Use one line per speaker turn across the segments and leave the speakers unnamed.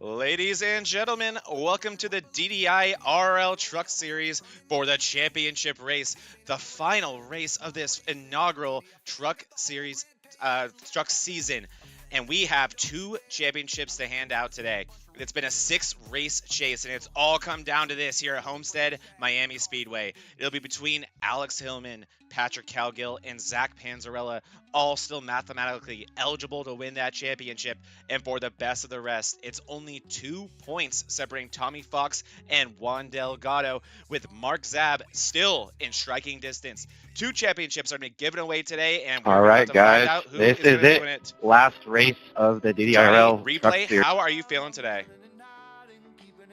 Ladies and gentlemen, welcome to the DDIRL Truck Series for the championship race, the final race of this inaugural Truck Series truck season. And we have two championships to hand out today. It's been a 6-race chase, and it's all come down to this here at Homestead, Miami Speedway. It'll be between Alex Hillman, Patrick Cowgill, and Zach Panzarella, all still mathematically eligible to win that championship. And for the best of the rest, it's only 2 points separating Tommy Fox and Juan Delgago, with Mark Zab still in striking distance. 2 championships are going to be given away today, and we're going to have to find out who is going to win it.
Last race of the DDIRL
Johnny,
Truck
Replay,
Series.
how are you feeling today?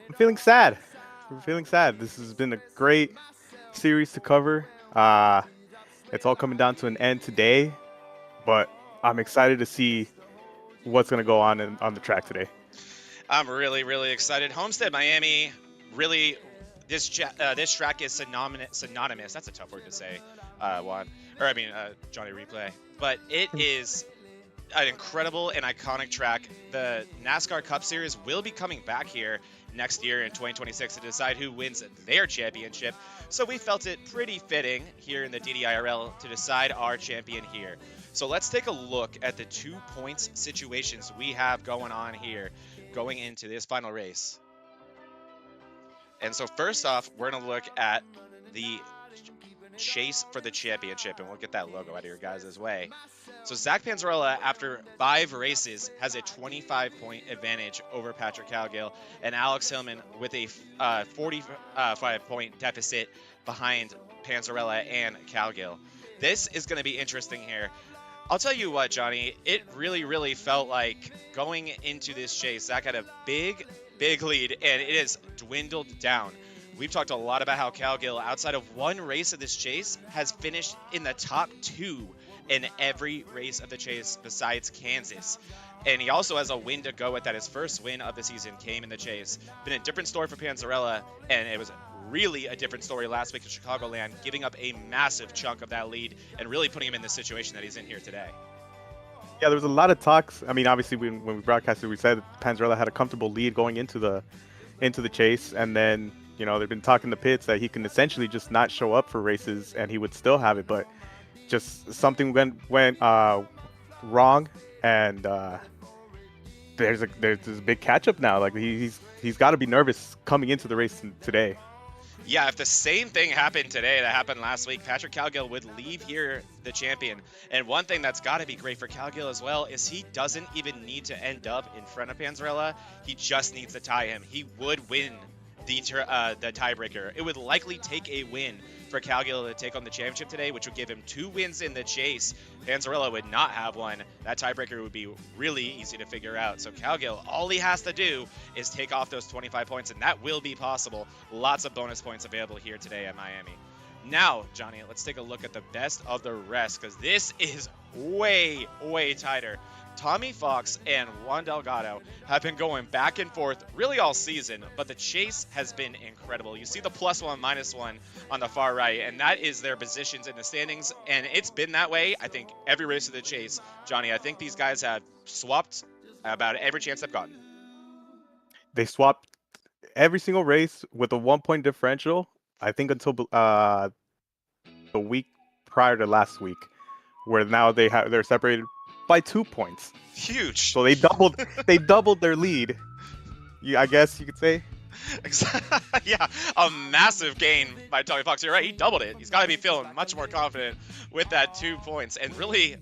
I'm feeling sad. I'm feeling sad. This has been a great series to cover. It's all coming down to an end today, but I'm excited to see what's going to go on on the track today.
I'm really, really excited. Homestead, Miami, really, this track is synonymous. That's a tough word to say, Juan. Johnny Replay. But it is an incredible and iconic track. The NASCAR Cup Series will be coming back here next year in 2026 to decide who wins their championship. So we felt it pretty fitting here in the DDIRL to decide our champion here. So let's take a look at the 2 points situations we have going on here going into this final race. And so first off, we're going to look at the chase for the championship, and we'll get that logo out of your guys' way. So Zach Panzarella, after 5 races, has a 25-point advantage over Patrick Cowgill, and Alex Hillman with a 45-point deficit behind Panzarella and Cowgill. This is going to be interesting here. I'll tell you what, Johnny, it really, really felt like going into this chase, Zach had a big lead, and it has dwindled down. We've talked a lot about how Cowgill, outside of 1 race of this chase, has finished in the top 2 in every race of the chase besides Kansas. And he also has a win to go with that. His first win of the season came in the chase. Been a different story for Panzarella, and it was really a different story last week in Chicagoland, giving up a massive chunk of that lead and really putting him in the situation that he's in here today.
Yeah, there was a lot of talks. I mean, obviously, when we broadcasted, we said that Panzarella had a comfortable lead going into the chase, and then they've been talking to pits that he can essentially just not show up for races and he would still have it, but just something went wrong, and there's a big catch up now. Like he's got to be nervous coming into the race today.
Yeah, if the same thing happened today that happened last week, Patrick Cowgill would leave here the champion. And one thing that's got to be great for Cowgill as well is he doesn't even need to end up in front of Panzarella. He just needs to tie him. He would win the tiebreaker. It would likely take a win for Cowgill to take on the championship today, which would give him 2 wins in the chase. Panzarella would not have one. That tiebreaker would be really easy to figure out. So Cowgill, all he has to do is take off those 25 points, and that will be possible. Lots of bonus points available here today at Miami. Now, Johnny, let's take a look at the best of the rest, because this is way, way tighter. Tommy Fox and Juan Delgago have been going back and forth really all season, but the chase has been incredible. You see the +1, -1 on the far right, and that is their positions in the standings, and it's been that way, I think, every race of the chase. Johnny, I think these guys have swapped about every chance they've gotten.
They swapped every single race with a 1-point differential, I think, until the week prior to last week, where now they're separated by 2 points.
Huge.
So they doubled their lead. I guess you could say.
Yeah, a massive gain by Tommy Fox. You're right, he doubled it. He's got to be feeling much more confident with that 2 points. And really,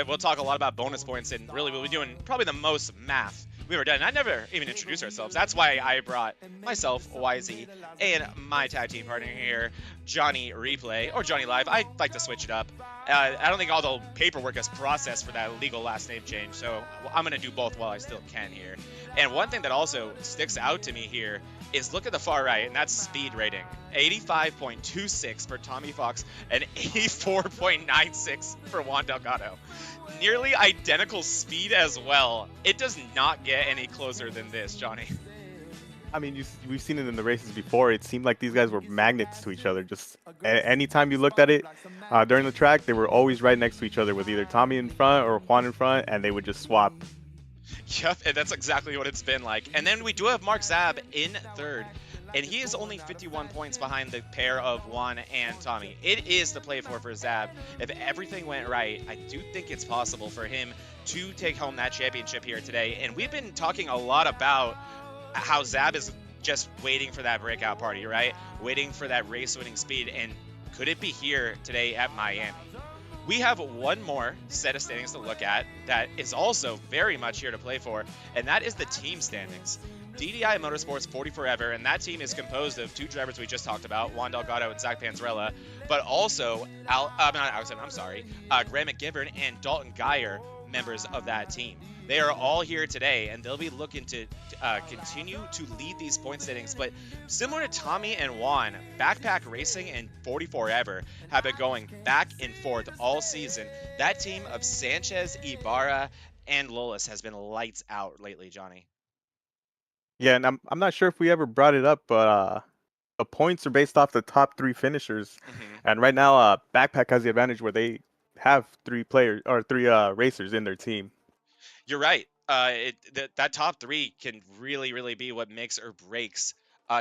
we'll talk a lot about bonus points, and really we'll be doing probably the most math we've ever done. I never even introduced ourselves. That's why I brought myself, YZ, and my tag team partner here, Johnny Replay, or Johnny Live. I like to switch it up. I don't think all the paperwork is processed for that legal last name change, so I'm going to do both while I still can here. And one thing that also sticks out to me here is look at the far right, and that's speed rating. 85.26 for Tommy Fox and 84.96 for Juan Delgado. Nearly identical speed as well. It does not get any closer than this, Johnny.
I mean, we've seen it in the races before. It seemed like these guys were magnets to each other. Just anytime you looked at it during the track, they were always right next to each other with either Tommy in front or Juan in front, and they would just swap.
Yep, and that's exactly what it's been like. And then we do have Mark Zab in third, and he is only 51 points behind the pair of Juan and Tommy. It is the play for Zab. If everything went right, I do think it's possible for him to take home that championship here today. And we've been talking a lot about how Zab is just waiting for that breakout party, right? Waiting for that race-winning speed, and could it be here today at Miami? We have one more set of standings to look at that is also very much here to play for, and that is the team standings. DDI Motorsports 40 Forever, and that team is composed of two drivers we just talked about, Juan Delgago and Zach Panzarella, but also, Graham McGivern and Dalton Geyer, members of that team. They are all here today, and they'll be looking to continue to lead these point standings. But similar to Tommy and Juan, Backpack Racing and 40 Forever have been going back and forth all season. That team of Sanchez, Ibarra, and Lolis has been lights out lately, Johnny.
Yeah, and I'm not sure if we ever brought it up, but the points are based off the top 3 finishers, and right now Backpack has the advantage where they have 3 racers in their team.
You're right. That top 3 can really be what makes or breaks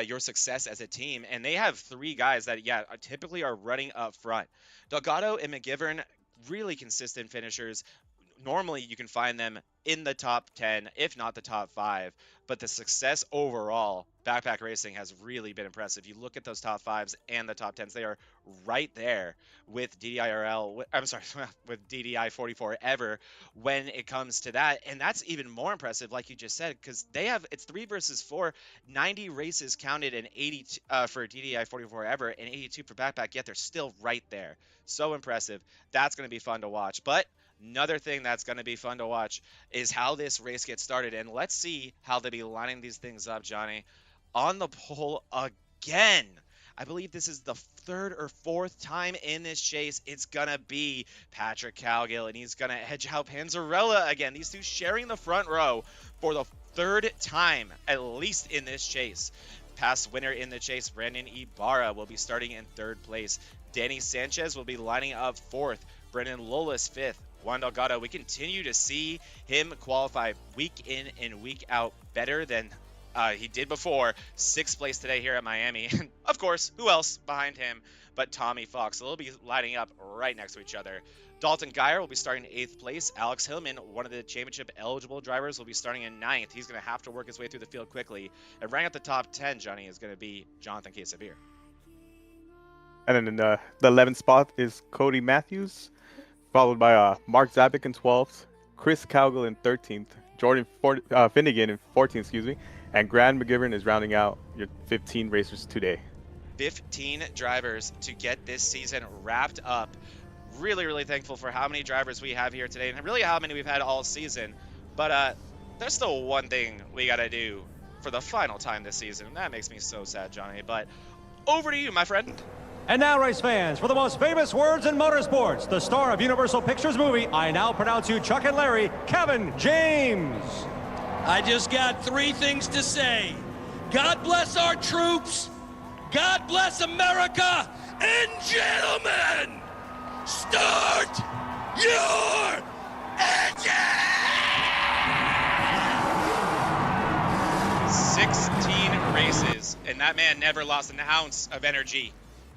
your success as a team. And they have 3 guys that, typically are running up front. Delgado and McGivern, really consistent finishers. Normally, you can find them in the top 10, if not the top 5. But the success overall, Backpack Racing has really been impressive. You look at those top 5s and the top 10s, they are right there with with DDI 44 Ever when it comes to that. And that's even more impressive, like you just said, because it's 3 versus 4, 90 races counted, and 80 for DDI 44 Ever and 82 for Backpack, yet they're still right there. So impressive. That's going to be fun to watch. But another thing that's going to be fun to watch is how this race gets started. And let's see how they'll be lining these things up, Johnny. On the pole again. I believe this is the 3rd or 4th time in this chase. It's going to be Patrick Cowgill, and he's going to edge out Panzarella again. These two sharing the front row for the 3rd time, at least in this chase. Past winner in the chase, Brandon Ibarra, will be starting in 3rd place. Danny Sanchez will be lining up 4th. Brendan Lolis 5th. Juan Delgado, we continue to see him qualify week in and week out better than he did before. 6th place today here at Miami. And of course, who else behind him but Tommy Fox? So they'll be lining up right next to each other. Dalton Geyer will be starting in 8th place. Alex Hillman, one of the championship eligible drivers, will be starting in 9th. He's going to have to work his way through the field quickly. And running up the top 10, Johnny, is going to be Jonathan Quesavir.
And then in the 11th spot is Cody Matthews, followed by Mark Zabik in 12th, Chris Cowgill in 13th, Jordan Finnegan in 14th, and Grant McGivern is rounding out your 15 racers today. 15
drivers to get this season wrapped up. Really thankful for how many drivers we have here today, and really how many we've had all season. But there's still one thing we got to do for the final time this season, and that makes me so sad, Johnny. But over to you, my friend.
And now, race fans, for the most famous words in motorsports, the star of Universal Pictures movie, I now pronounce you Chuck and Larry, Kevin James.
I just got 3 things to say. God bless our troops, God bless America, and gentlemen, start your engine!
16 races, and that man never lost an ounce of energy.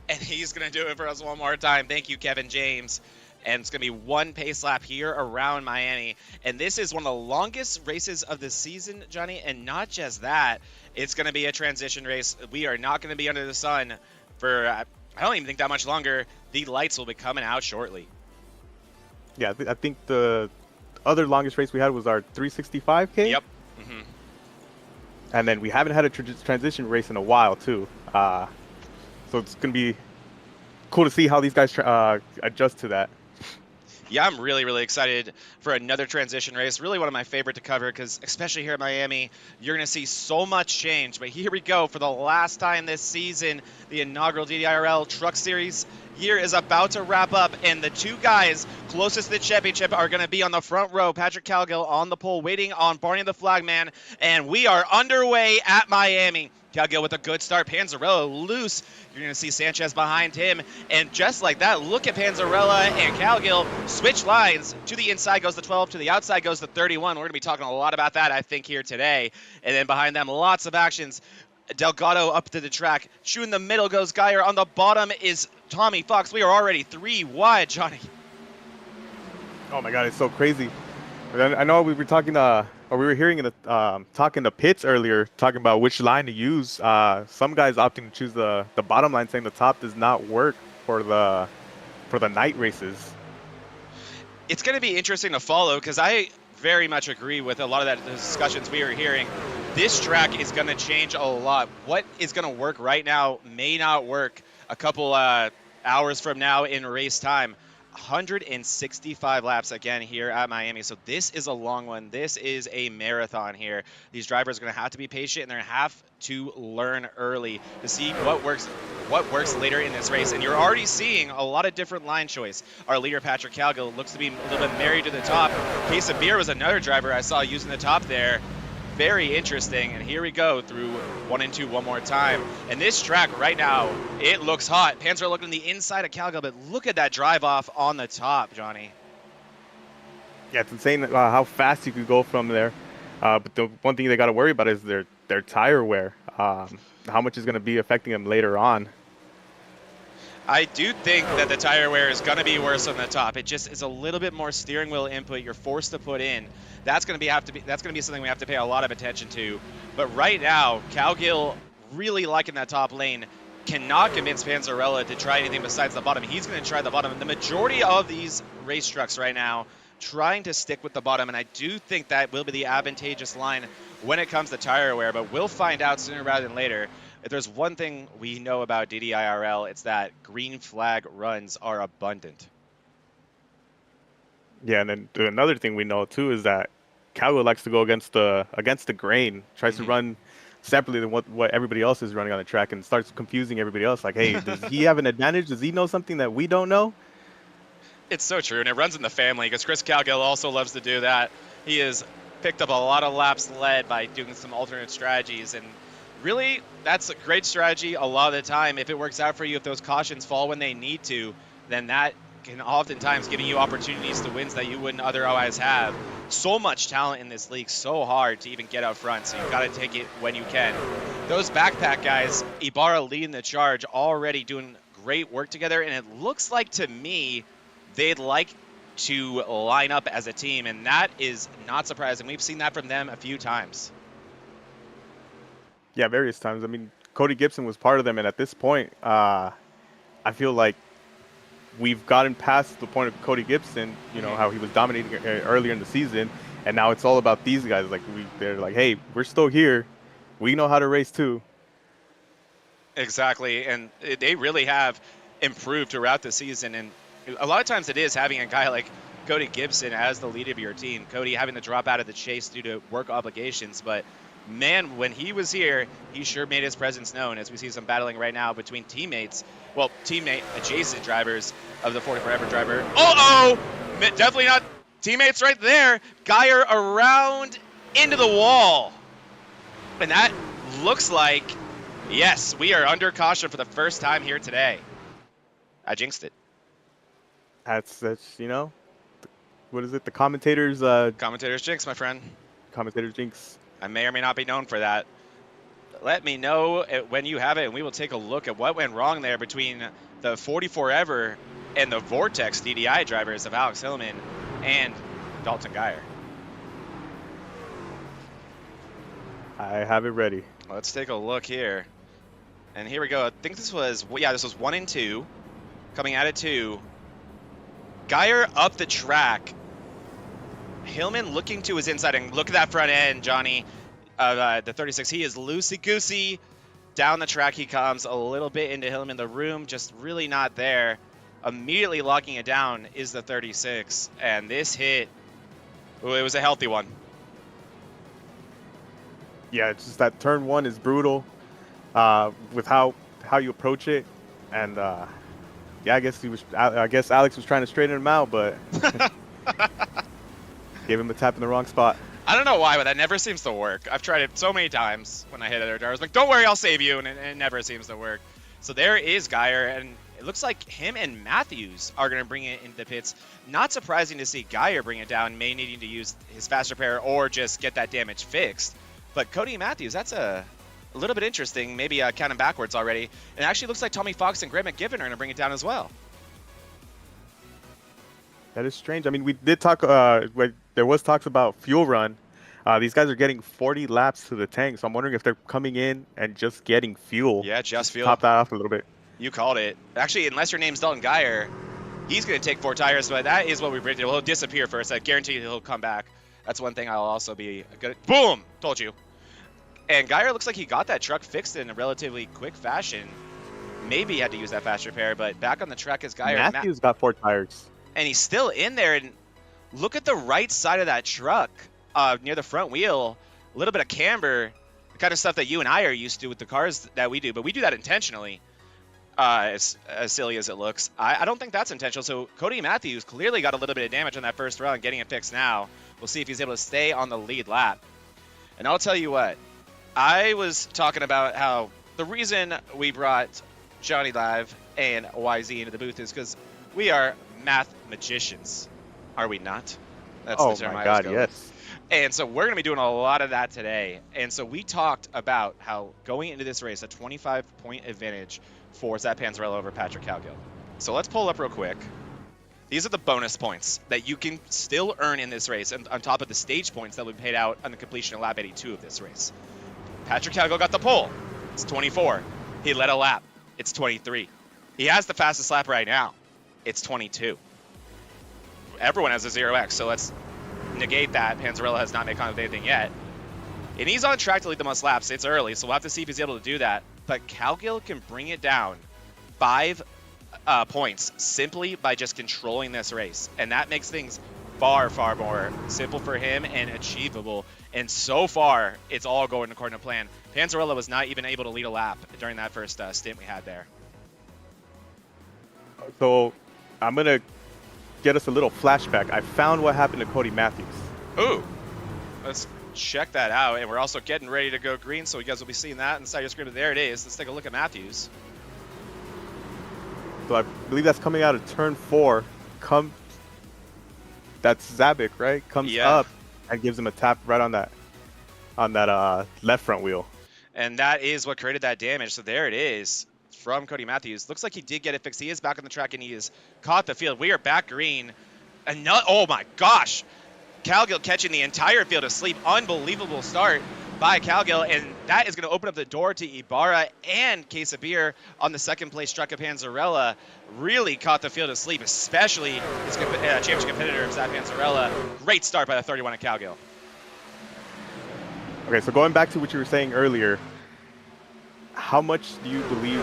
And he's going to do it for us one more time. Thank you, Kevin James. And it's going to be 1 pace lap here around Miami. And this is one of the longest races of the season, Johnny. And not just that, it's going to be a transition race. We are not going to be under the sun for, I don't even think that much longer. The lights will be coming out shortly.
Yeah, I think the other longest race we had was our 365K.
Yep.
And then we haven't had a transition race in a while, too. So it's going to be cool to see how these guys adjust to that.
Yeah, I'm really excited for another transition race. Really one of my favorite to cover because especially here at Miami, you're going to see so much change. But here we go for the last time this season. The inaugural DDIRL Truck Series year is about to wrap up, and the 2 guys closest to the championship are going to be on the front row. Patrick Cowgill on the pole waiting on Barney the Flagman, and we are underway at Miami. Cowgill with a good start. Panzarella loose. You're going to see Sanchez behind him. And just like that, look at Panzarella and Cowgill switch lines. To the inside goes the 12. To the outside goes the 31. We're going to be talking a lot about that, I think, here today. And then behind them, lots of actions. Delgago up to the track. Shoe in the middle goes Geyer. On the bottom is Tommy Fox. We are already 3 wide, Johnny.
Oh my God, it's so crazy. I know we were talking, or we were hearing in the talking to pits earlier, talking about which line to use. Some guys opting to choose the bottom line, saying the top does not work for the night races.
It's going to be interesting to follow because I very much agree with a lot of the discussions we were hearing. This track is going to change a lot. What is going to work right now may not work a couple hours from now in race time. 165 laps again here at Miami. So this is a long one. This is a marathon here. These drivers are going to have to be patient, and they're going to have to learn early to see what works later in this race. And you're already seeing a lot of different line choice. Our leader, Patrick Cowgill, looks to be a little bit married to the top. Case of Beer was another driver I saw using the top there. Very interesting, and here we go through 1 and 2 one more time. And this track right now, it looks hot. Panzer looking on the inside of Cowgill, but look at that drive off on the top, Johnny.
Yeah, it's insane how fast you could go from there. But the one thing they got to worry about is their tire wear. How much is going to be affecting them later on.
I do think that the tire wear is going to be worse on the top. It just is a little bit more steering wheel input you're forced to put in. That's going to be something we have to pay a lot of attention to. But right now, Cowgill really liking that top lane. Cannot convince Panzarella to try anything besides the bottom. He's going to try the bottom. The majority of these race trucks right now trying to stick with the bottom, and I do think that will be the advantageous line when it comes to tire wear, but we'll find out sooner rather than later. If there's one thing we know about DDIRL, it's that green flag runs are abundant.
Yeah, and then another thing we know too is that Cowgill likes to go against the grain, tries to run separately than what everybody else is running on the track, and starts confusing everybody else. Like, hey, does he have an advantage? Does he know something that we don't know?
It's so true, and it runs in the family because Chris Cowgill also loves to do that. He has picked up a lot of laps led by doing some alternate strategies, and really, that's a great strategy a lot of the time. If it works out for you, if those cautions fall when they need to, then that can oftentimes give you opportunities to wins that you wouldn't otherwise have. So much talent in this league, so hard to even get out front, so you've got to take it when you can. Those backpack guys, Ibarra leading the charge, already doing great work together, and it looks like to me they'd like to line up as a team, and that is not surprising. We've seen that from them a few times.
Yeah, various times. I mean, Cody Gibson was part of them, and at this point, I feel like we've gotten past the point of Cody Gibson, you know, how he was dominating earlier in the season, and now it's all about these guys. Like, they're like, hey, we're still here. We know how to race too.
Exactly, and they really have improved throughout the season, and a lot of times it is having a guy like Cody Gibson as the lead of your team. Cody having to drop out of the chase due to work obligations, but man, when he was here, he sure made his presence known, as we see some battling right now between teammates. Well, teammate adjacent drivers of the 40 Forever driver. Definitely not teammates right there. Geyer around into the wall. And that looks like, yes, we are under caution for the first time here today. I jinxed it.
That's you know, what is it? The commentators.
Commentators jinx, my friend.
Commentators jinx.
I may or may not be known for that. Let me know when you have it, and we will take a look at what went wrong there between the 40 Forever and the Vortex DDI drivers of Alex Hillman and Dalton Geyer.
I have it ready.
Let's take a look here. And here we go. I think this was 1 and 2. Coming out of 2. Geyer up the track. Hillman looking to his inside, and look at that front end, Johnny. The 36, he is loosey-goosey. Down the track he comes, a little bit into Hillman. The room just really not there. Immediately locking it down is the 36, and this hit, it was a healthy one.
Yeah, it's just that turn 1 is brutal with how you approach it, and yeah, I guess Alex was trying to straighten him out, but gave him a tap in the wrong spot.
I don't know why, but that never seems to work. I've tried it so many times when I hit other drivers. Like, don't worry, I'll save you, and it never seems to work. So there is Geyer, and it looks like him and Matthews are going to bring it into the pits. Not surprising to see Geyer bring it down, may needing to use his fast repair or just get that damage fixed. But Cody Matthews, that's a little bit interesting, maybe counting backwards already. And it actually looks like Tommy Fox and Grant McGibbon are going to bring it down as well.
That is strange. I mean, we did talk, there was talks about fuel run. These guys are getting 40 laps to the tank, so I'm wondering if they're coming in and just getting fuel.
Yeah, just fuel.
Top that off a little bit.
You called it. Actually, unless your name's Dalton Geyer, he's going to take 4 tires, but that is what we predicted. He'll disappear first. I guarantee you he'll come back. That's one thing I'll also be good at. Boom! Told you. And Geyer looks like he got that truck fixed in a relatively quick fashion. Maybe he had to use that fast repair, but back on the track is Geyer.
Matthews got 4 tires.
And he's still in there. And look at the right side of that truck near the front wheel. A little bit of camber, the kind of stuff that you and I are used to with the cars that we do, but we do that intentionally. As silly as it looks. I don't think that's intentional. So Cody Matthews clearly got a little bit of damage on that first round, getting it fixed now. We'll see if he's able to stay on the lead lap. And I'll tell you what, I was talking about how the reason we brought Johnny Live and YZ into the booth is because we are math magicians. Are we not? That's
Oh
the term
my
I
God,
was going with.
yes.
And so we're going to be doing a lot of that today. And so we talked about how going into this race, a 25-point advantage for Zach Panzarella over Patrick Cowgill. So let's pull up real quick. These are the bonus points that you can still earn in this race, and on top of the stage points that will be paid out on the completion of lap 82 of this race. Patrick Cowgill got the pole. It's 24. He led a lap. It's 23. He has the fastest lap right now. It's 22. Everyone has a 0x, so let's negate that. Panzarella has not made contact with anything yet. And he's on track to lead the most laps. It's early, so we'll have to see if he's able to do that. But Cowgill can bring it down 5 points simply by just controlling this race. And that makes things far, far more simple for him and achievable. And so far, it's all going according to plan. Panzarella was not even able to lead a lap during that first stint we had there.
So I'm going to get us a little flashback. I found what happened to Cody Matthews.
Ooh, let's check that out. And we're also getting ready to go green, so you guys will be seeing that inside your screen. But there it is. Let's take a look at Matthews.
So I believe that's coming out of turn 4. That's Zabik, right? Comes up and gives him a tap right on that left front wheel.
And that is what created that damage. So there it is from Cody Matthews. Looks like he did get it fixed. He is back on the track and he has caught the field. We are back green. Oh my gosh. Cowgill catching the entire field asleep. Unbelievable start by Cowgill, and that is going to open up the door to Ibarra and Case of Beer on the second place truck of Panzarella. Really caught the field asleep, especially his championship competitor, Zach Panzarella. Great start by the 31 at Cowgill.
Okay, so going back to what you were saying earlier, how much do you believe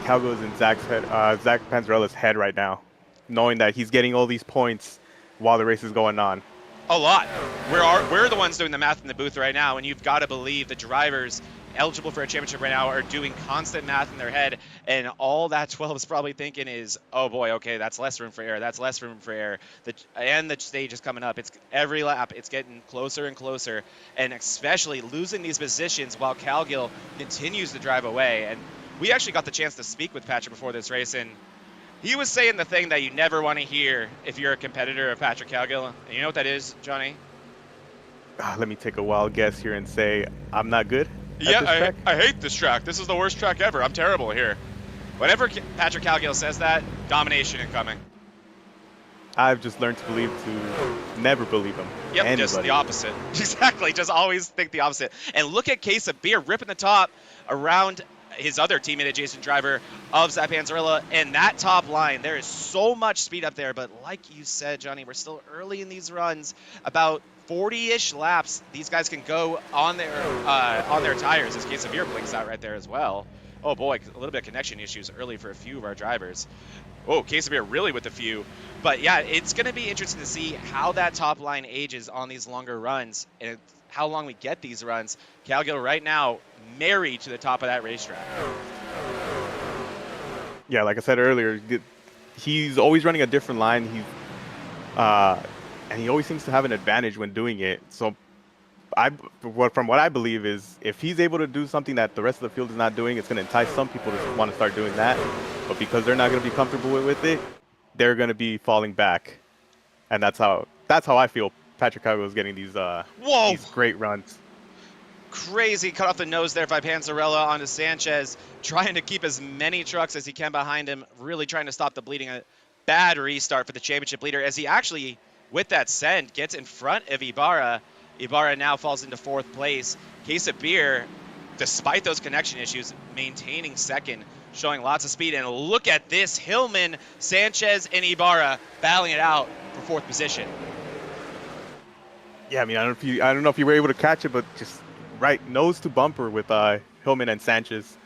Cowgill is in Zach Panzarella's head right now, knowing that he's getting all these points while the race is going on?
A lot. We're the ones doing the math in the booth right now, and you've got to believe the drivers eligible for a championship right now are doing constant math in their head, and all that 12 is probably thinking is, oh boy, okay, that's less room for error, that's less room for error, and the stage is coming up. It's every lap, it's getting closer and closer, and especially losing these positions while Cowgill continues to drive away. And we actually got the chance to speak with Patrick before this race, and he was saying the thing that you never want to hear if you're a competitor of Patrick Cowgill. And you know what that is, Johnny?
Let me take a wild guess here and say I'm not good.
Yeah, I hate this track. This is the worst track ever. I'm terrible here. Whenever Patrick Cowgill says that, domination incoming.
I've just learned to believe to never believe him.
Yep,
Anybody.
Just the opposite. Exactly, just always think the opposite. And look at Case of Beer ripping the top around his other teammate, adjacent driver of Zach Panzarella, and that top line, there is so much speed up there. But like you said, Johnny, we're still early in these runs. About 40-ish laps, these guys can go on their tires. As Case of Beer blinks out right there as well. Oh boy, a little bit of connection issues early for a few of our drivers. Oh, Case of Beer really with a few. But yeah, it's going to be interesting to see how that top line ages on these longer runs and how long we get these runs. Cowgill right now married to the top of that racetrack.
Yeah, like I said earlier, he's always running a different line. And and he always seems to have an advantage when doing it. So from what I believe is, if he's able to do something that the rest of the field is not doing, it's going to entice some people to want to start doing that. But because they're not going to be comfortable with it, they're going to be falling back, and that's how I feel Patrick Cowgill is getting these great runs.
Crazy cut off the nose there by Panzarella onto Sanchez, trying to keep as many trucks as he can behind him, really trying to stop the bleeding. A bad restart for the championship leader as he actually, with that send, gets in front of Ibarra. Ibarra now falls into 4th place. Case of Beer, despite those connection issues, maintaining 2nd, showing lots of speed. And look at this, Hillman, Sanchez, and Ibarra battling it out for 4th position.
Yeah, I mean, I don't know if you were able to catch it, but just right nose to bumper with Hillman and Sanchez,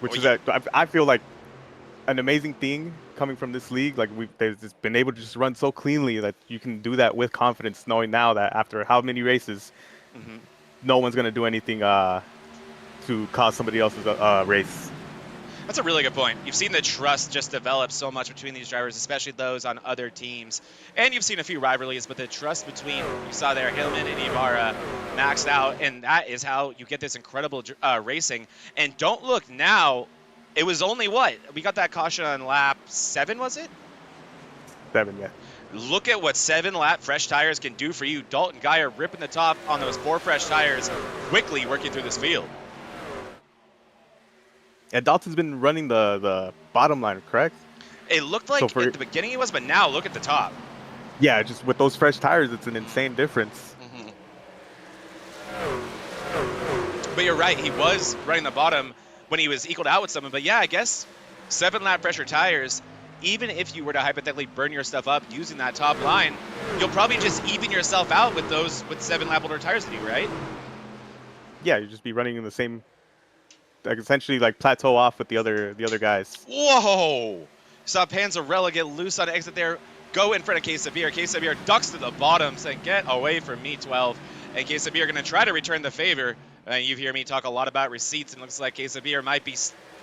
which I feel like an amazing thing coming from this league. Like they've just been able to just run so cleanly that you can do that with confidence, knowing now that after how many races, no one's going to do anything to cause somebody else's race.
That's a really good point. You've seen the trust just develop so much between these drivers, especially those on other teams. And you've seen a few rivalries, but the trust between, you saw there, Hillman and Ibarra maxed out, and that is how you get this incredible racing. And don't look now, it was only what? We got that caution on lap 7, was it?
7, yeah.
Look at what 7-lap fresh tires can do for you. Dalton Geyer ripping the top on those 4 fresh tires, quickly working through this field.
And Dalton's been running the bottom line, correct?
It looked like at the beginning he was, but now look at the top.
Yeah, just with those fresh tires, it's an insane difference.
But you're right, he was running the bottom when he was equaled out with someone. But yeah, I guess 7-lap fresher tires, even if you were to hypothetically burn your stuff up using that top line, you'll probably just even yourself out with those with 7-lap older tires than you, right?
Yeah, you'd just be running in the same, like essentially like plateau off with the other guys.
Whoa! Saw Panzarella get loose on exit there, go in front of Case of Beer. Case of Beer ducks to the bottom, saying, "Get away from me, 12." And Case of Beer going to try to return the favor. You hear me talk a lot about receipts, and it looks like Case of Beer might be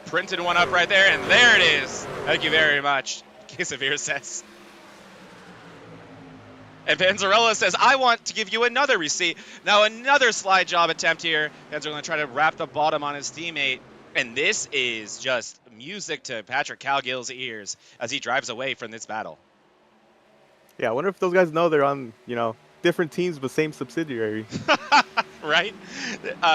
printing one up right there, and there it is. Thank you very much, Case of Beer says. And Panzarella says, "I want to give you another receipt." Now another slide job attempt here. Panzarella going to try to wrap the bottom on his teammate. And this is just music to Patrick Cowgill's ears as he drives away from this battle.
Yeah, I wonder if those guys know they're on, different teams but same subsidiary.
Right?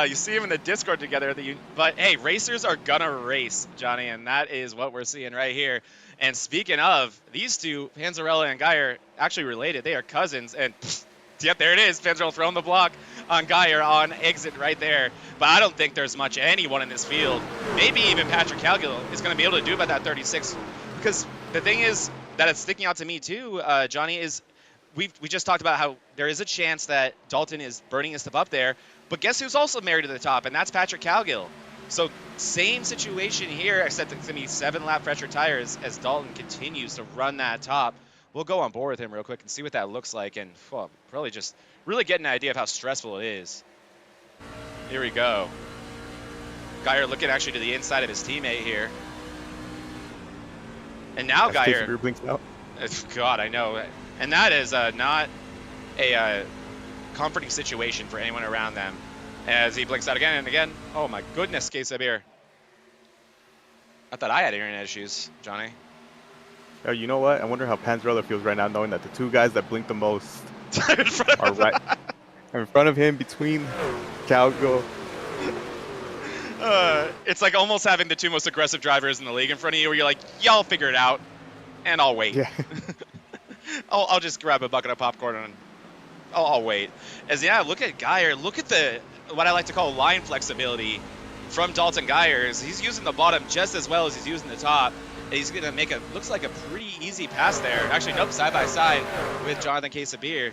You see them in the Discord together. But, hey, racers are going to race, Johnny, and that is what we're seeing right here. And speaking of, these two, Panzarella and Geyer, actually related. They are cousins, and yep, there it is. Panzarella throwing the block on Geyer on exit right there. But I don't think there's much anyone in this field. Maybe even Patrick Cowgill is going to be able to do about that 36. Because the thing is that it's sticking out to me too, Johnny, is we just talked about how there is a chance that Dalton is burning his stuff up there. But guess who's also married to the top? And that's Patrick Cowgill. So same situation here, except it's going to be 7-lap fresher tires as Dalton continues to run that top. We'll go on board with him real quick and see what that looks like, and probably just really get an idea of how stressful it is. Here we go. Geyer looking actually to the inside of his teammate here. And now Geyer...
blinks out.
God, I know. And that is not a comforting situation for anyone around them. As he blinks out again and again. Oh my goodness, Case of Beer. I thought I had internet issues, Johnny.
Oh, you know what? I wonder how Panzarella feels right now, knowing that the two guys that blink the most are right in front of him, between Cowgill.
It's like almost having the two most aggressive drivers in the league in front of you, where you're like, y'all figure it out, and I'll wait.
Yeah.
I'll just grab a bucket of popcorn and I'll wait. Look at Geyer. Look at what I like to call line flexibility from Dalton Geyer. He's using the bottom just as well as he's using the top. And he's going to make looks like a pretty easy pass there. Actually, nope, side by side with Jonathan Case of Beer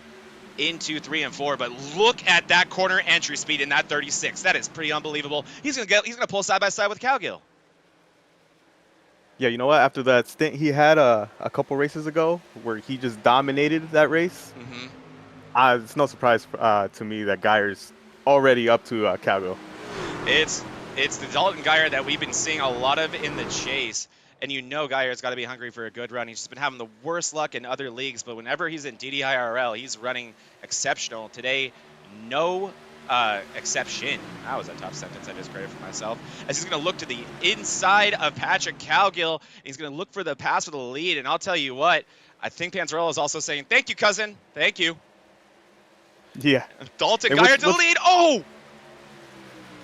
into 3 and 4. But look at that corner entry speed in that 36. That is pretty unbelievable. He's going to pull side by side with Cowgill.
Yeah, you know what? After that stint he had a couple races ago where he just dominated that race, it's no surprise to me that Geyer's already up to Cowgill.
It's the Dalton Geyer that we've been seeing a lot of in the chase. and you know Geyer's got to be hungry for a good run. He's just been having the worst luck in other leagues, but whenever he's in DDIRL, he's running exceptional. Today, no exception. That was a tough sentence. I just created for myself. As he's going to look to the inside of Patrick Cowgill. He's going to look for the pass for the lead, and I'll tell you what, I think Panzarella is also saying, thank you, cousin. Thank you.
Yeah.
Dalton Geyer to the lead. Oh!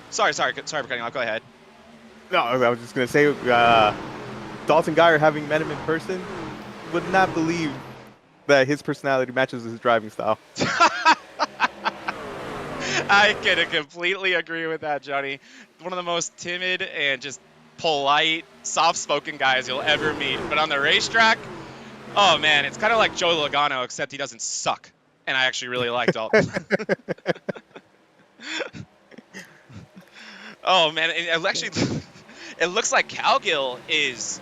Sorry for cutting off. Go ahead.
No, I was just going to say, Dalton Geyer, having met him in person, would not believe that his personality matches his driving style.
I can completely agree with that, Johnny. One of the most timid and just polite, soft-spoken guys you'll ever meet. But on the racetrack, oh man, it's kind of like Joe Logano, except he doesn't suck. And I actually really like Dalton. Oh man, it looks like Cowgill is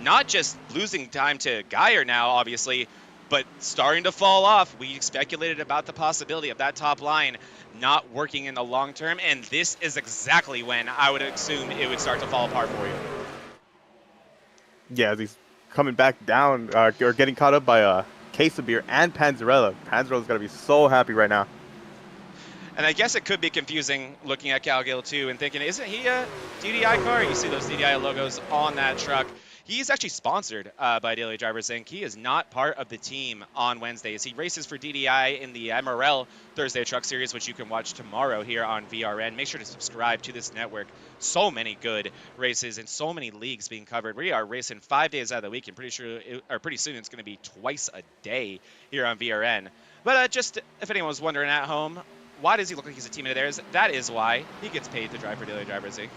not just losing time to Geyer now, obviously, but starting to fall off. We speculated about the possibility of that top line not working in the long term, and this is exactly when I would assume it would start to fall apart for you.
Yeah, he's coming back down, or getting caught up by a case of beer and Panzarella. Panzarella's got to be so happy right now.
And I guess it could be confusing looking at Cowgill too and thinking, isn't he a DDI car? You see those DDI logos on that truck. He's actually sponsored by Daily Drivers Inc. He is not part of the team on Wednesdays. He races for DDI in the MRL Thursday Truck Series, which you can watch tomorrow here on VRN. Make sure to subscribe to this network. So many good races and so many leagues being covered. We are racing 5 days out of the week, and pretty soon it's going to be twice a day here on VRN. But just if anyone was wondering at home, why does he look like he's a teammate of theirs? That is why he gets paid to drive for Daily Drivers Inc.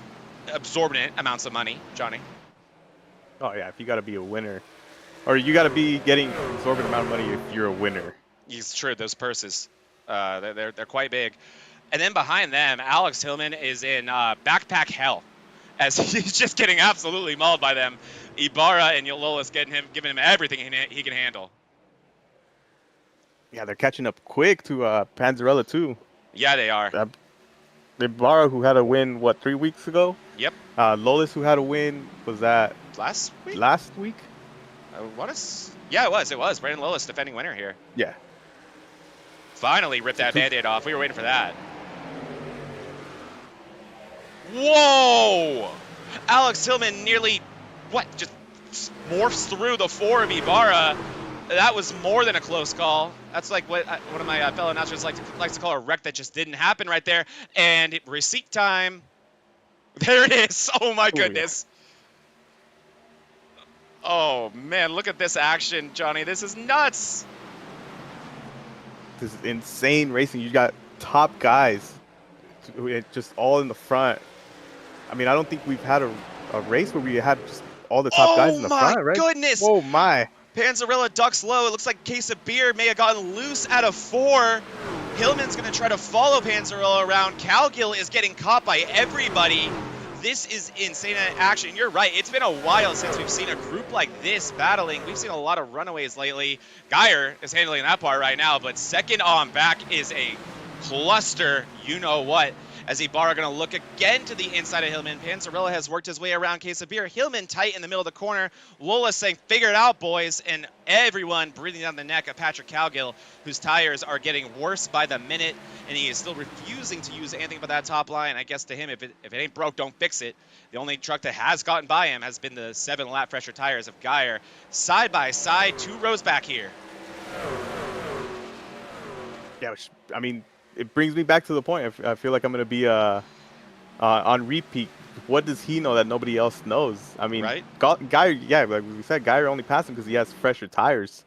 Absorbent amounts of money, Johnny.
Oh yeah, if you got to be a winner, or you got to be getting an exorbitant amount of money if you're a winner.
He's true. Those purses, they're quite big. And then behind them, Alex Hillman is in backpack hell, as he's just getting absolutely mauled by them. Ibarra and Yololis giving him everything he can handle.
Yeah, they're catching up quick to Panzarella too.
Yeah, they are.
Ibarra, who had a win, what, 3 weeks ago?
Yep.
Lolis, who had a win, was that
last week?
Last week?
Yeah, it was. Brandon Lolis, defending winner here.
Yeah.
Finally ripped that Band-Aid off. We were waiting for that. Whoa! Alex Hillman nearly, just morphs through the 4 of Ibarra. That was more than a close call. That's like what one of my fellow announcers likes to call a wreck that just didn't happen right there. And receipt time. There it is. Oh, my goodness. Oh, man. Look at this action, Johnny. This is nuts.
This is insane racing. You got top guys just all in the front. I mean, I don't think we've had a race where we had just all the top guys in the front, right?
Oh, my goodness.
Oh, my.
Panzarella ducks low. It looks like Case of Beer may have gotten loose out of 4. Hillman's going to try to follow Panzarella around. Cowgill is getting caught by everybody. This is insane action. You're right. It's been a while since we've seen a group like this battling. We've seen a lot of runaways lately. Geyer is handling that part right now, but second on back is a cluster. You know what? As Ibarra going to look again to the inside of Hillman. Panzarella has worked his way around Case of Beer. Hillman tight in the middle of the corner. Lola saying, figure it out, boys. And everyone breathing down the neck of Patrick Cowgill, whose tires are getting worse by the minute. And he is still refusing to use anything but that top line. I guess to him, if it ain't broke, don't fix it. The only truck that has gotten by him has been the 7-lap fresher tires of Geyer. Side by side, 2 rows back here.
Yeah, I mean, it brings me back to the point. I feel like I'm going to be on repeat. What does he know that nobody else knows? I mean,
right?
Geyer, yeah, like we said, Geyer only passed him because he has fresher tires.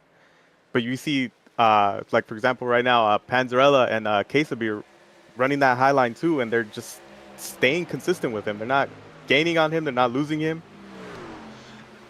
But you see, like, for example, right now, Panzarella and Quesabeer running that high line too, and they're just staying consistent with him. They're not gaining on him. They're not losing him.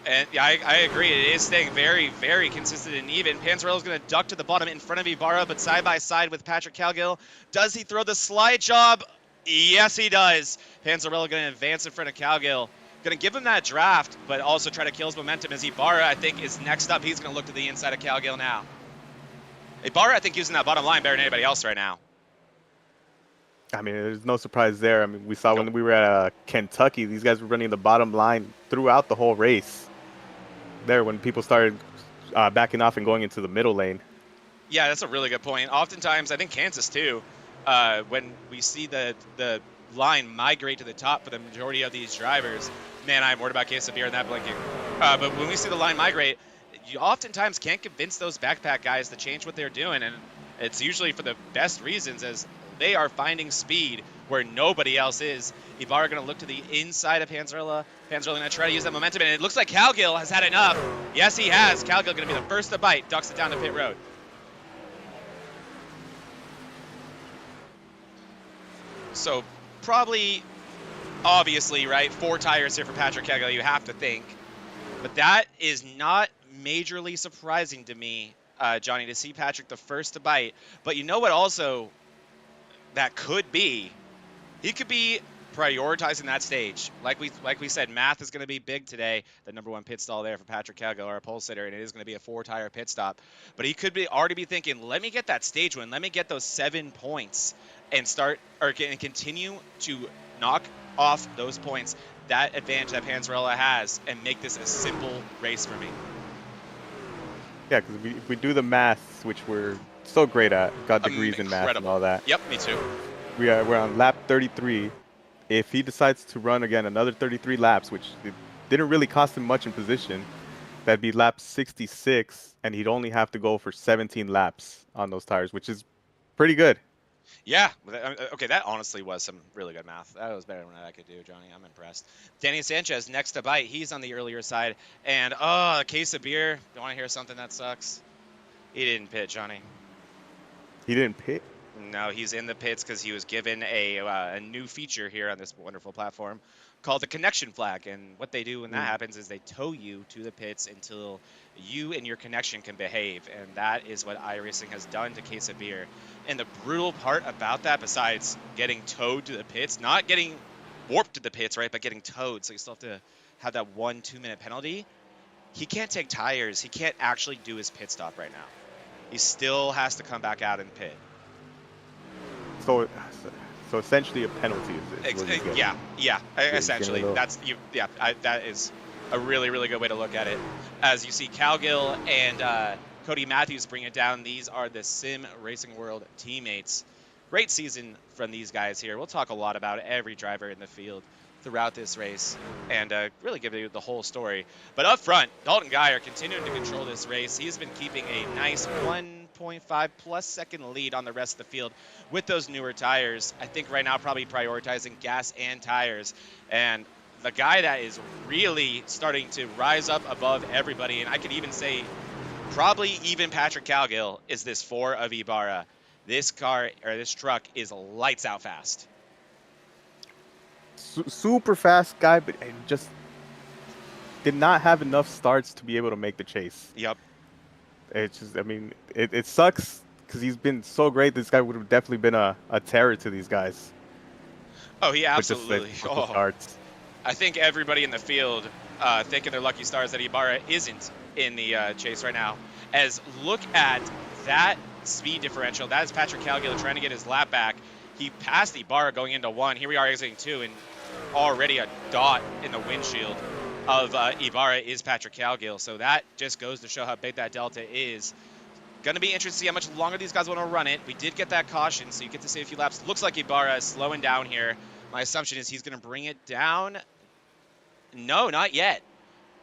And yeah, I agree. It is staying very, very consistent and even. Panzarella's going to duck to the bottom in front of Ibarra, but side by side with Patrick Cowgill. Does he throw the slide job? Yes, he does. Panzarella going to advance in front of Cowgill. Going to give him that draft, but also try to kill his momentum as Ibarra, I think, is next up. He's going to look to the inside of Cowgill now. Ibarra, I think, using that bottom line better than anybody else right now.
I mean, there's no surprise there. I mean, we saw when we were at Kentucky, these guys were running the bottom line throughout the whole race. there when people started backing off and going into the middle lane.
Yeah, that's a really good point. Oftentimes, I think Kansas too, when we see the line migrate to the top for the majority of these drivers, man, I'm worried about case of beer and that blinking. But when we see the line migrate, you oftentimes can't convince those backpack guys to change what they're doing, and it's usually for the best reasons, as they are finding speed where nobody else is. Ibarra going to look to the inside of Panzarella. Panzarella going to try to use that momentum, and it looks like Cowgill has had enough. Yes, he has. Cowgill going to be the first to bite, ducks it down to pit road. So probably, obviously, right, 4 tires here for Patrick Cowgill, you have to think. But that is not majorly surprising to me, Johnny, to see Patrick the first to bite. But you know what also that could be? He could be prioritizing that stage. Like we said, math is going to be big today. The #1 pit stall there for Patrick Cowgill, our pole sitter, and it is going to be a 4-tire pit stop. But he could already be thinking, let me get that stage win. Let me get those 7 points and continue to knock off those points, that advantage that Panzarella has, and make this a simple race for me.
Yeah, because we do the math, which we're so great at. Got degrees in math and all that.
Yep, me too.
We're on lap 33. If he decides to run again another 33 laps, which didn't really cost him much in position, that'd be lap 66, and he'd only have to go for 17 laps on those tires, which is pretty good.
Yeah, okay, that honestly was some really good math. That was better than I could do, Johnny. I'm impressed. Danny Sanchez next to bite. He's on the earlier side. And, a case of beer. You want to hear something that sucks? He didn't pit, Johnny.
He didn't pit?
No, he's in the pits because he was given a new feature here on this wonderful platform called the connection flag. And what they do when that happens is they tow you to the pits until you and your connection can behave. And that is what iRacing has done to Case of Beer. And the brutal part about that, besides getting towed to the pits, not getting warped to the pits, right, but getting towed, so you still have to have that 1-2 minute penalty, he can't take tires. He can't actually do his pit stop right now. He still has to come back out and pit.
So essentially a penalty.
Yeah, essentially. That is a really, really good way to look at it. As you see Cowgill and Cody Matthews bring it down. These are the Sim Racing World teammates. Great season from these guys here. We'll talk a lot about every driver in the field throughout this race and really give you the whole story. But up front, Dalton Geyer continuing to control this race. He's been keeping a nice 1.5 plus second lead on the rest of the field with those newer tires. I think right now probably prioritizing gas and tires. And the guy that is really starting to rise up above everybody, and I could even say probably even Patrick Cowgill, is this 4 of Ibarra. This car, or this truck, is lights out fast.
Super fast guy, but just did not have enough starts to be able to make the chase.
Yep.
It's just, I mean, it sucks because he's been so great. This guy would have definitely been a terror to these guys.
Oh, he absolutely.
Starts.
I think everybody in the field thinking they're lucky stars that Ibarra isn't in the chase right now. As look at that speed differential. That is Patrick Cowgill trying to get his lap back. He passed Ibarra going into 1. Here we are exiting 2, and already a dot in the windshield of Ibarra is Patrick Cowgill. So that just goes to show how big that delta is. Going to be interesting to see how much longer these guys want to run it. We did get that caution, so you get to see a few laps. Looks like Ibarra is slowing down here. My assumption is he's going to bring it down. No, not yet.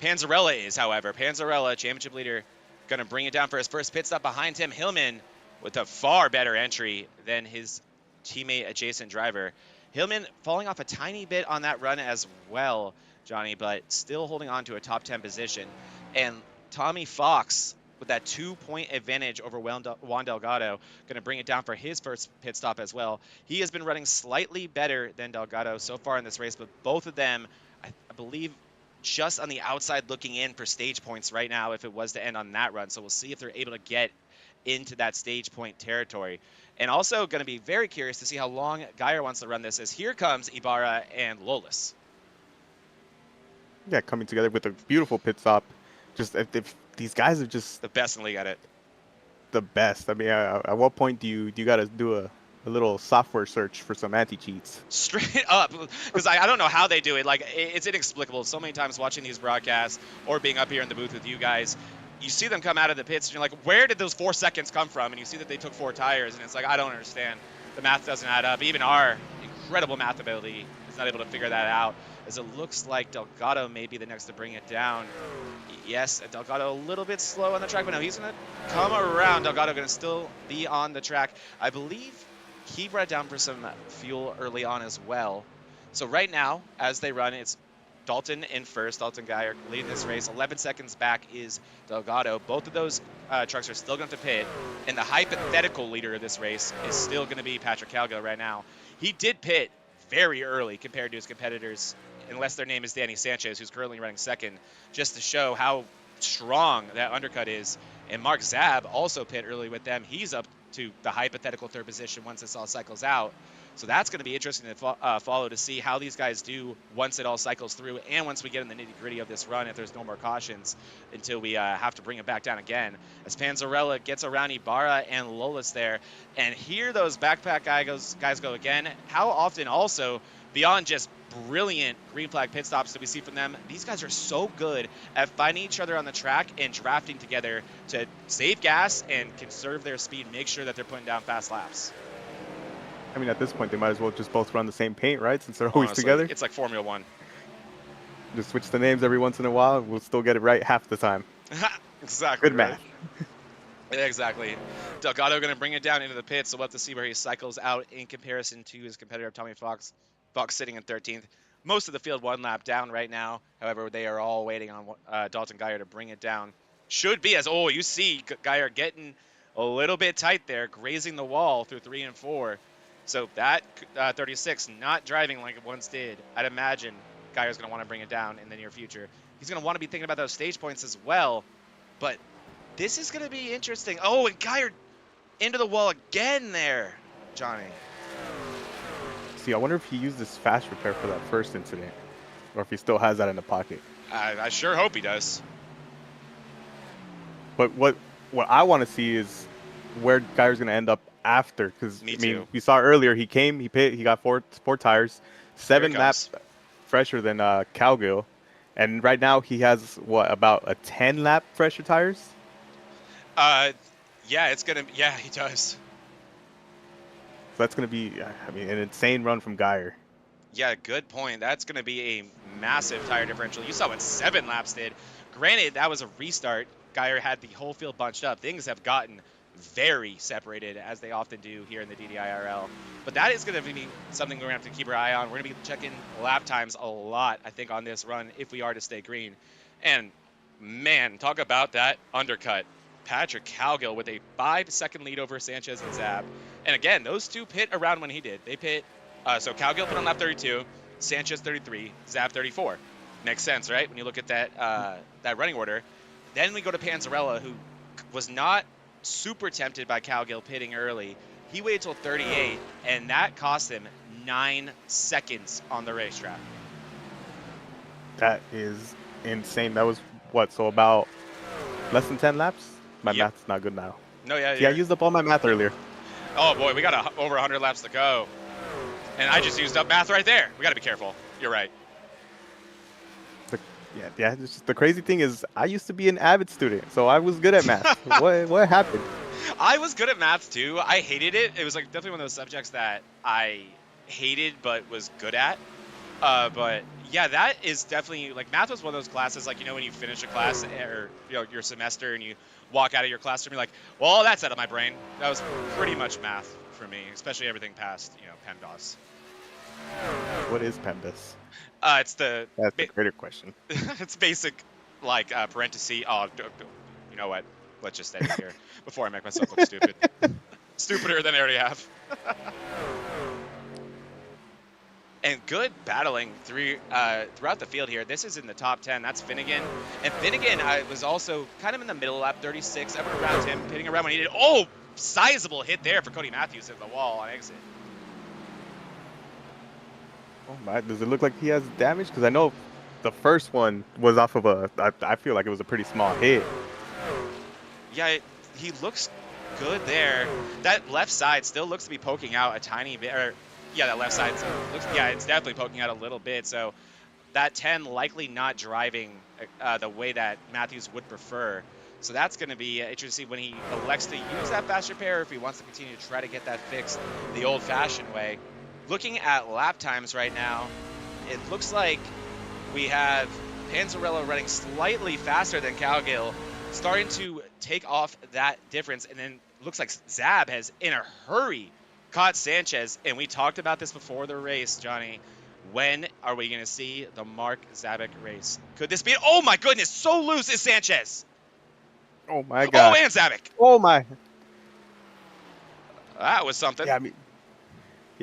Panzarella is, however. Panzarella, championship leader, going to bring it down for his first pit stop. Behind him, Hillman with a far better entry than his teammate adjacent driver. Hillman falling off a tiny bit on that run as well, Johnny, but still holding on to a top 10 position. And Tommy Fox with that 2-point advantage over Juan Delgago, going to bring it down for his first pit stop as well. He has been running slightly better than Delgado so far in this race, but both of them, I believe, just on the outside looking in for stage points right now if it was to end on that run. So we'll see if they're able to get into that stage point territory. And also going to be very curious to see how long Geyer wants to run this, as here comes Ibarra and Lolis.
Yeah, coming together with a beautiful pit stop. Just if these guys are just
the best in the league at it.
The best. I mean, at what point do you got to do little software search for some anti-cheats.
Straight up, because I don't know how they do it. Like, it's inexplicable. So many times watching these broadcasts or being up here in the booth with you guys, you see them come out of the pits and you're like, where did those 4 seconds come from? And you see that they took 4 tires, and it's like, I don't understand. The math doesn't add up. Even our incredible math ability is not able to figure that out, as it looks like Delgado may be the next to bring it down. Yes, Delgado a little bit slow on the track, but no, he's going to come around. Delgado going to still be on the track. I believe he brought down for some fuel early on as well. So right now, as they run, it's Dalton in first. Dalton Geyer leading this race. 11 seconds back is Delgado. Both of those trucks are still going to pit, and the hypothetical leader of this race is still going to be Patrick Cowgill right now. He did pit very early compared to his competitors, unless their name is Danny Sanchez, who's currently running second, just to show how strong that undercut is. And Mark Zab also pit early with them. He's up to the hypothetical third position once this all cycles out. So that's going to be interesting to follow, to see how these guys do once it all cycles through, and once we get in the nitty-gritty of this run, if there's no more cautions, until we have to bring it back down again. As Panzarella gets around Ibarra and Lolis there, and here those backpack guys go again. How often also, beyond just brilliant green flag pit stops that we see from them, these guys are so good at finding each other on the track and drafting together to save gas and conserve their speed, make sure that they're putting down fast laps.
I mean, at this point, they might as well just both run the same paint, right? Since they're always
Honestly,
together.
It's like Formula One.
Just switch the names every once in a while, and we'll still get it right half the time.
Exactly.
Good math.
Yeah, exactly. Delgado going to bring it down into the pits, so we'll have to see where he cycles out in comparison to his competitor, Tommy Fox. Fox sitting in 13th. Most of the field 1 lap down right now. However, they are all waiting on Dalton Geyer to bring it down. Should be, as you see Geyer getting a little bit tight there, grazing the wall through 3 and 4. So that 36 not driving like it once did. I'd imagine Geyer's going to want to bring it down in the near future. He's going to want to be thinking about those stage points as well. But this is going to be interesting. Oh, and Geyer into the wall again there, Johnny.
See, I wonder if he used this fast repair for that first incident, or if he still has that in the pocket.
I sure hope he does.
But what I want to see is where Geyer's going to end up after, because I mean, we saw earlier he pit, he got four tires, 7 laps fresher than Cowgill, and right now he has about a 10 lap fresher tires.
Yeah, he does.
So that's gonna be, I mean, an insane run from Geyer.
Yeah, good point. That's gonna be a massive tire differential. You saw what 7 laps did. Granted, that was a restart. Geyer had the whole field bunched up. Things have gotten very separated, as they often do here in the DDIRL. But that is going to be something we're going to have to keep our eye on. We're going to be checking lap times a lot, I think, on this run if we are to stay green. And, man, talk about that undercut. Patrick Cowgill with a 5-second lead over Sanchez and Zab. And, again, those two pit around when he did. They pit, so Cowgill put on lap 32, Sanchez 33, Zab 34. Makes sense, right? When you look at that running order. Then we go to Panzarella, who was not super tempted by Cowgill pitting early. He waited till 38, and that cost him 9 seconds on the racetrack.
That is insane. That was what? So about less than 10 laps? My math's not good now.
No, yeah.
See, I used up all my math earlier.
Oh boy, we got over 100 laps to go, and I just used up math right there. We got to be careful. You're right.
Yeah. Just, the crazy thing is, I used to be an avid student, so I was good at math. What happened?
I was good at math too. I hated it. It was like definitely one of those subjects that I hated but was good at. But yeah, that is definitely, like, math was one of those classes, like, you know, when you finish a class or, you know, your semester and you walk out of your classroom, you're like, well, that's out of my brain. That was pretty much math for me, especially everything past, you know, PEMDAS.
What is PEMDAS?
That's a
greater question.
It's basic, like, parenthesis. Oh, you know what? Let's just end it here before I make myself look stupid. Stupider than I already have. And good battling throughout the field here. This is in the top 10. That's Finnegan. And Finnegan was also kind of in the middle, lap 36. I went around him, hitting around when he did. Oh, sizable hit there for Cody Matthews at the wall on exit.
Oh my, does it look like he has damage? Because I know the first one was off of I feel like it was a pretty small hit.
Yeah, he looks good there. That left side still looks to be poking out a tiny bit. Or, yeah, that left side looks, yeah, it's definitely poking out a little bit. So that 10 likely not driving the way that Matthews would prefer. So that's going to be interesting to see when he elects to use that fast repair, or if he wants to continue to try to get that fixed the old-fashioned way. Looking at lap times right now, it looks like we have Panzarella running slightly faster than Cowgill, starting to take off that difference. And then looks like Zab has, in a hurry, caught Sanchez. And we talked about this before the race, Johnny. When are we going to see the Mark Zabek race? Could this be? Oh, my goodness. So loose is Sanchez.
Oh, my God.
Oh, and Zabek.
Oh, my.
That was something.
Yeah,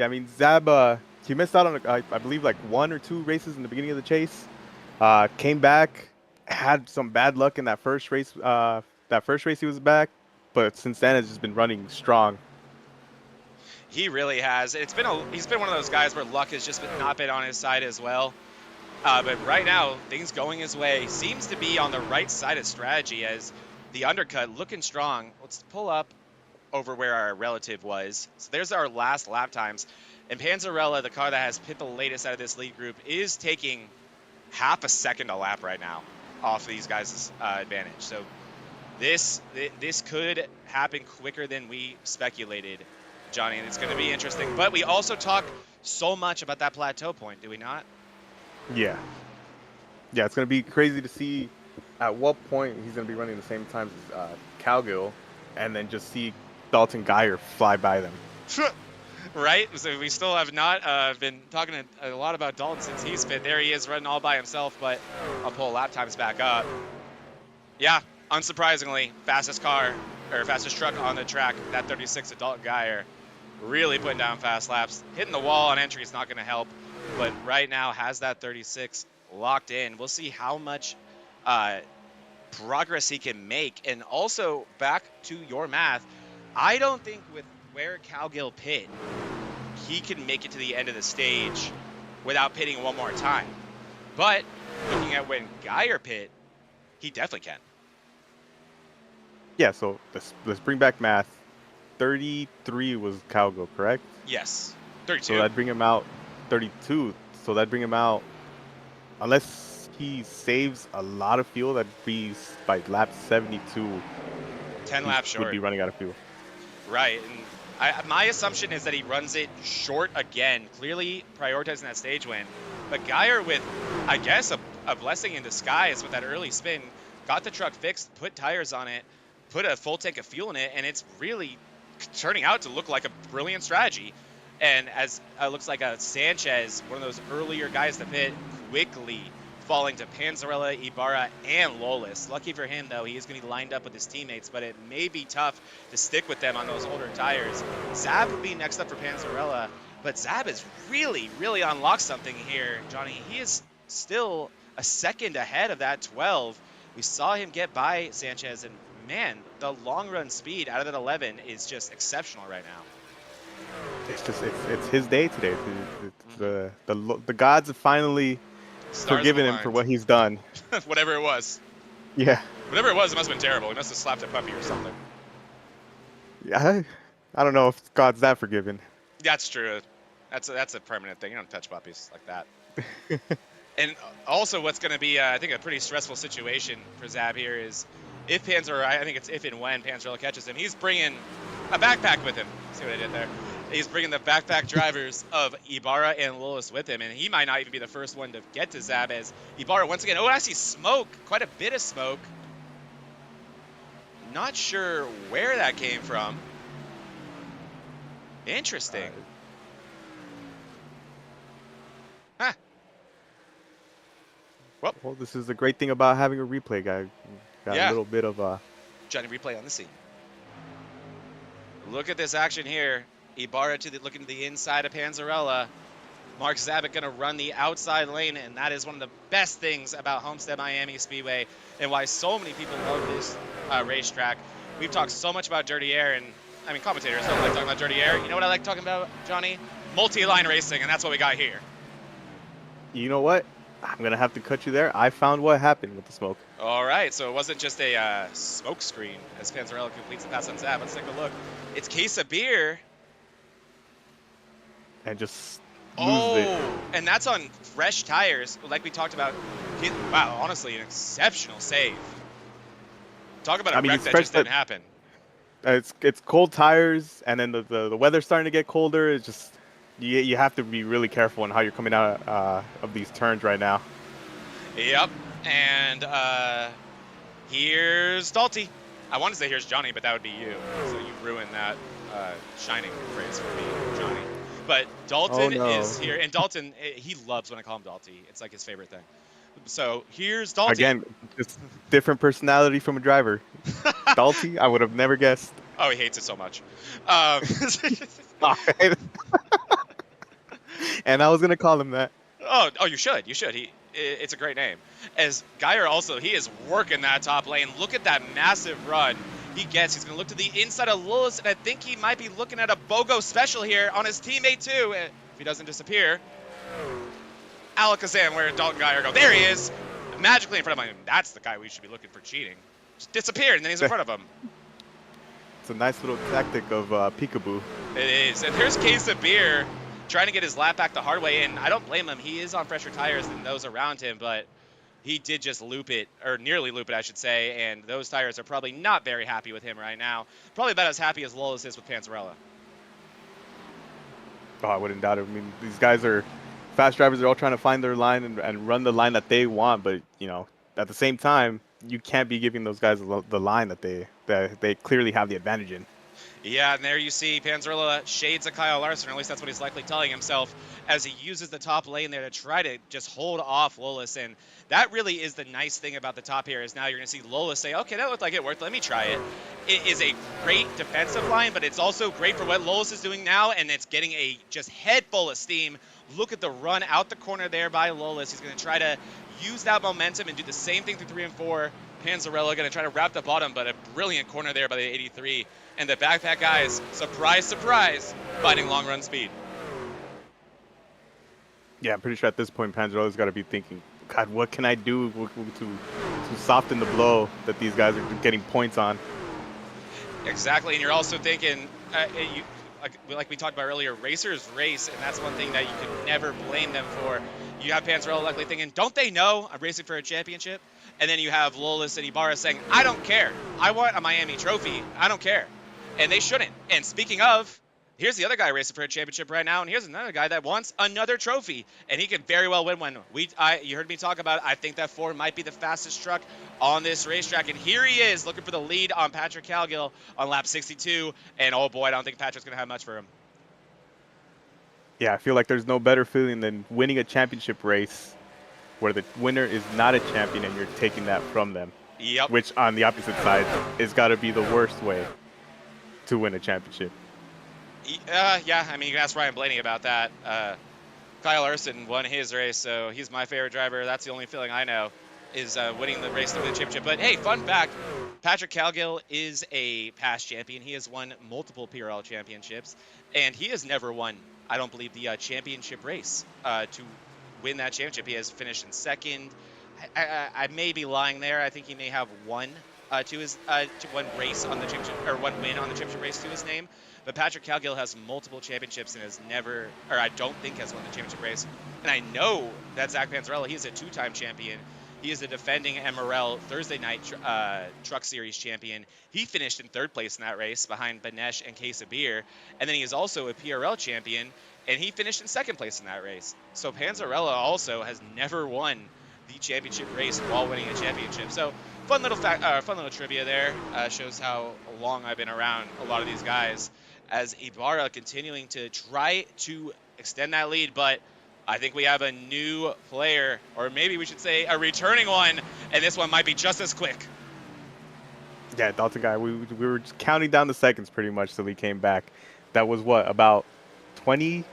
I mean, Zab, he missed out on, I believe, like 1 or 2 races in the beginning of the chase. Came back, had some bad luck in that first race. That first race he was back, but since then has just been running strong.
He really has. He's been one of those guys where luck has just not been on his side as well. But right now, things going his way. Seems to be on the right side of strategy as the undercut looking strong. Let's pull up over where our relative was. So there's our last lap times. And Panzarella, the car that has pit the latest out of this lead group, is taking half a second a lap right now off these guys' advantage. So this could happen quicker than we speculated, Johnny, and it's going to be interesting. But we also talk so much about that plateau point, do we not?
Yeah. Yeah, it's going to be crazy to see at what point he's going to be running the same times as Cowgill, and then just see Dalton Geyer fly by them.
Right? So we still have not been talking a lot about Dalton since he's fit. There he is running all by himself, but I'll pull lap times back up. Yeah, unsurprisingly, fastest truck on the track, that 36 of Dalton Geyer. Really putting down fast laps. Hitting the wall on entry is not going to help, but right now has that 36 locked in. We'll see how much progress he can make. And also, back to your math, I don't think with where Cowgill pit, he can make it to the end of the stage without pitting one more time. But looking at when Geyer pit, he definitely can.
Yeah, so let's bring back math. 33 was Cowgill, correct?
Yes, 32.
So that'd bring him out 32. So that'd bring him out, unless he saves a lot of fuel, that'd be by lap 72.
10 laps short.
Would be running out of fuel.
Right. And my assumption is that he runs it short again, clearly prioritizing that stage win. But Geyer, with, I guess, a blessing in disguise with that early spin, got the truck fixed, put tires on it, put a full tank of fuel in it, and it's really turning out to look like a brilliant strategy. And as it looks like a Sanchez, one of those earlier guys to pit, quickly falling to Panzarella, Ibarra, and Lolis. Lucky for him, though, he is going to be lined up with his teammates, but it may be tough to stick with them on those older tires. Zab would be next up for Panzarella, but Zab has really, really unlocked something here, Johnny. He is still a second ahead of that 12. We saw him get by Sanchez, and man, the long run speed out of that 11 is just exceptional right now.
It's his day today. The gods have finally forgiven him for what he's done.
Whatever it was.
Yeah.
Whatever it was, it must have been terrible. He must have slapped a puppy or something.
Yeah, I don't know if God's that forgiving.
That's true. That's a permanent thing. You don't touch puppies like that. And also what's going to be, I think, a pretty stressful situation for Zab here is if Panzarella, I think it's if and when Panzarella catches him, he's bringing a backpack with him. See what I did there? He's bringing the backpack drivers of Ibarra and Lolis with him, and he might not even be the first one to get to Zab as Ibarra once again. Oh, I see smoke, quite a bit of smoke. Not sure where that came from. Interesting. Huh.
Well, this is the great thing about having a replay guy. Got a little bit of
Johnny replay on the scene. Look at this action here. Ibarra looking to the inside of Panzarella. Mark Zabek going to run the outside lane, and that is one of the best things about Homestead Miami Speedway and why so many people love this racetrack. We've talked so much about dirty air, and I mean, commentators don't like talking about dirty air. You know what I like talking about, Johnny? Multi-line racing, and that's what we got here.
You know what? I'm going to have to cut you there. I found what happened with the smoke.
All right, so it wasn't just a smoke screen as Panzarella completes the pass on Zab. Let's take a look. It's Case of Beer.
And just loses it.
And that's on fresh tires, like we talked about. Wow, honestly, an exceptional save. Talk about a wreck that just didn't happen.
It's cold tires, and then the weather's starting to get colder. It's just you have to be really careful on how you're coming out of these turns right now.
Yep, and here's Dalty. I wanted to say here's Johnny, but that would be you. So you ruined that shining phrase for me, Johnny. But Dalton is here, and Dalton, he loves when I call him Dalty. It's like his favorite thing. So here's Dalty.
Again, just different personality from a driver. Dalty, I would have never guessed.
Oh, he hates it so much.
And I was gonna call him that.
Oh, you should. You should. It's a great name. As Geyer also, he is working that top lane. Look at that massive run he gets. He's going to look to the inside of Lewis, and I think he might be looking at a BOGO special here on his teammate too, if he doesn't disappear. Alakazam, where Dalton Geyer go? There he is, magically in front of him. That's the guy we should be looking for cheating. Just disappeared, and then he's in front of him.
It's a nice little tactic of peekaboo.
It is, and here's Case of Beer trying to get his lap back the hard way, and I don't blame him. He is on fresher tires than those around him, but he did just loop it, or nearly loop it, I should say, and those tires are probably not very happy with him right now. Probably about as happy as Lolis is with Panzarella.
Oh, I wouldn't doubt it. I mean, these guys are fast drivers. They're all trying to find their line and run the line that they want, but, you know, at the same time, you can't be giving those guys the line that they clearly have the advantage in.
Yeah, and there you see Panzarella shades of Kyle Larson, or at least that's what he's likely telling himself, as he uses the top lane there to try to just hold off Lolis. And that really is the nice thing about the top here, is now you're going to see Lolis say, okay, that looked like it worked, let me try it. It is a great defensive line, but it's also great for what Lolis is doing now, and it's getting a just head full of steam. Look at the run out the corner there by Lolis. He's going to try to use that momentum and do the same thing through 3 and 4. Panzarella going to try to wrap the bottom, but a brilliant corner there by the 83. And the backpack guys, surprise, surprise, finding long run speed.
Yeah, I'm pretty sure at this point Panzarella's got to be thinking, God, what can I do to soften the blow that these guys are getting points on?
Exactly, and you're also thinking, like we talked about earlier, racers race, and that's one thing that you can never blame them for. You have Panzarella likely thinking, don't they know I'm racing for a championship? And then you have Lolis and Ibarra saying, I don't care. I want a Miami trophy. I don't care. And they shouldn't. And speaking of, here's the other guy racing for a championship right now, and here's another guy that wants another trophy, and he can very well win one. You heard me talk about it. I think that Ford might be the fastest truck on this racetrack, and here he is looking for the lead on Patrick Cowgill on lap 62, and oh boy, I don't think Patrick's going to have much for him.
Yeah, I feel like there's no better feeling than winning a championship race where the winner is not a champion and you're taking that from them.
Yep.
Which, on the opposite side, is got to be the worst way to win a championship.
Yeah, I mean, you can ask Ryan Blaney about that. Kyle Larson won his race, so he's my favorite driver. That's the only feeling I know, is winning the race to win the championship. But hey, fun fact, Patrick Cowgill is a past champion. He has won multiple PRL championships, and he has never won, I don't believe, the championship race to win that championship. He has finished in second. I may be lying there. I think he may have one one race on the championship, or one win on the championship race to his name. But Patrick Cowgill has multiple championships and has never, or I don't think has won the championship race. And I know that Zach Panzarella, he is a 2-time champion. He is the defending MRL Thursday night Truck Series champion. He finished in 3rd place in that race behind Banesh and Case of Beer. And then he is also a PRL champion, and he finished in 2nd place in that race. So Panzarella also has never won the championship race while winning a championship. So fun little trivia there. Shows how long I've been around a lot of these guys, as Ibarra continuing to try to extend that lead, but I think we have a new player, or maybe we should say a returning one, and this one might be just as quick.
Yeah, Dalton guy, we were just counting down the seconds pretty much till he came back. That was what, about 20?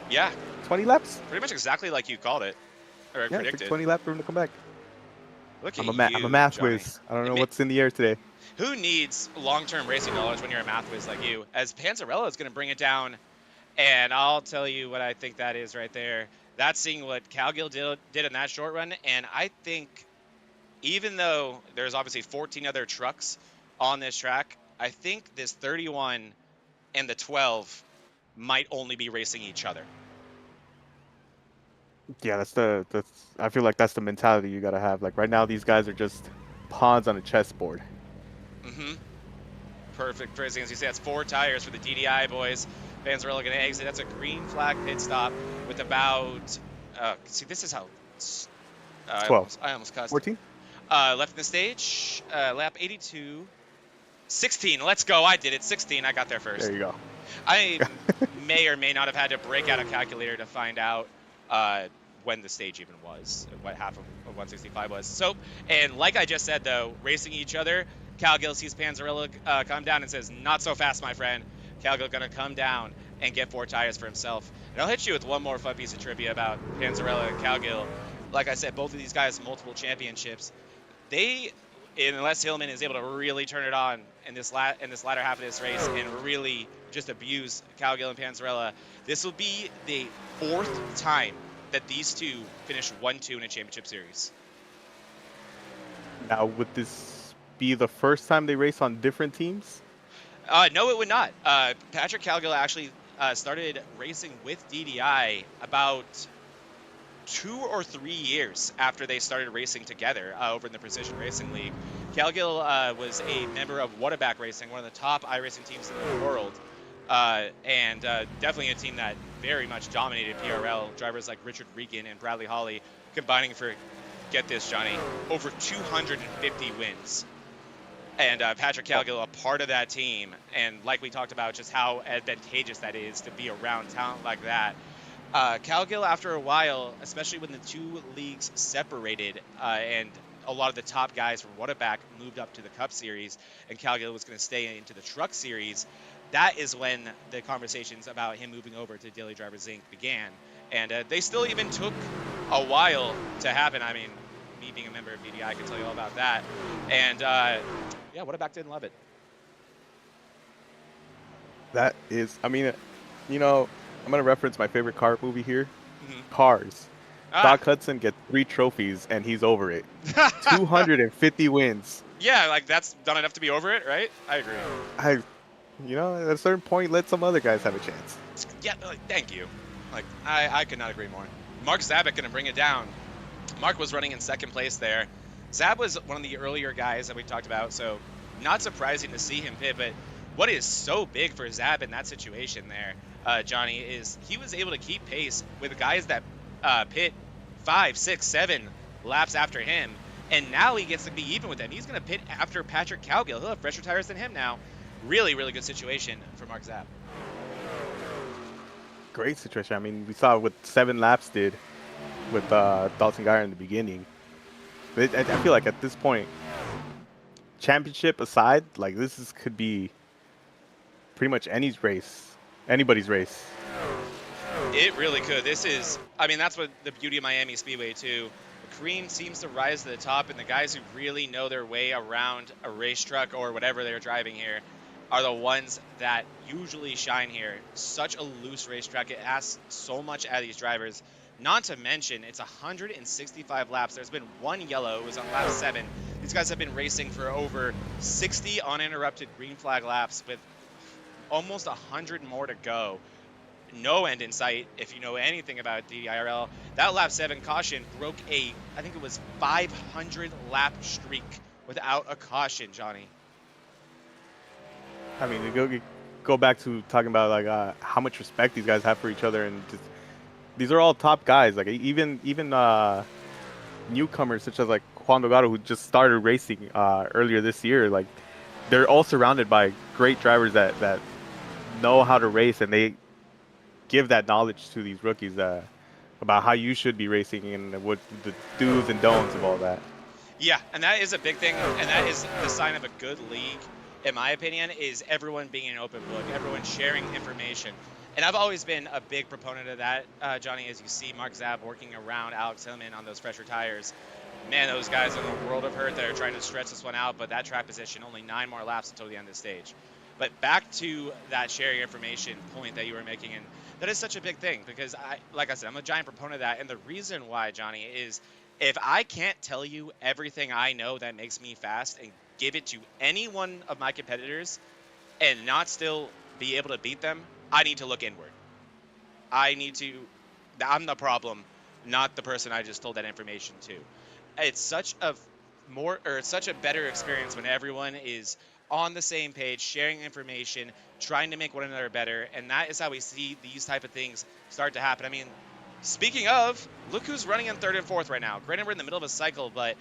Yeah.
20 laps?
Pretty much exactly like you called it, or
yeah,
predicted.
It took 20 laps for him to come back.
Look at
I'm a math whiz. I don't know what's in the air today.
Who needs long-term racing knowledge when you're a math whiz like you? As Panzarella is going to bring it down And I'll tell you what I think that is right there. That's seeing what Cowgill did in that short run. And I think even though there's obviously 14 other trucks on this track, I think this 31 and the 12 might only be racing each other.
Yeah, that's I feel like that's the mentality you gotta have. Like right now, these guys are just pawns on a chessboard.
Mm-hmm. Perfect phrasing. As you say, that's 4 tires for the DDI boys. Panzarella going to exit. That's a green flag pit stop with about. See, this is how.
12.
I almost cussed.
14.
Left in the stage. Lap 82. 16. Let's go. I did it. 16. I got there first.
There you go.
I may or may not have had to break out a calculator to find out when the stage even was, what half of 165 was. So, and like I just said, though, racing each other, Cowgill sees Panzarella come down and says, not so fast, my friend. Cowgill going to come down and get 4 tires for himself. And I'll hit you with one more fun piece of trivia about Panzarella and Cowgill. Like I said, both of these guys, multiple championships. They, unless Hillman is able to really turn it on in this latter half of this race and really just abuse Cowgill and Panzarella, this will be the 4th time that these two finish 1-2 in a championship series.
Now, would this be the first time they race on different teams?
No, it would not. Patrick Cowgill actually started racing with DDI about 2 or 3 years after they started racing together over in the Precision Racing League. Cowgill was a member of Waterback Racing, one of the top iRacing teams in the world, and definitely a team that very much dominated PRL. Drivers like Richard Regan and Bradley Hawley combining for, get this, Johnny, over 250 wins. And Patrick Cowgill, a part of that team, and like we talked about, just how advantageous that is to be around talent like that. Cowgill, after a while, especially when the 2 leagues separated, and a lot of the top guys from Waterback moved up to the Cup Series, and Cowgill was going to stay into the Truck Series, that is when the conversations about him moving over to Daily Drivers Inc. began. And they still even took a while to happen. I mean, me being a member of DDI, I can tell you all about that. And yeah, Waterback didn't love it.
That is, I mean, you know, I'm gonna reference my favorite car movie here,
Mm-hmm.
Cars. Doc Hudson gets 3 trophies and he's over it. 250 wins.
Yeah, like that's done enough to be over it, right? I agree.
You know, at a certain point, let some other guys have a chance.
Yeah, thank you. Like, I could not agree more. Mark Zabek going to bring it down. Mark was running in 2nd place there. Zab was one of the earlier guys that we talked about, so not surprising to see him pit, but what is so big for Zab in that situation there, Johnny, is he was able to keep pace with guys that pit 5, 6, 7 laps after him, and now he gets to be even with them. He's going to pit after Patrick Cowgill. He'll have fresher tires than him now. Really, really good situation for Mark Zab.
Great situation. I mean, we saw what 7 laps did with Dalton Geyer in the beginning. But I feel like at this point, championship aside, like could be pretty much anybody's race.
It really could. This is, I mean, that's what the beauty of Miami Speedway too. The cream seems to rise to the top, and the guys who really know their way around a race truck or whatever they're driving here are the ones that usually shine here. Such a loose racetrack. It asks so much out of these drivers. Not to mention, it's 165 laps. There's been 1 yellow. It was on lap 7. These guys have been racing for over 60 uninterrupted green flag laps with almost 100 more to go. No end in sight. If you know anything about DDIRL, that lap 7 caution broke I think it was 500 lap streak without a caution, Johnny.
I mean, go back to talking about like how much respect these guys have for each other, and just these are all top guys. Like even newcomers such as like Juan Delgago, who just started racing earlier this year. Like they're all surrounded by great drivers that know how to race, and they give that knowledge to these rookies about how you should be racing and what the do's and don'ts of all that.
Yeah, and that is a big thing, and that is the sign of a good league, in my opinion, is everyone being an open book, everyone sharing information. And I've always been a big proponent of that, Johnny, as you see Mark Zab working around Alex Hillman on those fresher tires. Man, those guys are in a world of hurt that are trying to stretch this one out, but that track position, only 9 more laps until the end of the stage. But back to that sharing information point that you were making, and that is such a big thing because like I said, I'm a giant proponent of that. And the reason why, Johnny, is if I can't tell you everything I know that makes me fast and give it to any one of my competitors and not still be able to beat them, I need to look inward. I'm the problem, not the person I just told that information to. It's such a better experience when everyone is on the same page, sharing information, trying to make one another better, and that is how we see these type of things start to happen. I mean, speaking of, look who's running in 3rd and 4th right now. Granted, we're in the middle of a cycle, but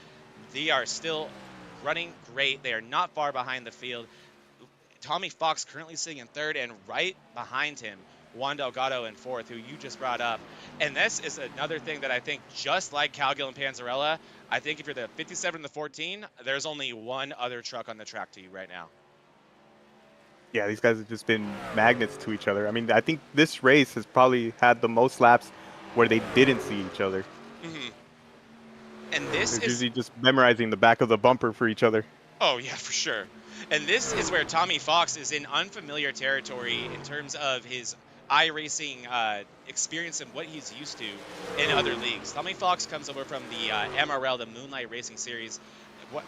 they are still running great. They are not far behind the field. Tommy Fox currently sitting in 3rd, and right behind him, Juan Delgago in 4th, who you just brought up. And this is another thing that I think, just like Cowgill and Panzarella, I think if you're the 57 and the 14, there's only one other truck on the track to you right now.
Yeah, these guys have just been magnets to each other. I mean, I think this race has probably had the most laps where they didn't see each other.
Mm-hmm. And this
They're
is
usually just memorizing the back of the bumper for each other.
Oh, yeah, for sure. And this is where Tommy Fox is in unfamiliar territory in terms of his iRacing experience and what he's used to in other leagues. Tommy Fox comes over from the MRL, the Moonlight Racing Series,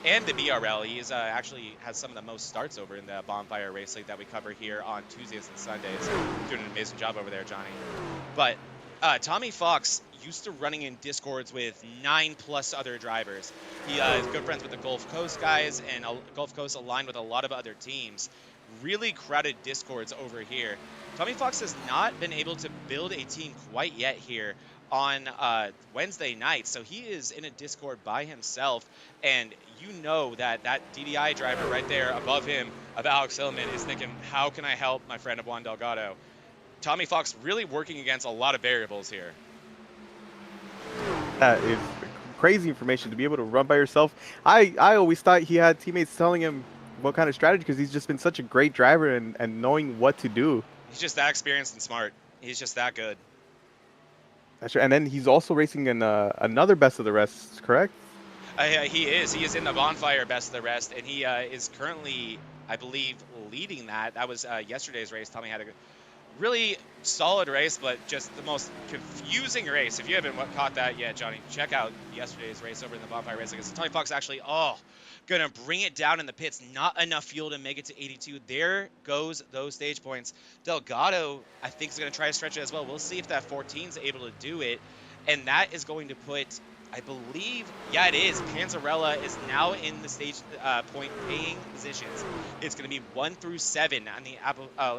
and the BRL. He is actually has some of the most starts over in the Bonfire Race League that we cover here on Tuesdays and Sundays. Doing an amazing job over there, Johnny. But Tommy Fox used to running in Discords with 9+ other drivers. He is good friends with the Gulf Coast guys, and Gulf Coast aligned with a lot of other teams. Really crowded Discords over here. Tommy Fox has not been able to build a team quite yet here on Wednesday night, so he is in a Discord by himself, and you know that DDI driver right there above him of Alex Hillman is thinking, how can I help my friend Juan Delgago? Tommy Fox really working against a lot of variables here.
That is crazy information to be able to run by yourself. I always thought he had teammates telling him what kind of strategy, because he's just been such a great driver and knowing what to do.
He's just that experienced and smart. He's just that good.
That's right. And then he's also racing in another Best of the Rest, correct?
He is. He is in the Bonfire Best of the Rest, and he is currently, I believe, leading that. That was yesterday's race. Tommy had a really solid race, but just the most confusing race. If you haven't caught that yet, Johnny, check out yesterday's race over in the Bonfire Race. Because Tommy Fox actually, gonna bring it down in the pits. Not enough fuel to make it to 82. There goes those stage points. Delgago, I think, is gonna try to stretch it as well. We'll see if that 14 is able to do it, and that is going to put, I believe, yeah, it is. Panzarella is now in the stage point paying positions. It's going to be 1 through 7 on the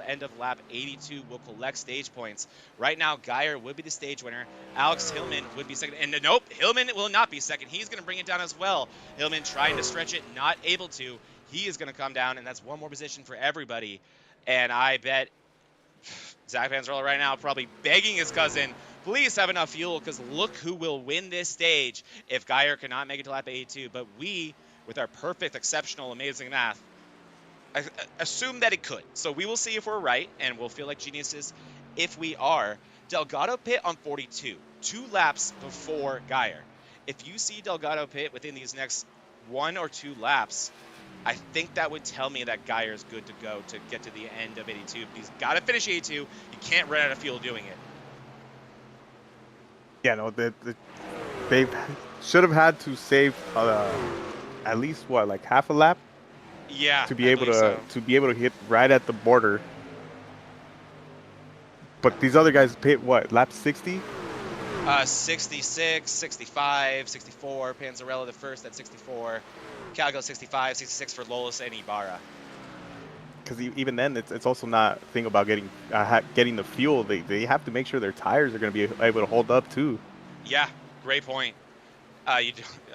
end of lap 82 will collect stage points. Right now, Geyer would be the stage winner. Alex Hillman would be second. And nope, Hillman will not be second. He's going to bring it down as well. Hillman trying to stretch it, not able to. He is going to come down, and that's one more position for everybody. And I bet Zach Panzarella right now probably begging his cousin, please have enough fuel, because look who will win this stage if Geyer cannot make it to lap 82. But we, with our perfect, exceptional, amazing math, assume that it could. So we will see if we're right, and we'll feel like geniuses if we are. Delgago pit on 42, 2 laps before Geyer. If you see Delgago pit within these next 1 or 2 laps, I think that would tell me that Geyer's good to go to get to the end of 82. But he's got to finish 82. He can't run out of fuel doing it.
Yeah, no, they should have had to save at least what, like half a lap.
Yeah,
to be able to hit right at the border. But these other guys pit what, lap 60?
66, 65, 64. Panzarella the first at 64. Cowgill 65, 66 for Lolis and Ibarra.
Because even then, it's also not a thing about getting the fuel. They have to make sure their tires are going to be able to hold up too.
Yeah, great point. A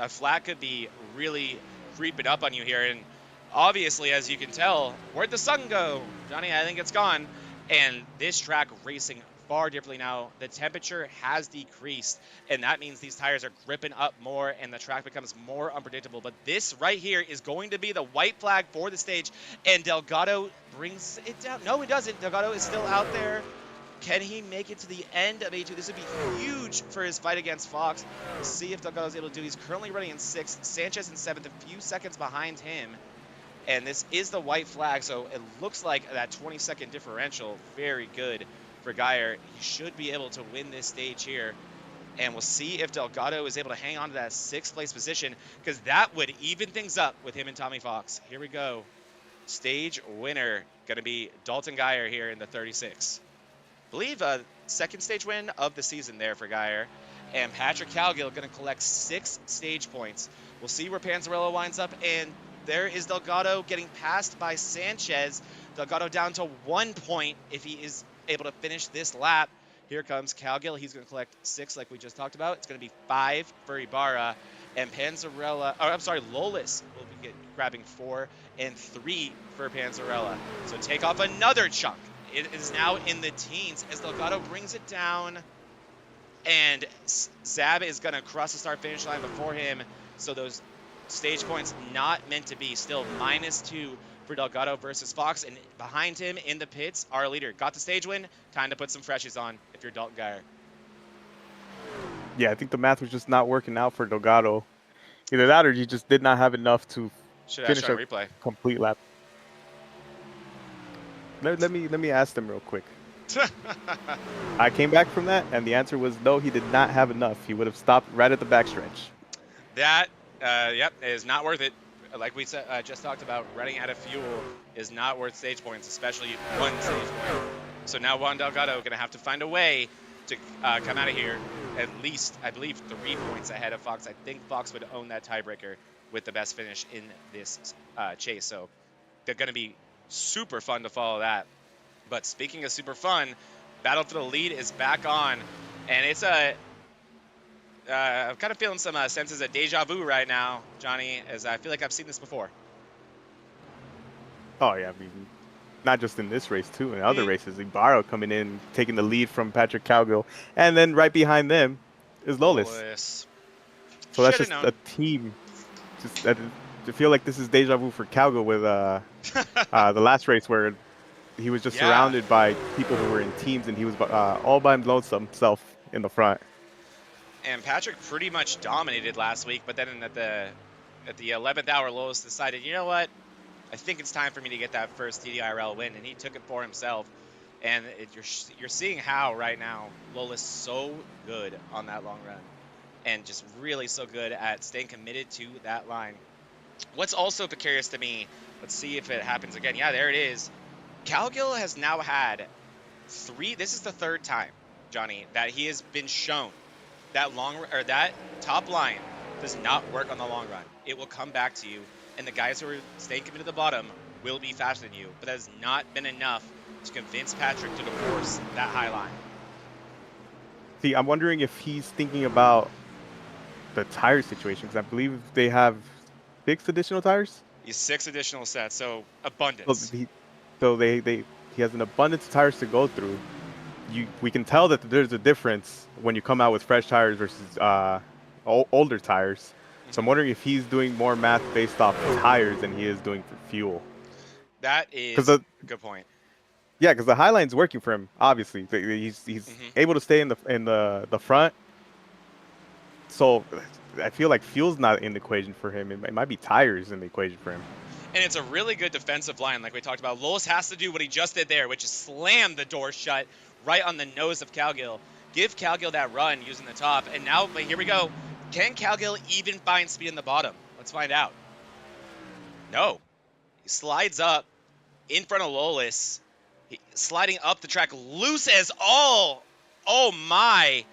flat could be really creeping up on you here, and obviously, as you can tell, where'd the sun go, Johnny? I think it's gone. And this track racing far differently now. The temperature has decreased, and that means these tires are gripping up more, and the track becomes more unpredictable. But this right here is going to be the white flag for the stage, and Delgago brings it down. No, he doesn't. Delgago is still out there. Can he make it to the end of 82? This would be huge for his fight against Fox. We'll see if Delgado's able to do. He's currently running in 6th. Sanchez in 7th, a few seconds behind him. And this is the white flag, so it looks like that 20-second differential, very good for Geyer. He should be able to win this stage here. And we'll see if Delgado is able to hang on to that 6th place position, because that would even things up with him and Tommy Fox. Here we go. Stage winner going to be Dalton Geyer here in the 36. I believe a 2nd stage win of the season there for Geyer. And Patrick Cowgill going to collect 6 stage points. We'll see where Panzarella winds up, and there is Delgado getting passed by Sanchez. Delgado down to 1 point if he is able to finish this lap. Here comes Cowgill. He's going to collect 6 like we just talked about. It's going to be 5 for Ibarra. And Panzarella, Lolis will be grabbing 4 and 3 for Panzarella. So take off another chunk. It is now in the teens as Delgado brings it down. And Zab is going to cross the start-finish line before him. So those stage points not meant to be. Still -2 for Delgado versus Fox. And behind him in the pits, our leader got the stage win. Time to put some freshies on if you're Dalton Geyer.
Yeah, I think the math was just not working out for Delgado. Either that or he just did not have enough to finish a
replay.
Complete lap. Let me ask them real quick. I came back from that, and the answer was no, he did not have enough. He would have stopped right at the backstretch.
That, yep, is not worth it. Like we said, just talked about, running out of fuel is not worth stage points, especially 1 stage point. So now Juan Delgado going to have to find a way to come out of here at least, I believe, 3 points ahead of Fox. I think Fox would own that tiebreaker with the best finish in this chase. So they're going to be super fun to follow that. But speaking of super fun, Battle for the Lead is back on, and it's a I'm kind of feeling some senses of deja vu right now, Johnny, as I feel like I've seen this before.
Oh yeah, I mean, not just in this race too, in other races. Ibarra coming in, taking the lead from Patrick Cowgill, and then right behind them is Lolis. So that's just a team. Just I feel like this is deja vu for Cowgill with the last race where he was just surrounded by people who were in teams, and he was all by himself in the front.
And Patrick pretty much dominated last week, but then at the 11th hour, Lolis decided, you know what? I think it's time for me to get that first DDIRL win, and he took it for himself. And you're seeing how right now Lolis so good on that long run, and just really so good at staying committed to that line. What's also precarious to me, let's see if it happens again. Yeah, there it is. Cowgill has now had this is the 3rd time, Johnny, that he has been shown that that top line does not work on the long run. It will come back to you, and the guys who are staying committed to the bottom will be faster than you. But that has not been enough to convince Patrick to divorce that high line.
See, I'm wondering if he's thinking about the tire situation, because I believe they have 6 additional tires.
6 additional sets, so abundance.
So he has an abundance of tires to go through. We can tell that there's a difference when you come out with fresh tires versus older tires. So I'm wondering if he's doing more math based off tires than he is doing for fuel.
That is a good point.
Yeah, because the Highline's working for him. Obviously, he's able to stay in the front. So I feel like fuel's not in the equation for him. It might be tires in the equation for him.
And it's a really good defensive line, like we talked about. Lolis has to do what he just did there, which is slam the door shut right on the nose of Cowgill. Give Cowgill that run using the top. And now, but here we go. Can Cowgill even find speed in the bottom? Let's find out. No. He slides up in front of Lolis. Sliding up the track, loose as all. Oh my.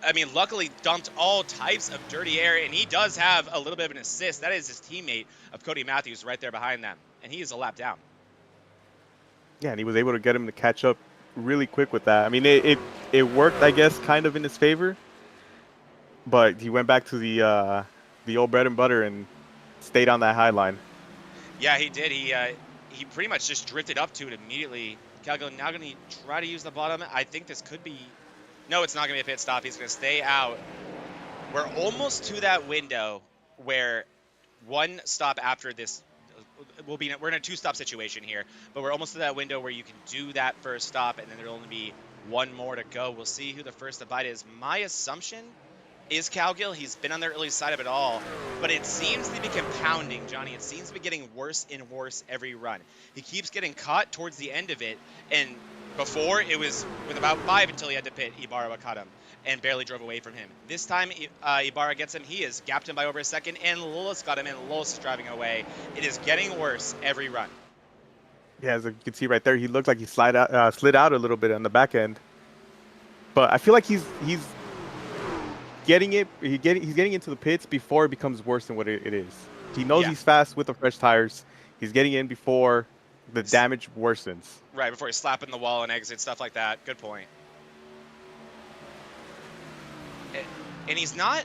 I mean, luckily dumped all types of dirty air, and he does have a little bit of an assist. That is his teammate of Cody Matthews right there behind them, and he is a lap down.
Yeah, and he was able to get him to catch up really quick with that. I mean, it worked, I guess, kind of in his favor, but he went back to the old bread and butter and stayed on that high line.
Yeah, he did. He pretty much just drifted up to it immediately. Cowgill now going to try to use the bottom. I think this could be... No, it's not going to be a pit stop. He's going to stay out. We're almost to that window where one stop after this we're in a 2-stop situation here, but we're almost to that window where you can do that first stop, and then there'll only be one more to go. We'll see who the first to bite is. My assumption is Cowgill. He's been on the early side of it all, but it seems to be compounding, Johnny. It seems to be getting worse and worse every run. He keeps getting caught towards the end of it, and before it was with about 5 until he had to pit. Ibarra caught him and barely drove away from him. This time, Ibarra gets him. He has gapped him by over a second, and Lulus got him, and Lulus is driving away. It is getting worse every run.
Yeah, as you can see right there, he looked like he slid out a little bit on the back end. But I feel like he's getting into the pits before it becomes worse than what it is. He knows he's fast with the fresh tires. He's getting in before the damage worsens.
Right, before he's slapping the wall and exit, stuff like that. Good point. And he's not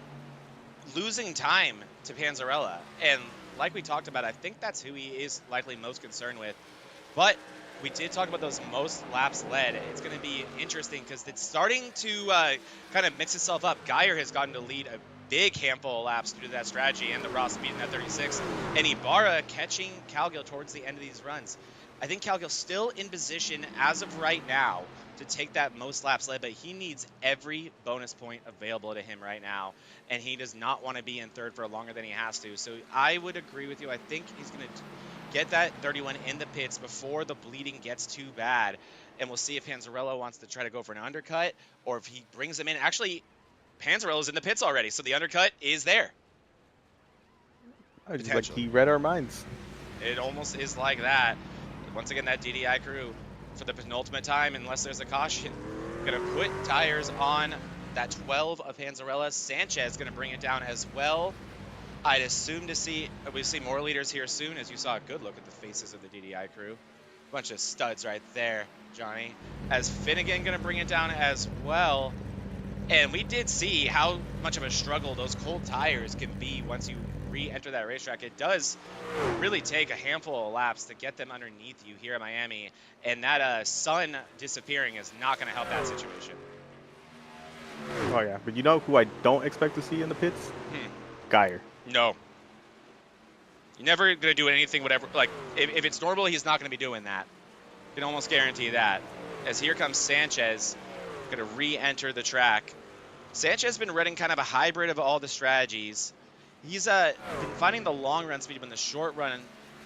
losing time to Panzarella. And like we talked about, I think that's who he is likely most concerned with. But we did talk about those most laps led. It's going to be interesting because it's starting to kind of mix itself up. Geyer has gotten to lead a big handful of laps due to that strategy and the raw speed in that 36. And Ibarra catching Cowgill towards the end of these runs. I think Cowgill's still in position as of right now to take that most laps led, but he needs every bonus point available to him right now, and he does not want to be in third for longer than he has to. So I would agree with you. I think he's going to get that 31 in the pits before the bleeding gets too bad, and we'll see if Panzarella wants to try to go for an undercut or if he brings him in. Actually, Panzarella's in the pits already, so the undercut is there.
Just like he read our minds.
It almost is like that. Once again, that DDI crew for the penultimate time, unless there's a caution, going to put tires on that 12 of Panzarella. Sanchez going to bring it down as well. I'd assume we see more leaders here soon, as you saw a good look at the faces of the DDI crew. Bunch of studs right there, Johnny. As Finnegan going to bring it down as well. And we did see how much of a struggle those cold tires can be once you re-enter that racetrack. It does really take a handful of laps to get them underneath you here at Miami, and that sun disappearing is not going to help that situation.
Oh yeah, but you know who I don't expect to see in the pits? Geyer.
No. You're never going to do anything, whatever. Like, if it's normal, he's not going to be doing that. You can almost guarantee that. As here comes Sanchez, going to re-enter the track. Sanchez has been running kind of a hybrid of all the strategies. He's been finding the long run speed, but in the short run,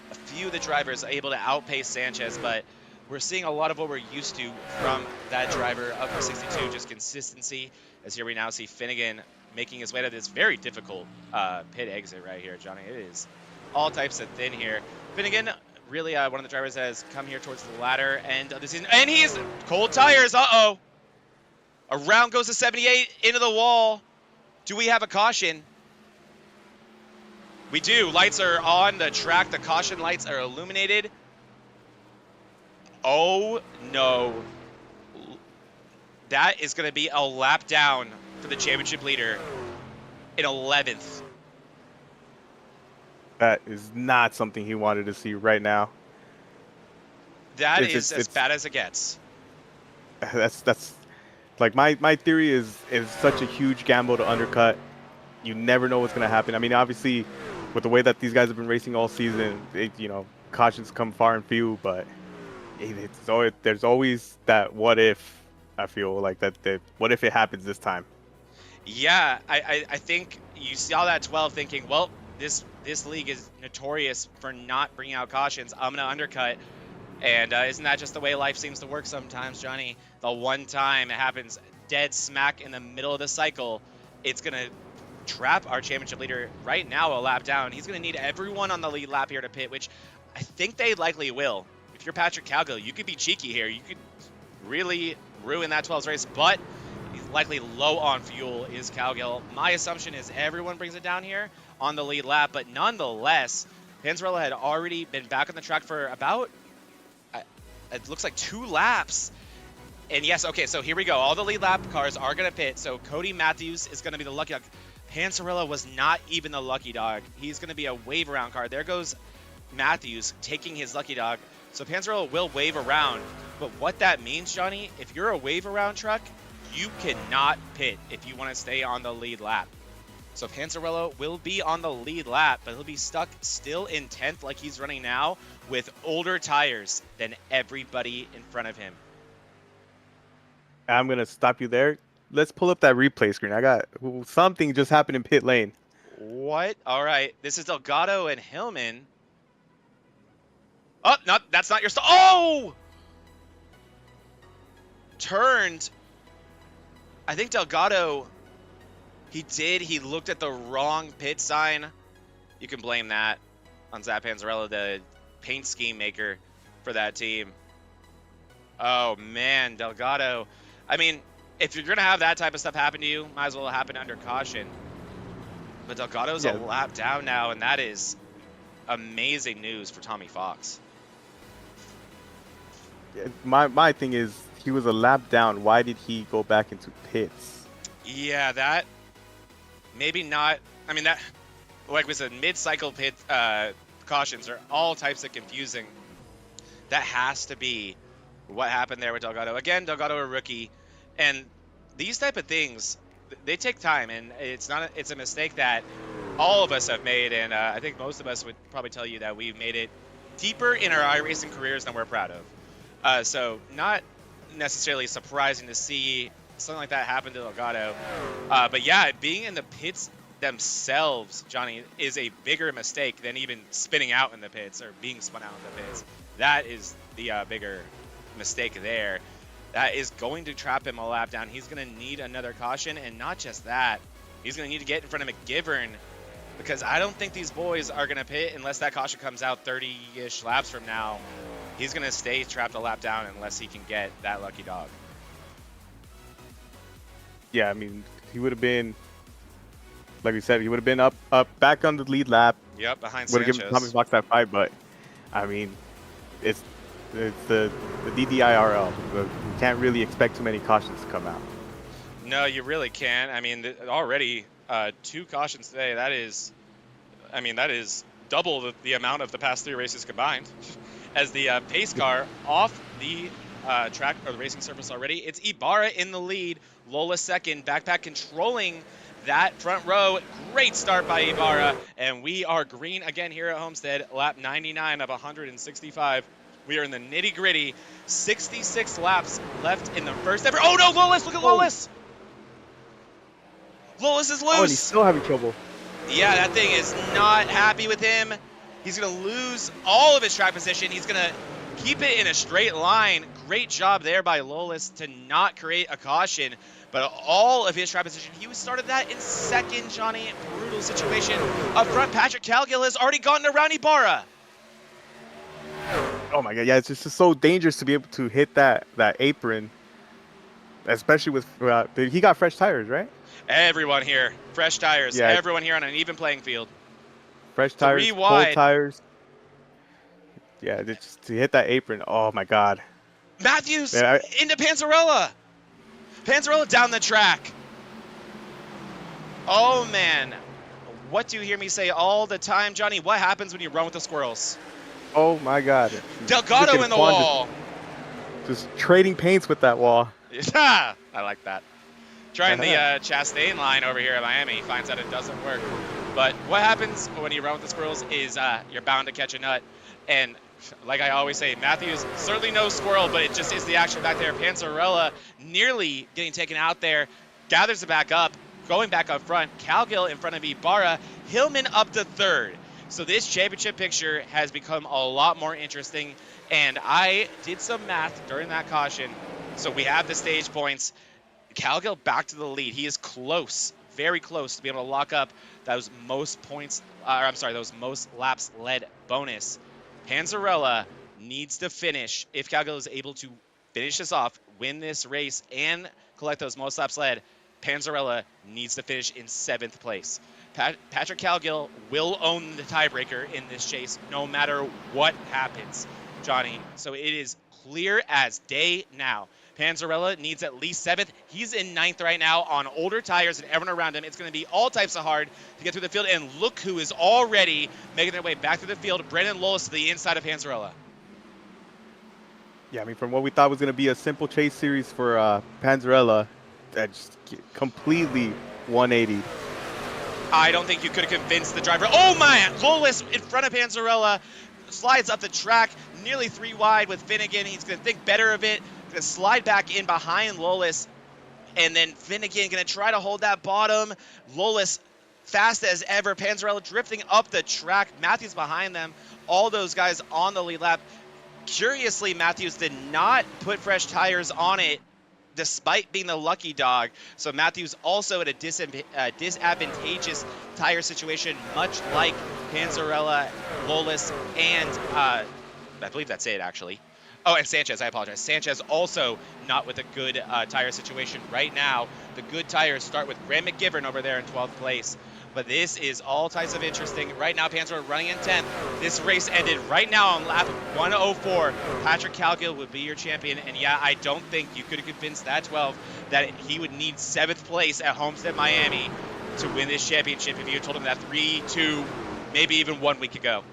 a few of the drivers are able to outpace Sanchez, but we're seeing a lot of what we're used to from that driver of the 62, just consistency. As here we now see Finnegan making his way to this very difficult pit exit right here, Johnny. It is all types of thin here. Finnegan, really one of the drivers that has come here towards the latter end of the season, and he's cold tires. Uh-oh. Around goes the 78 into the wall. Do we have a caution? We do. Lights are on the track. The caution lights are illuminated. Oh, no. That is going to be a lap down for the championship leader in 11th.
That is not something he wanted to see right now.
That is as bad as it gets.
That's like my theory is such a huge gamble to undercut. You never know what's going to happen. I mean, obviously, with the way that these guys have been racing all season, cautions come far and few, but there's always that what if. I feel like that what if it happens this time? Yeah,
I think you saw that 12 thinking, well, this league is notorious for not bringing out cautions. I'm going to undercut. And isn't that just the way life seems to work sometimes, Johnny? The one time it happens dead smack in the middle of the cycle, it's going to trap our championship leader right now a lap down. He's going to need everyone on the lead lap here to pit, which I think they likely will. If you're Patrick Cowgill, you could be cheeky here. You could really ruin that 12's race, but he's likely low on fuel is Cowgill. My assumption is everyone brings it down here on the lead lap, but nonetheless, Panzarella had already been back on the track for about, it looks like 2 laps. And yes, okay, so here we go. All the lead lap cars are going to pit. So Cody Matthews is going to be the lucky dog. Panzarella was not even the lucky dog. He's going to be a wave around car. There goes Matthews taking his lucky dog. So Panzarella will wave around. But what that means, Johnny, if you're a wave around truck, you cannot pit if you want to stay on the lead lap. So Panzarella will be on the lead lap, but he'll be stuck still in 10th like he's running now with older tires than everybody in front of him.
I'm going to stop you there. let's pull up that replay screen. I got something just happened in pit lane.
What? All right. This is Delgado and Hillman. Oh, no, that's not your stall. Oh! Turned. I think Delgado, he looked at the wrong pit sign. You can blame that on Zap Panzarella, the paint scheme maker for that team. Oh, man, Delgado. I mean, if you're going to have that type of stuff happen to you, might as well happen under caution. But Delgado's a lap down now, and that is amazing news for Tommy Fox.
My thing is, he was a lap down. Why did he go back into pits?
Yeah, that maybe not. I mean, that, like we said, mid-cycle pit cautions are all types of confusing. That has to be what happened there with Delgado. Again, Delgado a rookie, and these type of things, they take time, and it's a mistake that all of us have made, and I think most of us would probably tell you that we've made it deeper in our iRacing careers than we're proud of. So not necessarily surprising to see something like that happen to Delgado. But yeah, being in the pits themselves, Johnny, is a bigger mistake than even spinning out in the pits or being spun out in the pits. That is the bigger mistake there. That is going to trap him a lap down. He's going to need another caution, and not just that. He's going to need to get in front of McGivern, because I don't think these boys are going to pit unless that caution comes out 30-ish laps from now. He's going to stay trapped a lap down unless he can get that lucky dog.
Yeah, I mean, he would have been, like we said, he would have been up back on the lead lap.
Yep, behind
Would have
Sanchez.
given Tommy Fox that fight, but I mean, it's the DDIRL. You can't really expect too many cautions to come out.
No, you really can't. I mean, already 2 cautions today. That is double the amount of the past 3 races combined. As the pace car off the track or the racing surface already, it's Ibarra in the lead. Lola second. Backpack controlling that front row. Great start by Ibarra, and we are green again here at Homestead. Lap 99 of 165. We are in the nitty gritty. 66 laps left in the first ever. Oh no, Lolis! Look at Lolis! Lolis is loose.
Oh, and he's still having trouble.
Yeah, that thing is not happy with him. He's going to lose all of his track position. He's going to keep it in a straight line. Great job there by Lolis to not create a caution. But all of his track position, he started that in second, Johnny. Brutal situation. Up front, Patrick Cowgill has already gotten around Ibarra.
Oh my god, yeah, it's just so dangerous to be able to hit that apron, especially with he got fresh tires, right?
Everyone here, fresh tires.
Yeah.
Everyone here on an even playing field.
Fresh tires,
3
cold
wide.
tires. Yeah, just to hit that apron. Oh my god.
Matthews
Yeah,
into Panzarella. Panzarella down the track. Oh man, what do you hear me say all the time, Johnny? What happens when you run with the squirrels?
Oh my god.
Delgado
Freaking
in the
Juan
wall.
Just trading paints with that wall.
I like that. Trying the Chastain line over here at Miami. Finds out it doesn't work. But what happens when you run with the squirrels is you're bound to catch a nut. And like I always say, Matthews certainly no squirrel, but it just is the action back there. Panzarella nearly getting taken out there. Gathers it back up. Going back up front. Cowgill in front of Ibarra. Hillman up to third. So this championship picture has become a lot more interesting. And I did some math during that caution. So we have the stage points. Cowgill back to the lead. He is close, very close to be able to lock up those most points, those most laps led bonus. Panzarella needs to finish. If Cowgill is able to finish this off, win this race, and collect those most laps led, Panzarella needs to finish in 7th place. Patrick Cowgill will own the tiebreaker in this chase no matter what happens, Johnny. So it is clear as day now. Panzarella needs at least 7th. He's in 9th right now on older tires and everyone around him. It's going to be all types of hard to get through the field. And look who is already making their way back through the field. Brendan Lolis to the inside of Panzarella.
Yeah, I mean, from what we thought was going to be a simple chase series for Panzarella, that just completely 180.
I don't think you could have convinced the driver. Oh, man! Lolis in front of Panzarella. Slides up the track, nearly 3 wide with Finnegan. He's going to think better of it. Going to slide back in behind Lolis. And then Finnegan going to try to hold that bottom. Lolis fast as ever. Panzarella drifting up the track. Matthews behind them. All those guys on the lead lap. Curiously, Matthews did not put fresh tires on it despite being the lucky dog. So Matthews also at a disadvantageous tire situation, much like Panzarella, Lolis, and I believe that's it, actually. Oh, and Sanchez, I apologize. Sanchez also not with a good tire situation right now. The good tires start with Graham McGivern over there in 12th place. But this is all types of interesting. Right now, Panzarella running in 10th. This race ended right now on lap 104. Patrick Cowgill would be your champion. And yeah, I don't think you could have convinced that 12 that he would need 7th place at Homestead, Miami to win this championship if you had told him that 3, 2, maybe even 1 week ago.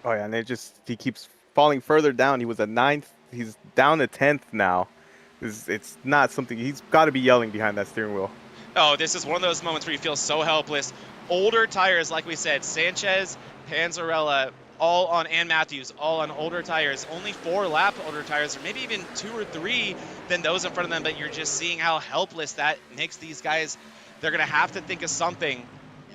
Oh yeah, and he keeps falling further down. He was at 9th. He's down to 10th now. It's not something, he's got to be yelling behind that steering wheel.
Oh, this is one of those moments where you feel so helpless. Older tires, like we said, Sanchez, Panzarella, and Matthews, all on older tires. Only 4 lap older tires, or maybe even 2 or 3 than those in front of them, but you're just seeing how helpless that makes these guys. They're going to have to think of something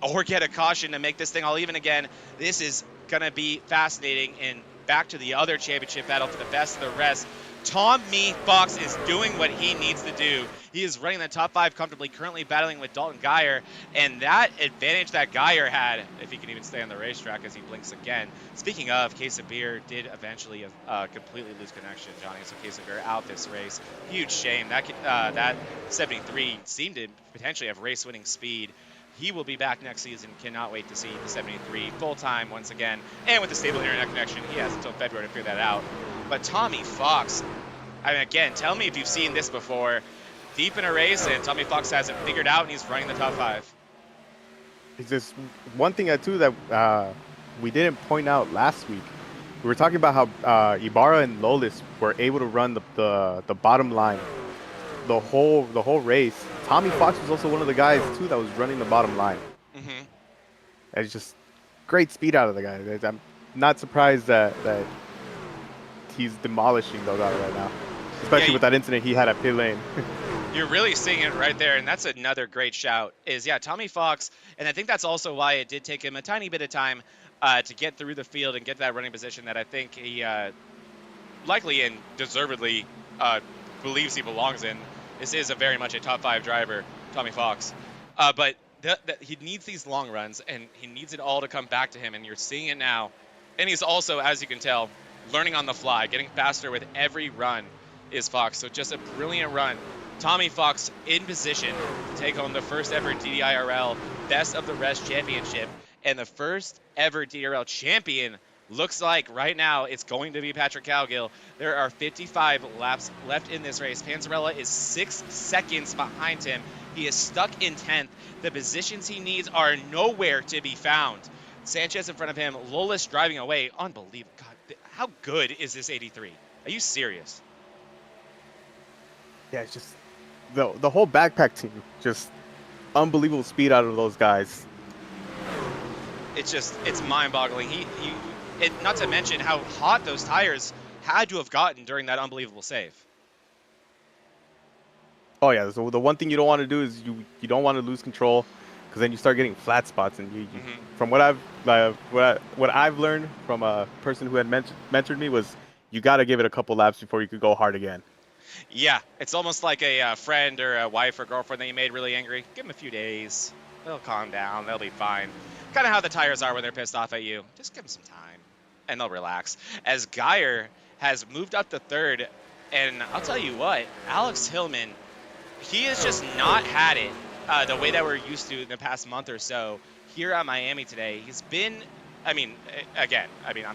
or get a caution to make this thing all even again. This is going to be fascinating, and back to the other championship battle for the best of the rest. Tommy Fox is doing what he needs to do. He is running the top 5 comfortably, currently battling with Dalton Geyer, and that advantage that Geyer had, if he can even stay on the racetrack as he blinks again. Speaking of, Case of Beer did eventually completely lose connection, Johnny, so Case of Beer out this race. Huge shame. That 73 seemed to potentially have race-winning speed. He will be back next season. Cannot wait to see the 73 full-time once again. And with a stable internet connection, he has until February to figure that out. But Tommy Fox, I mean, again, tell me if you've seen this before. Deep in a race, and Tommy Fox has it figured out, and he's running the top 5.
It's just one thing, too, that we didn't point out last week. We were talking about how Ibarra and Lolis were able to run the bottom line the whole race. Tommy Fox was also one of the guys, too, that was running the bottom line.
Mm-hmm.
It's just great speed out of the guy. I'm not surprised that he's demolishing those out right now, especially with that incident he had at pit lane.
You're really seeing it right there, and that's another great shout. Tommy Fox, and I think that's also why it did take him a tiny bit of time to get through the field and get to that running position that I think he likely and deservedly believes he belongs in. This is very much a top 5 driver, Tommy Fox. But he needs these long runs, and he needs it all to come back to him, and you're seeing it now. And he's also, as you can tell, learning on the fly, getting faster with every run is Fox. So just a brilliant run. Tommy Fox in position to take home the first ever DDIRL Best of the Rest Championship. And the first ever DDIRL champion looks like right now it's going to be Patrick Cowgill. There are 55 laps left in this race. Panzarella is 6 seconds behind him. He is stuck in 10th. The positions he needs are nowhere to be found. Sanchez in front of him, Lolis driving away. Unbelievable. God, how good is this 83? Are you serious?
Yeah, it's just the whole backpack team, just unbelievable speed out of those guys.
It's mind-boggling. Not to mention how hot those tires had to have gotten during that unbelievable save. Oh
yeah, so the one thing you don't want to do is you don't want to lose control, because then you start getting flat spots, and from what I've learned from a person who had mentored me was you got to give it a couple laps before you could go hard again.
Yeah, it's almost like a friend or a wife or girlfriend that you made really angry. Give them a few days. They'll calm down. They'll be fine. Kind of how the tires are when they're pissed off at you. Just give them some time, and they'll relax. As Geyer has moved up to 3rd, and I'll tell you what, Alex Hillman, he has just not had it the way that we're used to in the past month or so here at Miami today. He's been, I'm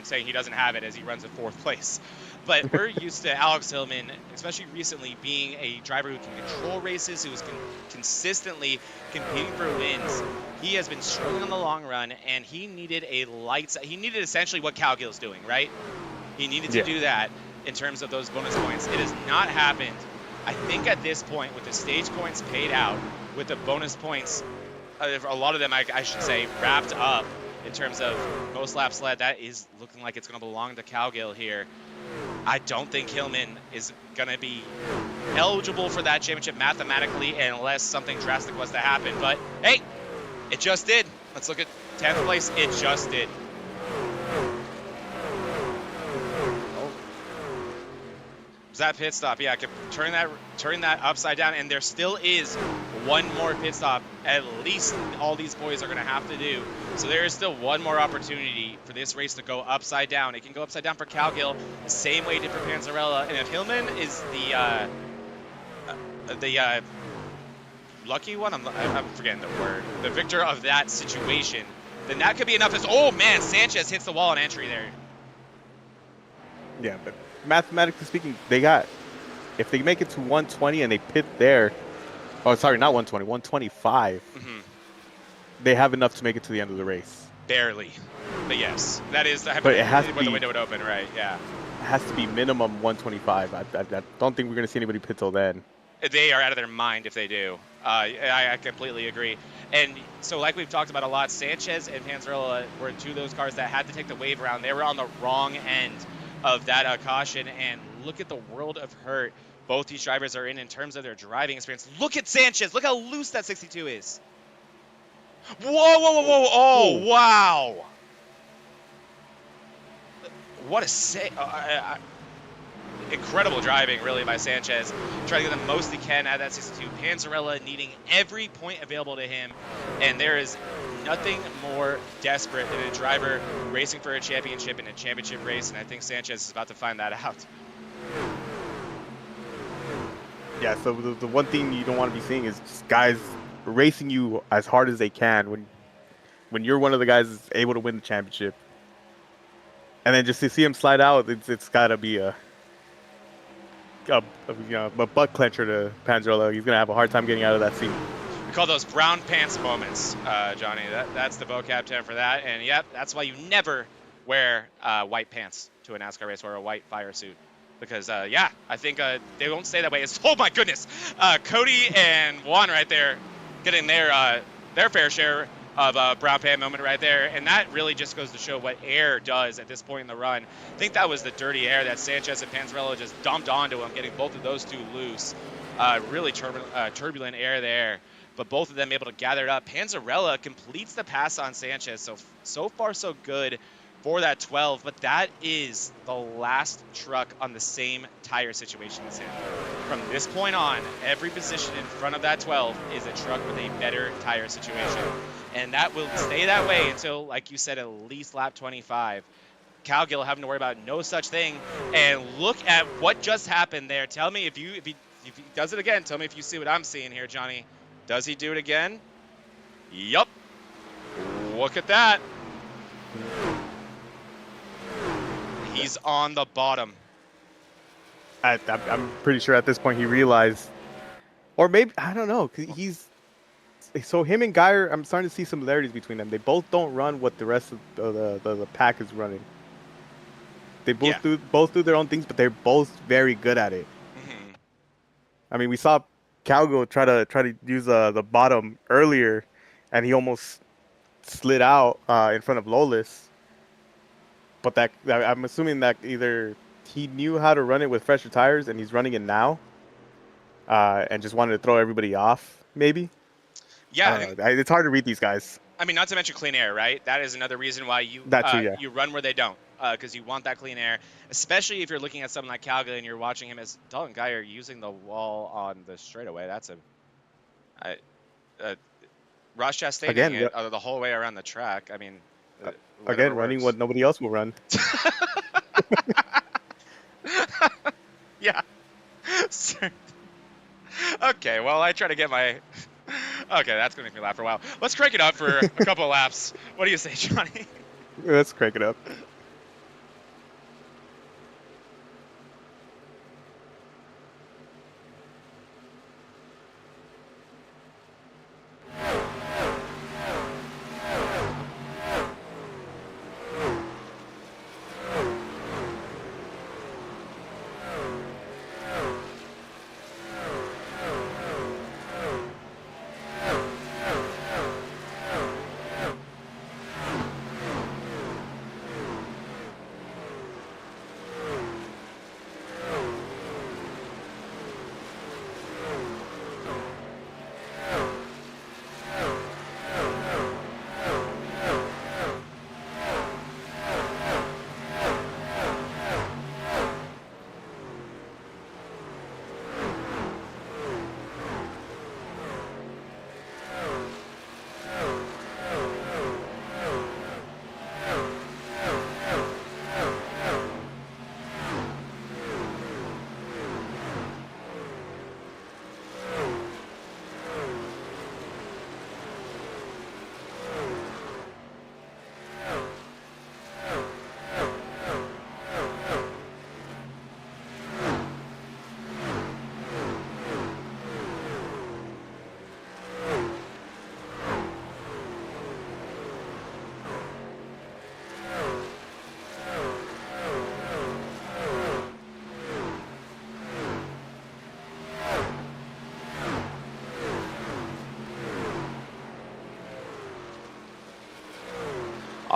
saying he doesn't have it as he runs in 4th place. But we're used to Alex Hillman, especially recently, being a driver who can control races, who is consistently competing for wins. He has been struggling on the long run, and he needed he needed essentially what Cowgill's doing, right? He needed to do that in terms of those bonus points. It has not happened. I think at this point, with the stage points paid out, with the bonus points, a lot of them, I should say, wrapped up in terms of most laps led, that is looking like it's going to belong to Cowgill here. I don't think Hillman is going to be eligible for that championship mathematically unless something drastic was to happen. But, hey, it just did. Let's look at 10th place. It just did. Was that pit stop? Yeah, I could turn that upside down, and there still is one more pit stop. At least all these boys are going to have to do. So there is still one more opportunity for this race to go upside down. It can go upside down for Cowgill, the same way it did for Panzarella. And if Hillman is the lucky one, I'm forgetting the word, the victor of that situation, then that could be enough. Oh man, Sanchez hits the wall on entry there.
Yeah, but mathematically speaking, if they make it to 120 and they pit there, oh, sorry, not 120, 125, they have enough to make it to the end of the race.
Barely. But yes, that is
but it has to
when
be,
the window would open, right? Yeah.
It has to be minimum 125. I don't think we're going to see anybody pit till then.
They are out of their mind if they do. I completely agree. And so like we've talked about a lot, Sanchez and Panzarella were two of those cars that had to take the wave around. They were on the wrong end of that caution, and look at the world of hurt both these drivers are in terms of their driving experience. Look at Sanchez. Look how loose that 62 is. Whoa, whoa, whoa, whoa. Oh, wow. What a save. Incredible driving, really, by Sanchez. Trying to get the most he can out of that 62. Panzarella needing every point available to him, and there is nothing more desperate than a driver racing for a championship in a championship race, and I think Sanchez is about to find that out.
Yeah, so the one thing you don't want to be seeing is just guys racing you as hard as they can when you're one of the guys that's able to win the championship. And then just to see him slide out, it's got to be a butt clencher to Panzarella. He's going to have a hard time getting out of that seat.
We call those brown pants moments, Johnny. That's the vocab term for that. And, yep, that's why you never wear white pants to a NASCAR race or a white fire suit. Because, yeah, I think they won't stay that way. Oh, my goodness. Cody and Juan right there getting their fair share of brown pant moment right there. And that really just goes to show what air does at this point in the run. I think that was the dirty air that Sanchez and Panzarella just dumped onto him, getting both of those two loose. Really turbulent air there. But both of them able to gather it up. Panzarella completes the pass on Sanchez. So far, so good for that 12, but that is the last truck on the same tire situation as him. From this point on, every position in front of that 12 is a truck with a better tire situation. And that will stay that way until, like you said, at least lap 25. Cowgill having to worry about no such thing. And look at what just happened there. Tell me if he does it again, tell me if you see what I'm seeing here, Johnny. Does he do it again? Yup. Look at that. He's on the bottom.
I'm pretty sure at this point he realized, or maybe, I don't know, because so him and Geyer, I'm starting to see similarities between them. They both don't run what the rest of the pack is running. They both do their own things, but they're both very good at it. Mm-hmm. I mean, we saw Cowgill try to use the bottom earlier, and he almost slid out in front of Lolis. But I'm assuming that either he knew how to run it with fresher tires and he's running it now, and just wanted to throw everybody off, maybe.
Yeah,
it's hard to read these guys.
I mean, not to mention clean air, right? That is another reason why you you run where they don't, because you want that clean air, especially if you're looking at something like Cowgill and you're watching him as Dalton Geyer using the wall on the straightaway. That's Ross Chastain again the whole way around the track. I mean.
Again, running what nobody else will run.
Yeah. Okay, well, I try to get my... Okay, that's going to make me laugh for a while. Let's crank it up for a couple of laps. What do you say, Johnny?
Let's crank it up.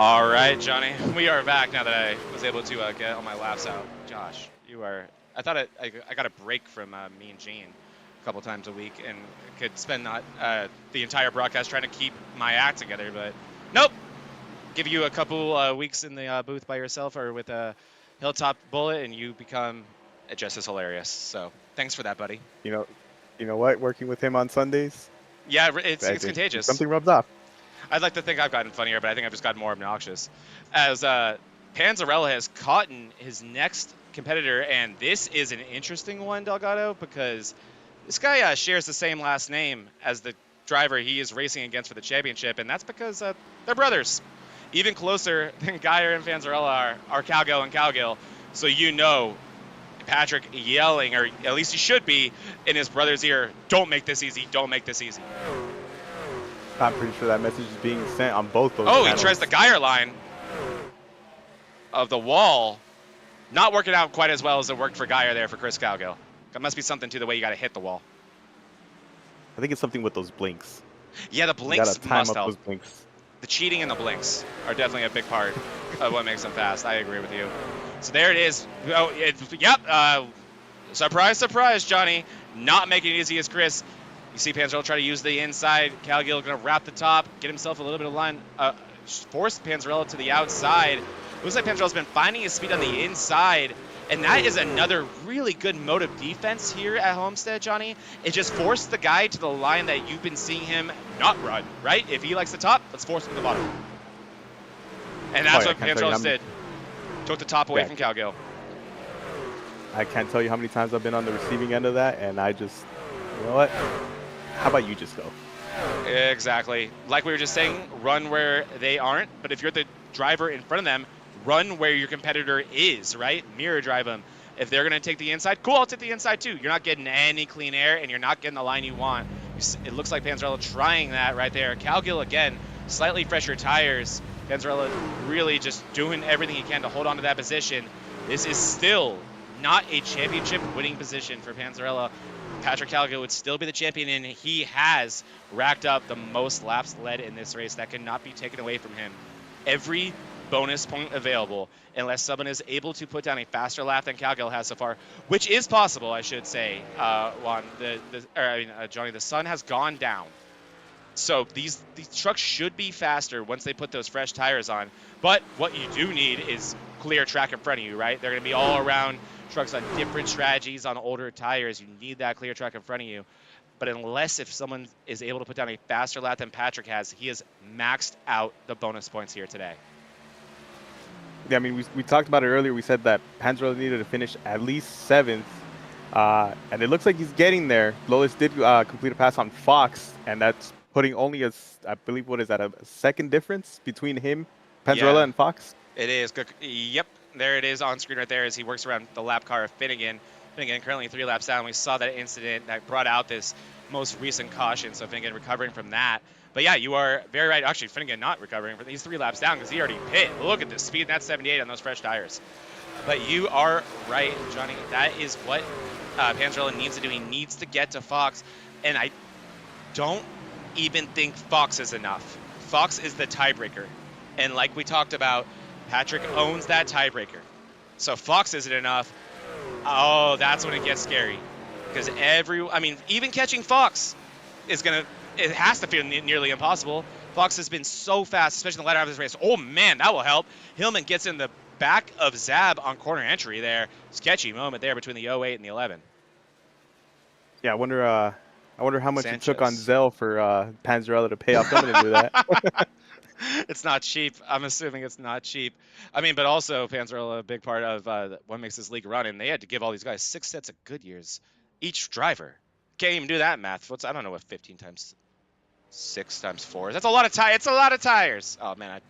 All right, Johnny, we are back now that I was able to get all my laughs out. Josh, you are. I thought I got a break from me and Gene a couple times a week and could spend not the entire broadcast trying to keep my act together, but nope. Give you a couple weeks in the booth by yourself or with a Hilltop Bullet, and you become just as hilarious. So thanks for that, buddy.
You know what? Working with him on Sundays,
Yeah, it's contagious.
Something rubs off.
I'd like to think I've gotten funnier, but I think I've just gotten more obnoxious. As Panzarella has caught his next competitor, and this is an interesting one, Delgado, because this guy shares the same last name as the driver he is racing against for the championship, and that's because they're brothers. Even closer than Geyer and Panzarella are Cowgill and Cowgill. So you know Patrick yelling, or at least he should be, in his brother's ear, don't make this easy, don't make this easy.
I'm pretty sure that message is being sent on both those
Oh,
channels.
he tries the Geyer line of the wall. Not working out quite as well as it worked for Geyer there for Chris Cowgill. That must be something to the way you got to hit the wall.
I think it's something with those blinks.
Yeah, the
You
blinks
gotta time
must
up
help.
those blinks.
The cheating and the blinks are definitely a big part of what makes them fast. I agree with you. So there it is. Oh, surprise, surprise, Johnny. Not making it easy as Chris. You see Panzarella try to use the inside. Cowgill going to wrap the top, get himself a little bit of line, force Panzarella to the outside. Looks like Panzarella's been finding his speed on the inside, and that is another really good mode of defense here at Homestead, Johnny. It just forced the guy to the line that you've been seeing him not run, right? If he likes the top, let's force him to the bottom. And that's what Panzarella did. Took the top away from Cowgill.
I can't tell you how many times I've been on the receiving end of that, and I just, you know what? How about you just go?
Exactly. Like we were just saying, run where they aren't. But if you're the driver in front of them, run where your competitor is, right? Mirror drive them. If they're going to take the inside, cool, I'll take the inside too. You're not getting any clean air, and you're not getting the line you want. It looks like Panzarella trying that right there. Cowgill, again, slightly fresher tires. Panzarella really just doing everything he can to hold on to that position. This is still not a championship winning position for Panzarella. Patrick Cowgill would still be the champion, and he has racked up the most laps led in this race. That cannot be taken away from him. Every bonus point available, unless someone is able to put down a faster lap than Cowgill has so far, which is possible, I should say, Juan. Johnny, the sun has gone down. So these trucks should be faster once they put those fresh tires on. But what you do need is clear track in front of you, right? They're going to be all around trucks on different strategies on older tires. You need that clear track in front of you. But if someone is able to put down a faster lap than Patrick has, he has maxed out the bonus points here today.
Yeah, I mean, we talked about it earlier. We said that Panzarella needed to finish at least 7th, and it looks like he's getting there. Lolis did complete a pass on Fox, and that's putting only a second difference between him, Panzarella, and Fox?
It is. Good. Yep, there it is on screen right there as he works around the lap car of Finnegan. Finnegan currently 3 laps down. We saw that incident that brought out this most recent caution, so Finnegan recovering from that. But yeah, you are very right. Actually, Finnegan not recovering from these 3 laps down because he already pit. Look at the speed. That's 78 on those fresh tires. But you are right, Johnny. That is what Panzarella needs to do. He needs to get to Fox. And I don't even think Fox is enough. Fox is the tiebreaker. And like we talked about, Patrick owns that tiebreaker. So Fox isn't enough. Oh, that's when it gets scary. Because even catching Fox is it has to feel nearly impossible. Fox has been so fast, especially in the latter half of this race. Oh man, that will help. Hillman gets in the back of Zab on corner entry there. Sketchy moment there between the 08 and the 11.
Yeah, I wonder how much it took on Zell for Panzarella to pay off someone to do that.
It's not cheap. I'm assuming it's not cheap. I mean, but also Panzarella, a big part of what makes this league run, and they had to give all these guys 6 sets of Goodyears each driver. Can't even do that math. I don't know what 15 times 6 times 4 is. That's a lot of tires. It's a lot of tires. Oh man,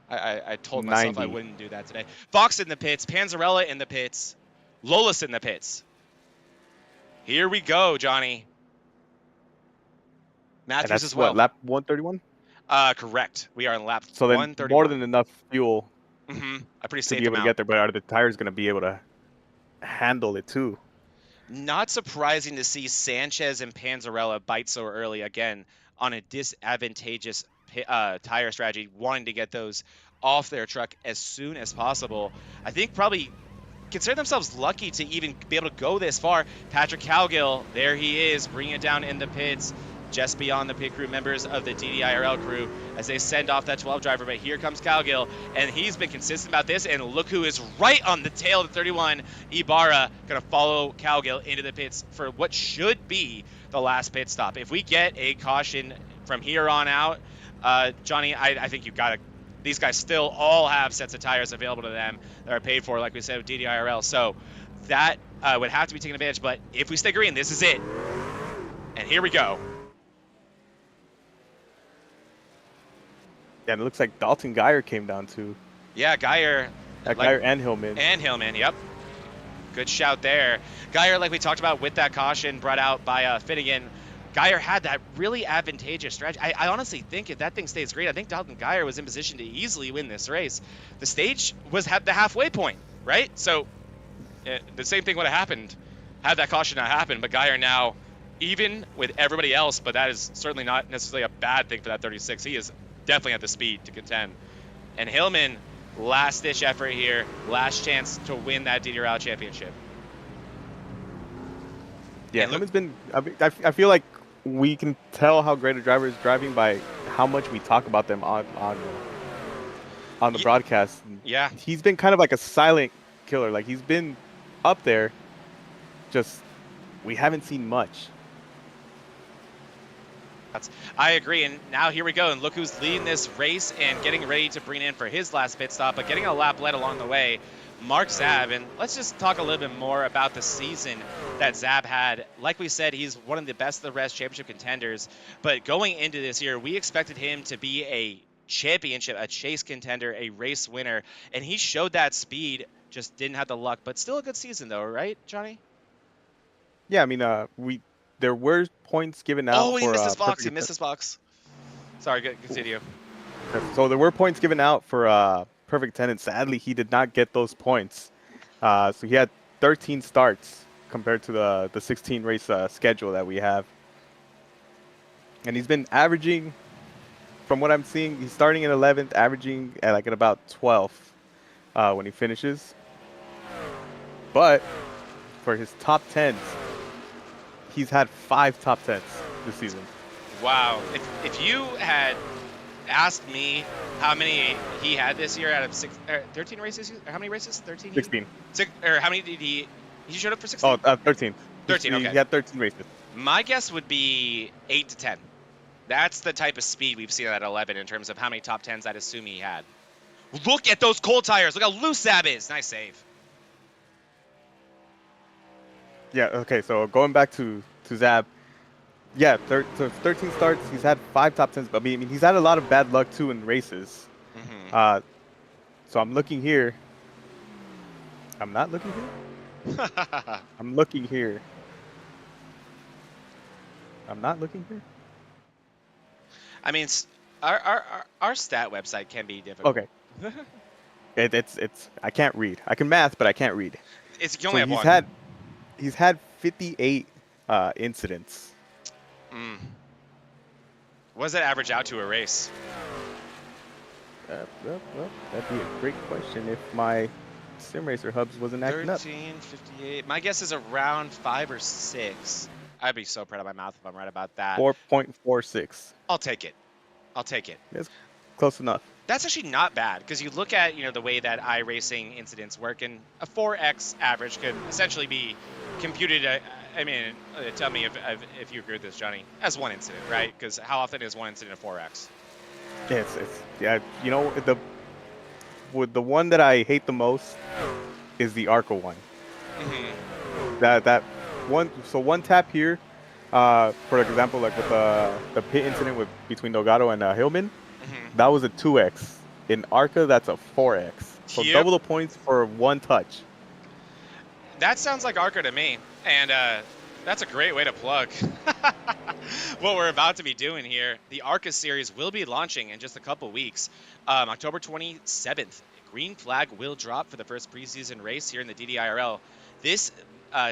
I told myself
90.
I wouldn't do that today. Fox in the pits, Panzarella in the pits, Lolis in the pits. Here we go, Johnny. Matthews as well.
What, lap 131?
Correct. We are in lap
so then
131.
More than enough fuel
a pretty
to
safe
be able
amount.
to get there, but are the tires going to be able to handle it too?
Not surprising to see Sanchez and Panzarella bite so early again on a disadvantageous tire strategy, wanting to get those off their truck as soon as possible. I think probably consider themselves lucky to even be able to go this far. Patrick Cowgill, there he is, bringing it down in the pits, just beyond the pit crew members of the DDIRL crew as they send off that 12 driver. But here comes Cowgill, and he's been consistent about this. And look who is right on the tail of the 31. Ibarra going to follow Cowgill into the pits for what should be the last pit stop. If we get a caution from here on out, Johnny, I think you've got to. These guys still all have sets of tires available to them that are paid for, like we said, with DDIRL. So that would have to be taken advantage. But if we stay green, this is it. And here we go.
Yeah, and it looks like Dalton Geyer came down too.
Yeah, Geyer.
Geyer and Hillman.
And Hillman, yep. Good shout there. Geyer, like we talked about with that caution brought out by Finnegan, Geyer had that really advantageous stretch. I honestly think if that thing stays green, I think Dalton Geyer was in position to easily win this race. The stage was at the halfway point, right? So the same thing would have happened had that caution not happened. But Geyer now even with everybody else, but that is certainly not necessarily a bad thing for that 36. He is definitely at the speed to contend. And Hillman, last-ditch effort here, last chance to win that DDIRL Championship.
Yeah, Hillman's been. I feel like we can tell how great a driver is driving by how much we talk about them on the broadcast.
Yeah,
he's been kind of like a silent killer. Like he's been up there, just we haven't seen much.
I agree, and now here we go, and look who's leading this race and getting ready to bring in for his last pit stop, but getting a lap led along the way, Mark Zab. And let's just talk a little bit more about the season that Zab had. Like we said, he's one of the best of the rest championship contenders, but going into this year, we expected him to be a championship, a chase contender, a race winner, and he showed that speed, just didn't have the luck, but still a good season though, right, Johnny?
Yeah, I mean, there were points given out.
Oh, he missed his box.
He
missed his box. Sorry, continue.
So there were points given out for perfect attendance. Sadly, he did not get those points. So he had 13 starts compared to the 16 race schedule that we have. And he's been averaging, from what I'm seeing, he's starting in 11th, averaging at about 12th when he finishes. But for his top 10s, he's had 5 top 10s this season.
Wow. If you had asked me how many he had this year out of 13 races, or how many races? 13?
16.
Or how many did he showed up for 16?
Oh, 13.
13, okay.
He had 13 races.
My guess would be 8 to 10. That's the type of speed we've seen at 11 in terms of how many top 10s I'd assume he had. Look at those cold tires. Look how loose Zab is. Nice save.
Yeah, okay, so going back to Zab, yeah, 13 starts, he's had 5 top 10s, but I mean, he's had a lot of bad luck, too, in races. Mm-hmm. So I'm looking here. I'm not looking here? I'm looking here. I'm not looking here?
I mean, our stat website can be difficult.
Okay. It's I can't read. I can math, but I can't read.
You only have one.
He's had 58 incidents.
What does that average out to a race?
Well, that'd be a great question if my sim racer hubs wasn't acting up.
13, 58. My guess is around 5 or 6. I'd be so proud of my mouth if I'm right about that.
4.46.
I'll take it. I'll take it.
It's close enough.
That's actually not bad because you look at the way that iRacing incidents work, and a 4x average could essentially be computed. I mean, tell me if you agree with this, Johnny, as one incident, right? Because how often is one incident a 4x?
Yeah. The one that I hate the most is the ARCA one. Mm-hmm. That one. So one tap here, for example, like with the pit incident between Delgago and Hillman. Mm-hmm. That was a 2x. In ARCA, that's a 4x. So double the points for one touch.
That sounds like ARCA to me, and that's a great way to plug what we're about to be doing here. The ARCA series will be launching in just a couple weeks. October 27th, green flag will drop for the first preseason race here in the DDIRL. This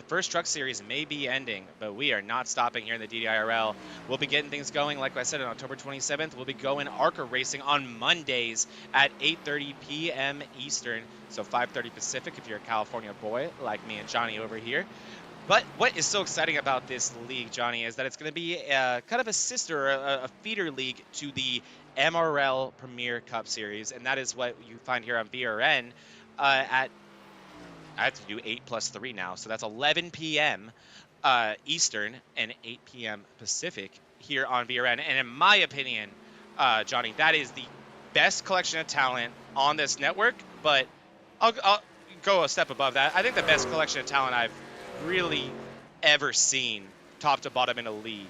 first truck series may be ending, but we are not stopping here in the DDIRL. We'll be getting things going, like I said, on October 27th. We'll be going ARCA racing on Mondays at 8:30 p.m. Eastern, so 5:30 Pacific if you're a California boy like me and Johnny over here. But what is so exciting about this league, Johnny, is that it's going to be kind of a sister, a feeder league to the MRL Premier Cup Series, and that is what you find here on VRN I have to do 8 plus 3 now, so that's 11 p.m. Eastern and 8 p.m. Pacific here on VRN. And in my opinion, Johnny, that is the best collection of talent on this network, but I'll go a step above that. I think the best collection of talent I've really ever seen top to bottom in a league.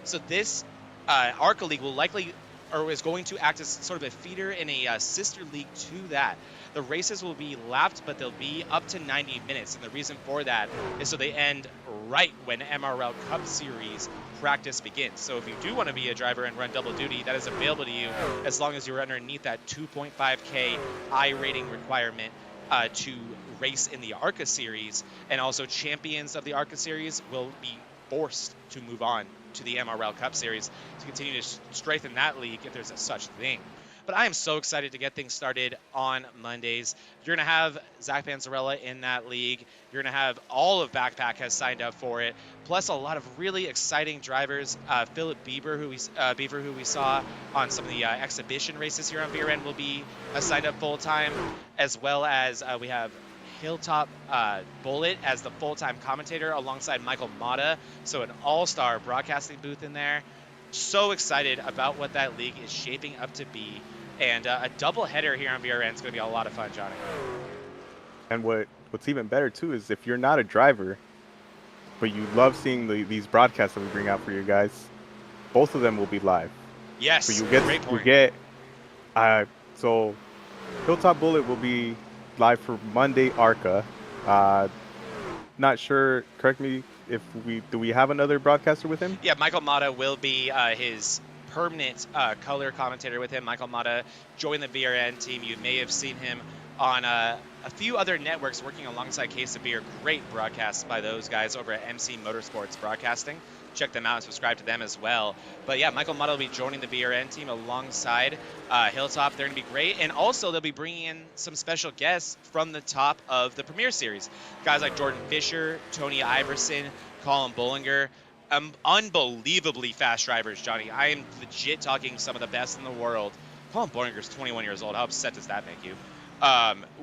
So this ARCA League will likely, or is going to act as sort of a feeder in a sister league to that. The races will be lapped, but they'll be up to 90 minutes. And the reason for that is so they end right when MRL Cup Series practice begins. So if you do want to be a driver and run double duty, that is available to you as long as you're underneath that 2.5K I rating requirement to race in the ARCA Series. And also champions of the ARCA Series will be forced to move on to the MRL Cup Series to continue to strengthen that league if there's a such thing. But I am so excited to get things started on Mondays. You're going to have Zach Panzarella in that league. You're going to have all of Backpack has signed up for it, plus a lot of really exciting drivers. Philip Beaver, who we saw on some of the exhibition races here on VRN, will be signed up full-time, as well as we have Hilltop Bullet as the full-time commentator alongside Michael Mata, so an all-star broadcasting booth in there. So excited about what that league is shaping up to be, and a double header here on VRN is going to be a lot of fun, Johnny.
And what's even better too is if you're not a driver, but you love seeing these broadcasts that we bring out for you guys, both of them will be live.
Yes,
so so Hilltop Bullet will be live for Monday ARCA. Not sure, correct me if do we have another broadcaster with him?
Yeah, Michael Mata will be his permanent color commentator with him. Michael Mata joined the VRN team. You may have seen him on a few other networks working alongside Case of Beer. Great broadcasts by those guys over at MC Motorsports Broadcasting. Check them out and subscribe to them as well. But yeah, Michael Mata will be joining the VRN team alongside Hilltop. They're going to be great. And also they'll be bringing in some special guests from the top of the Premier Series. Guys like Jordan Fisher, Tony Iverson, Colin Bollinger. Unbelievably fast drivers, Johnny. I am legit talking some of the best in the world. Colin Bollinger's 21 years old. How upset does that make you?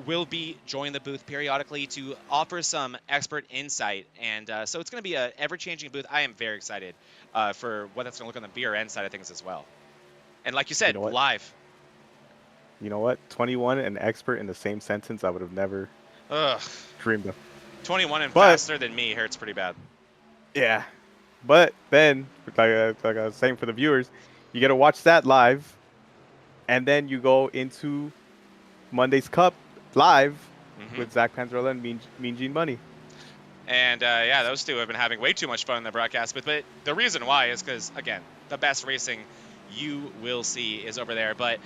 Will be joining the booth periodically to offer some expert insight. And so it's going to be an ever-changing booth. I am very excited for what that's going to look on the VRN side of things as well. And like you said, live.
You know what? 21 and expert in the same sentence, I would have never dreamed of.
21 and faster than me hurts pretty bad.
Yeah. But then, like I was saying for the viewers, you get to watch that live, and then you go into Monday's Cup live with Zach Panzarella and Mean Gene Money.
And yeah, those two have been having way too much fun in the broadcast. But the reason why is because, again, the best racing you will see is over there. But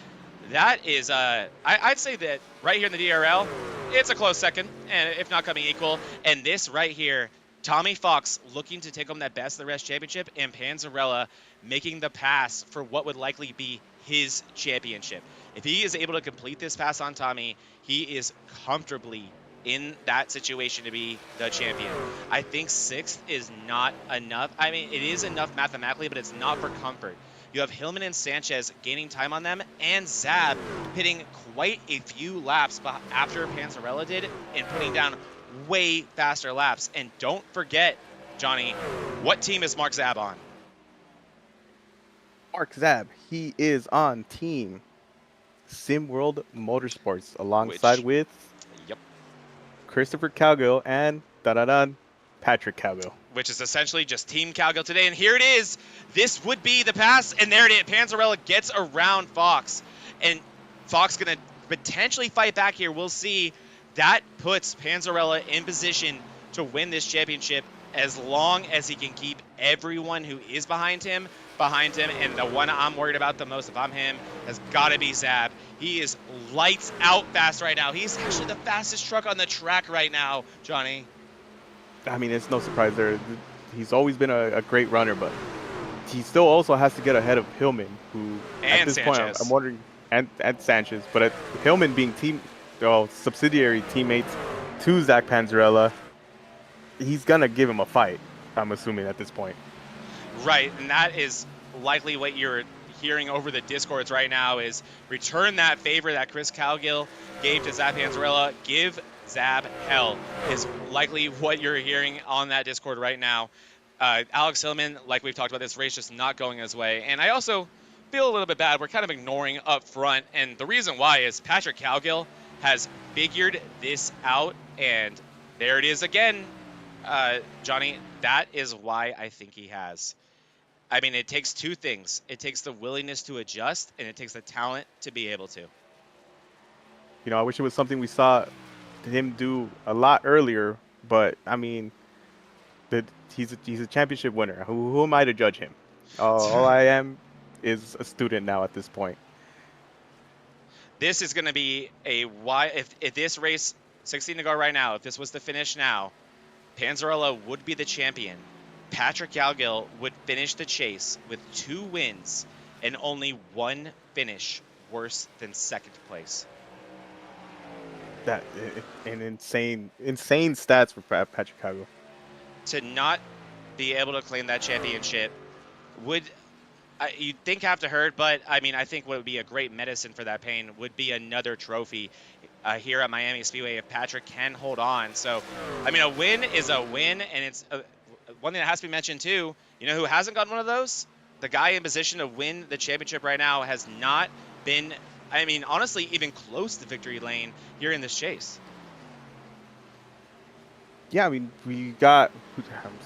that is, I'd say that right here in the DRL, it's a close second, and if not coming equal. And this right here, Tommy Fox looking to take home that Best of the Rest championship, and Panzarella making the pass for what would likely be his championship. If he is able to complete this pass on Tommy, he is comfortably in that situation to be the champion. I think 6th is not enough. I mean, it is enough mathematically, but it's not for comfort. You have Hillman and Sanchez gaining time on them, and Zab hitting quite a few laps after Panzarella did and putting down way faster laps. And don't forget, Johnny, what team is Mark Zab on?
Mark Zab, he is on team SimWorld Motorsports alongside with Christopher Cowgill and Patrick Cowgill.
Which is essentially just Team Cowgill today. And here it is. This would be the pass, and there it is. Panzarella gets around Fox, and Fox going to potentially fight back here. We'll see. That puts Panzarella in position to win this championship as long as he can keep everyone who is behind him. And the one I'm worried about the most, if I'm him, has got to be Zab. He is lights out fast right now. He's actually the fastest truck on the track right now, Johnny.
I mean, it's no surprise there. He's always been a great runner, but he still also has to get ahead of Hillman, who at
And
this point
Sanchez.
I'm wondering, and Sanchez, but Hillman being subsidiary teammates to Zach Panzarella, he's gonna give him a fight. I'm assuming at this point.
Right, and that is likely what you're hearing over the Discords right now is return that favor that Chris Cowgill gave to Zap Panzarella. Give Zab hell is likely what you're hearing on that Discord right now. Alex Hillman, like we've talked about, this race just not going his way. And I also feel a little bit bad. We're kind of ignoring up front. And the reason why is Patrick Cowgill has figured this out. And there it is again, Johnny. That is why I think he has. I mean, it takes two things. It takes the willingness to adjust, and it takes the talent to be able to.
You know, I wish it was something we saw him do a lot earlier, but I mean, he's a championship winner. Who am I to judge him? All I am is a student now at this point.
This is going to be if this race, 16 to go right now, if this was to finish now, Panzarella would be the champion. Patrick Cowgill would finish the chase with 2 wins and only 1 finish worse than second place.
That an insane stats for Patrick Cowgill.
To not be able to claim that championship would, you'd think, have to hurt, but I mean, I think what would be a great medicine for that pain would be another trophy here at Miami Speedway if Patrick can hold on. So, I mean, a win is a win, and it's one thing that has to be mentioned too. You know who hasn't gotten one of those? The guy in position to win the championship right now has not been, I mean, honestly, even close to victory lane here in this chase.
Yeah, I mean, we got.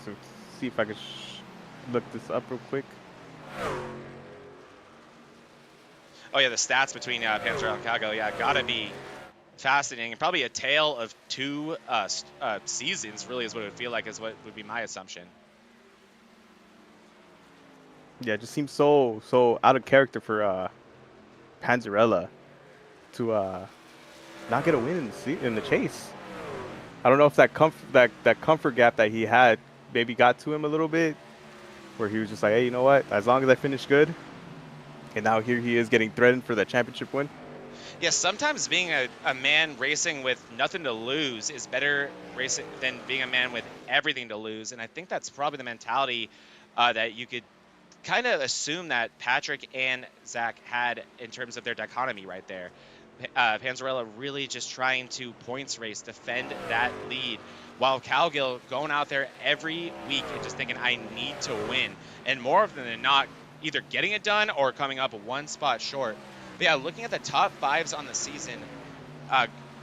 So see if I can look this up real quick.
Oh yeah, the stats between Panzarella and Cowgill, yeah, gotta be fascinating, and probably a tale of 2 seasons. Really, is what it would feel like. Is what would be my assumption.
Yeah, it just seems so out of character for Panzarella to not get a win in the chase. I don't know if that comfort gap that he had maybe got to him a little bit, where he was just like, hey, you know what? As long as I finish good, and now here he is getting threatened for that championship win.
Yeah, sometimes being a man racing with nothing to lose is better racing than being a man with everything to lose, and I think that's probably the mentality that you could kind of assume that Patrick and Zach had in terms of their dichotomy right there. Panzarella really just trying to points race, defend that lead, while Cowgill going out there every week and just thinking, I need to win. And more often than not, either getting it done or coming up 1 spot short. But yeah, looking at the top 5s on the season,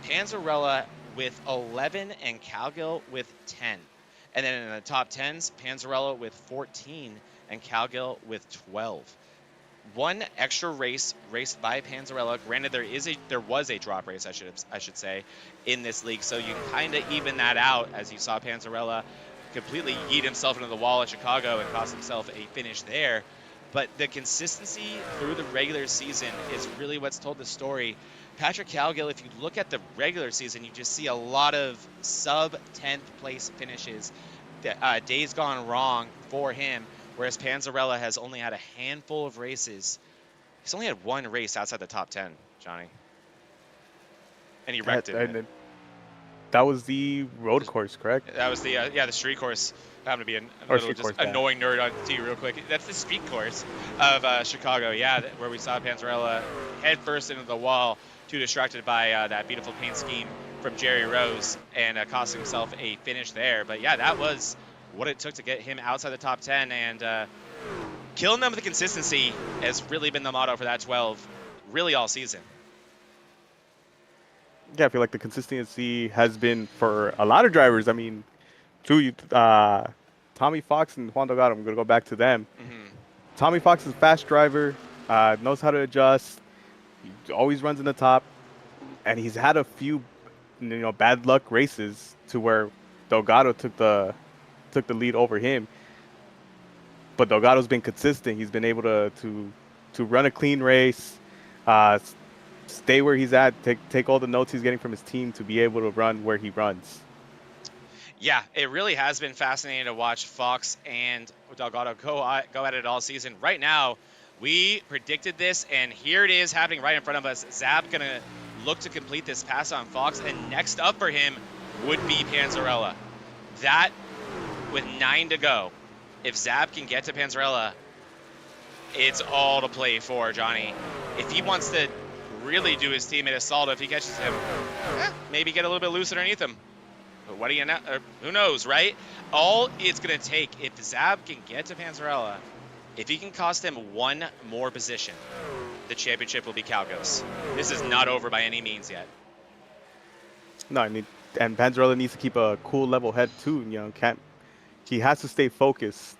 Panzarella with 11 and Cowgill with 10. And then in the top 10s, Panzarella with 14 and Cowgill with 12. 1 extra race raced by Panzarella. Granted, there was a drop race, I should say, in this league, so you can kind of even that out as you saw Panzarella completely yeet himself into the wall at Chicago and cost himself a finish there. But the consistency through the regular season is really what's told the story. Patrick Cowgill, if you look at the regular season, you just see a lot of sub-10th place finishes, days gone wrong for him. Whereas Panzarella has only had a handful of races. He's only had 1 race outside the top 10, Johnny. And he wrecked it.
That was the road course, correct?
That was the street course. I happen to be a little just annoying nerd on to you real quick. That's the street course of Chicago, yeah, where we saw Panzarella head first into the wall, too distracted by that beautiful paint scheme from Jerry Rose, and cost himself a finish there. But yeah, that was what it took to get him outside the top 10, and killing them with the consistency has really been the motto for that 12 really all season.
Yeah, I feel like the consistency has been for a lot of drivers. I mean, Tommy Fox and Juan Delgago, I'm going to go back to them.
Mm-hmm.
Tommy Fox is a fast driver, knows how to adjust, he always runs in the top, and he's had a few bad luck races to where Delgado took the lead over him. But Delgado's been consistent. He's been able to run a clean race, stay where he's at, take all the notes he's getting from his team to be able to run where he runs.
Yeah, it really has been fascinating to watch Fox and Delgado go at it all season. Right now, we predicted this, and here it is happening right in front of us. Zab going to look to complete this pass on Fox, and next up for him would be Panzarella. That, with 9 to go, if Zab can get to Panzarella, it's all to play for, Johnny. If he wants to really do his teammate a solid, if he catches him, maybe get a little bit loose underneath him. But what do you know? Who knows, right? All it's going to take, if Zab can get to Panzarella, if he can cost him one more position, the championship will be Cowgill's. This is not over by any means yet.
No, I mean, and Panzarella needs to keep a cool, level head too. You know, he has to stay focused.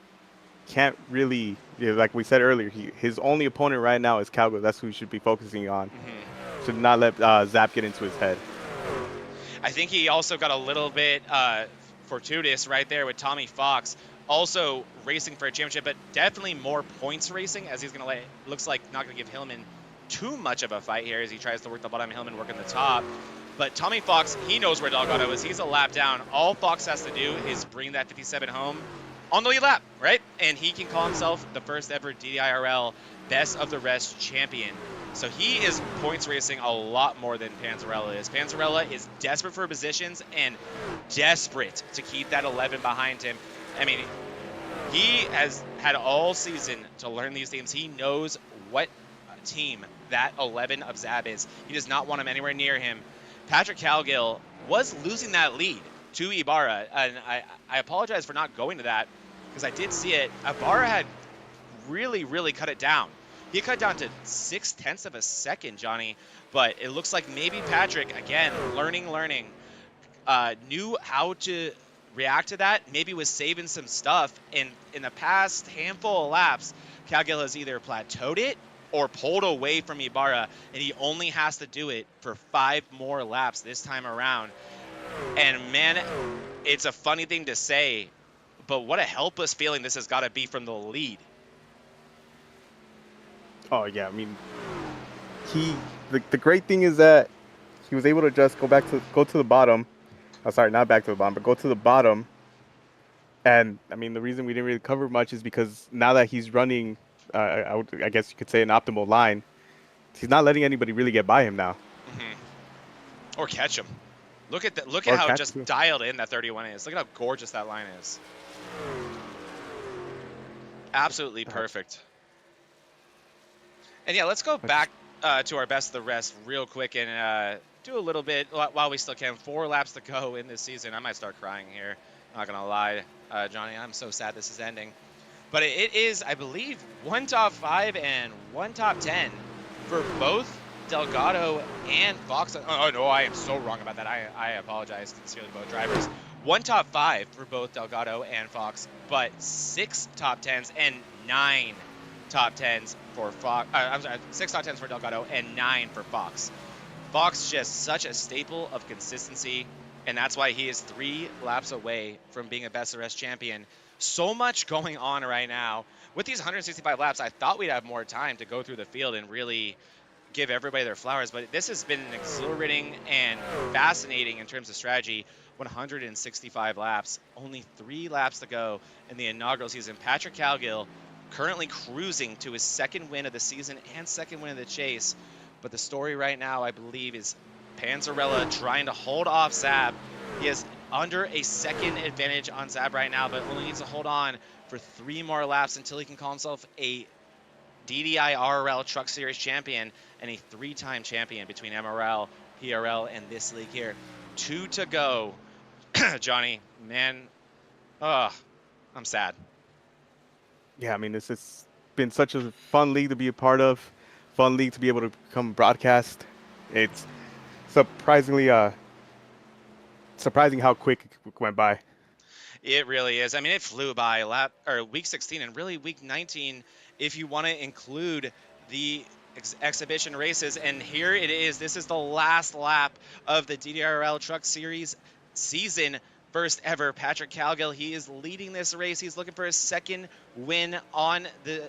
Can't really, like we said earlier, his only opponent right now is Cowgill. That's who he should be focusing on. Should not let Zap get into his head.
I think he also got a little bit fortuitous right there with Tommy Fox, also racing for a championship, but definitely more points racing, as he's going to looks like not going to give Hillman too much of a fight here as he tries to work the bottom, Hillman working the top. But Tommy Fox, he knows where Delgado is. He's a lap down. All Fox has to do is bring that 57 home on the lead lap, right? And he can call himself the first ever DDIRL Best of the Rest champion. So he is points racing a lot more than Panzarella is. Panzarella is desperate for positions and desperate to keep that 11 behind him. I mean, he has had all season to learn these teams. He knows what team that 11 of Zab is. He does not want him anywhere near him. Patrick Cowgill was losing that lead to Ibarra, and I apologize for not going to that because I did see it. Ibarra had really cut it down. He cut down to 0.6 of a second, Johnny, but it looks like maybe Patrick, again, learning, knew how to react to that, maybe was saving some stuff, and in the past handful of laps, Cowgill has either plateaued it or pulled away from Ibarra, and he only has to do it for 5 more laps this time around. And man, it's a funny thing to say, but what a helpless feeling this has got to be from the lead.
Oh yeah, I mean, the great thing is that he was able to just go to the bottom. Oh, sorry, not back to the bottom, but go to the bottom. And I mean, the reason we didn't really cover much is because now that he's running, I guess you could say an optimal line, he's not letting anybody really get by him now.
Or catch him. Look at how just dialed in that 31 is. Look at how gorgeous that line is. Absolutely perfect. And yeah, let's go back to our best of the rest real quick and do a little bit while we still can. 4 laps to go in this season. I might start crying here. Not going to lie, Johnny. I'm so sad this is ending. But it is, I believe, 1 top 5 and 1 top 10 for both Delgado and Fox. Oh, no, I am so wrong about that. I apologize sincerely to both drivers. 1 top 5 for both Delgado and Fox, but 6 top 10s and 9 top 10s for Fox. I'm sorry, 6 top 10s for Delgado and 9 for Fox. Fox just such a staple of consistency, and that's why he is 3 laps away from being a best of the rest champion. So much going on right now. With these 165 laps, I thought we'd have more time to go through the field and really give everybody their flowers, but this has been exhilarating and fascinating in terms of strategy. 165 laps, only 3 laps to go in the inaugural season. Patrick Cowgill currently cruising to his 2nd win of the season and 2nd win of the chase. But the story right now, I believe, is Panzarella trying to hold off Zab. He is under a 2nd advantage on Zab right now, but only needs to hold on for 3 more laps until he can call himself a DDIRL Truck Series champion and a 3-time champion between MRL, PRL, and this league here. 2 to go. Johnny, man, I'm sad.
Yeah, I mean, this has been such a fun league to be a part of, fun league to be able to come broadcast. It's surprising how quick it went by.
It really is. I mean, it flew by week 16 and really week 19 if you want to include the exhibition races. And here it is. This is the last lap of the DDIRL Truck Series season. First ever, Patrick Cowgill. He is leading this race. He's looking for his 2nd win on the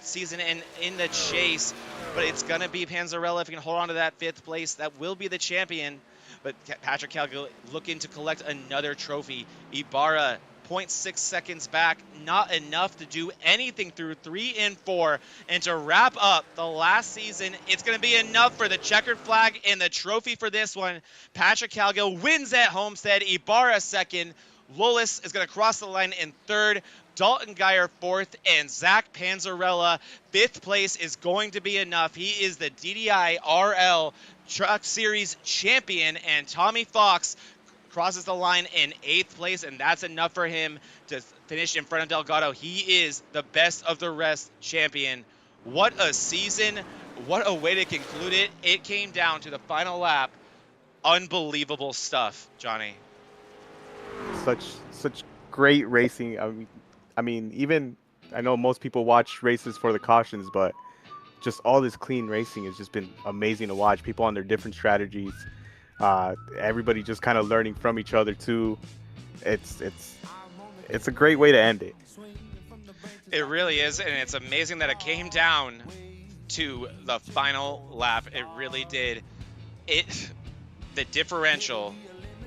season and in the chase. But it's going to be Panzarella if he can hold on to that 5th place. That will be the champion. But Patrick Cowgill looking to collect another trophy. Ibarra 0.6 seconds back, not enough to do anything through 3 and 4. And to wrap up the last season, it's going to be enough for the checkered flag and the trophy for this one. Patrick Cowgill wins at Homestead, Ibarra second. Lullis is going to cross the line in third. Dalton Geyer fourth, and Zach Panzarella fifth place is going to be enough. He is the DDIRL Truck Series champion, and Tommy Fox crosses the line in 8th place, and that's enough for him to finish in front of Delgado. He is the best of the rest champion. What a season. What a way to conclude it. It came down to the final lap. Unbelievable stuff, Johnny.
Such great racing. I mean, even I know most people watch races for the cautions, but just all this clean racing has just been amazing to watch. People on their different strategies. Everybody just kind of learning from each other too. It's a great way to end it.
It really is, and it's amazing that it came down to the final lap. It really did. The differential,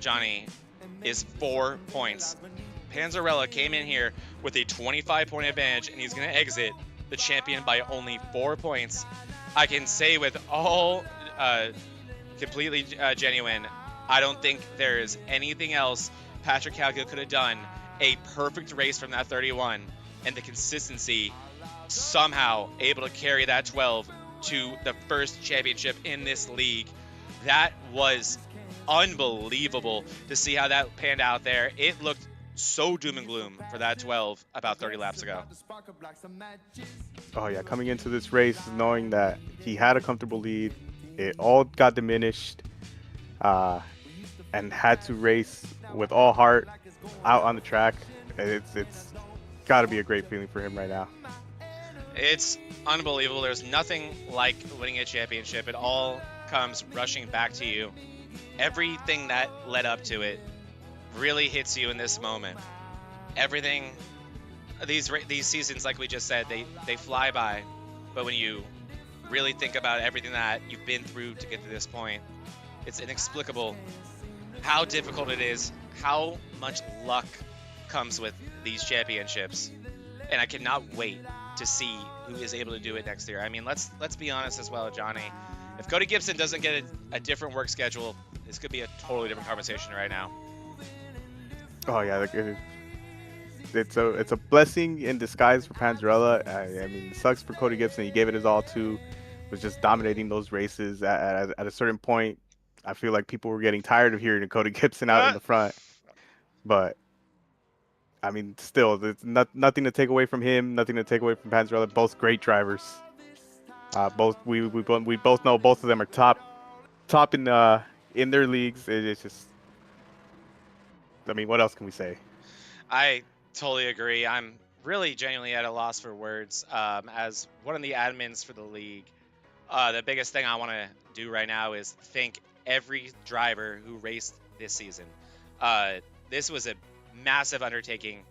Johnny, is 4 points. Panzarella came in here with a 25-point advantage, and he's going to exit the champion by only 4 points. I can say with all completely genuine, I don't think there is anything else Patrick Cowgill could have done. A perfect race from that 31, and the consistency somehow able to carry that 12 to the first championship in this league. That was unbelievable to see how that panned out there. It looked so doom and gloom for that 12 about 30 laps ago.
Oh yeah, coming into this race knowing that he had a comfortable lead, it all got diminished, and had to race with all heart out on the track. It's got to be a great feeling for him right now.
It's unbelievable. There's nothing like winning a championship. It all comes rushing back to you. Everything that led up to it really hits you in this moment. Everything, these seasons, like we just said, they fly by. But when you really think about everything that you've been through to get to this point, it's inexplicable how difficult it is, how much luck comes with these championships. And I cannot wait to see who is able to do it next year. I mean, let's be honest as well, Johnny. If Cody Gibson doesn't get a different work schedule, this could be a totally different conversation right now.
Oh yeah, it's a blessing in disguise for Panzarella. I mean, it sucks for Cody Gibson. He gave it his all too, was just dominating those races. At a certain point, I feel like people were getting tired of hearing Cody Gibson out in the front. But I mean, still, there's nothing to take away from him, nothing to take away from Panzarella. Both great drivers. We both know both of them are top in their leagues. It's just, I mean, what else can we say?
I totally agree. I'm really genuinely at a loss for words. As one of the admins for the league, the biggest thing I want to do right now is thank every driver who raced this season. This was a massive undertaking.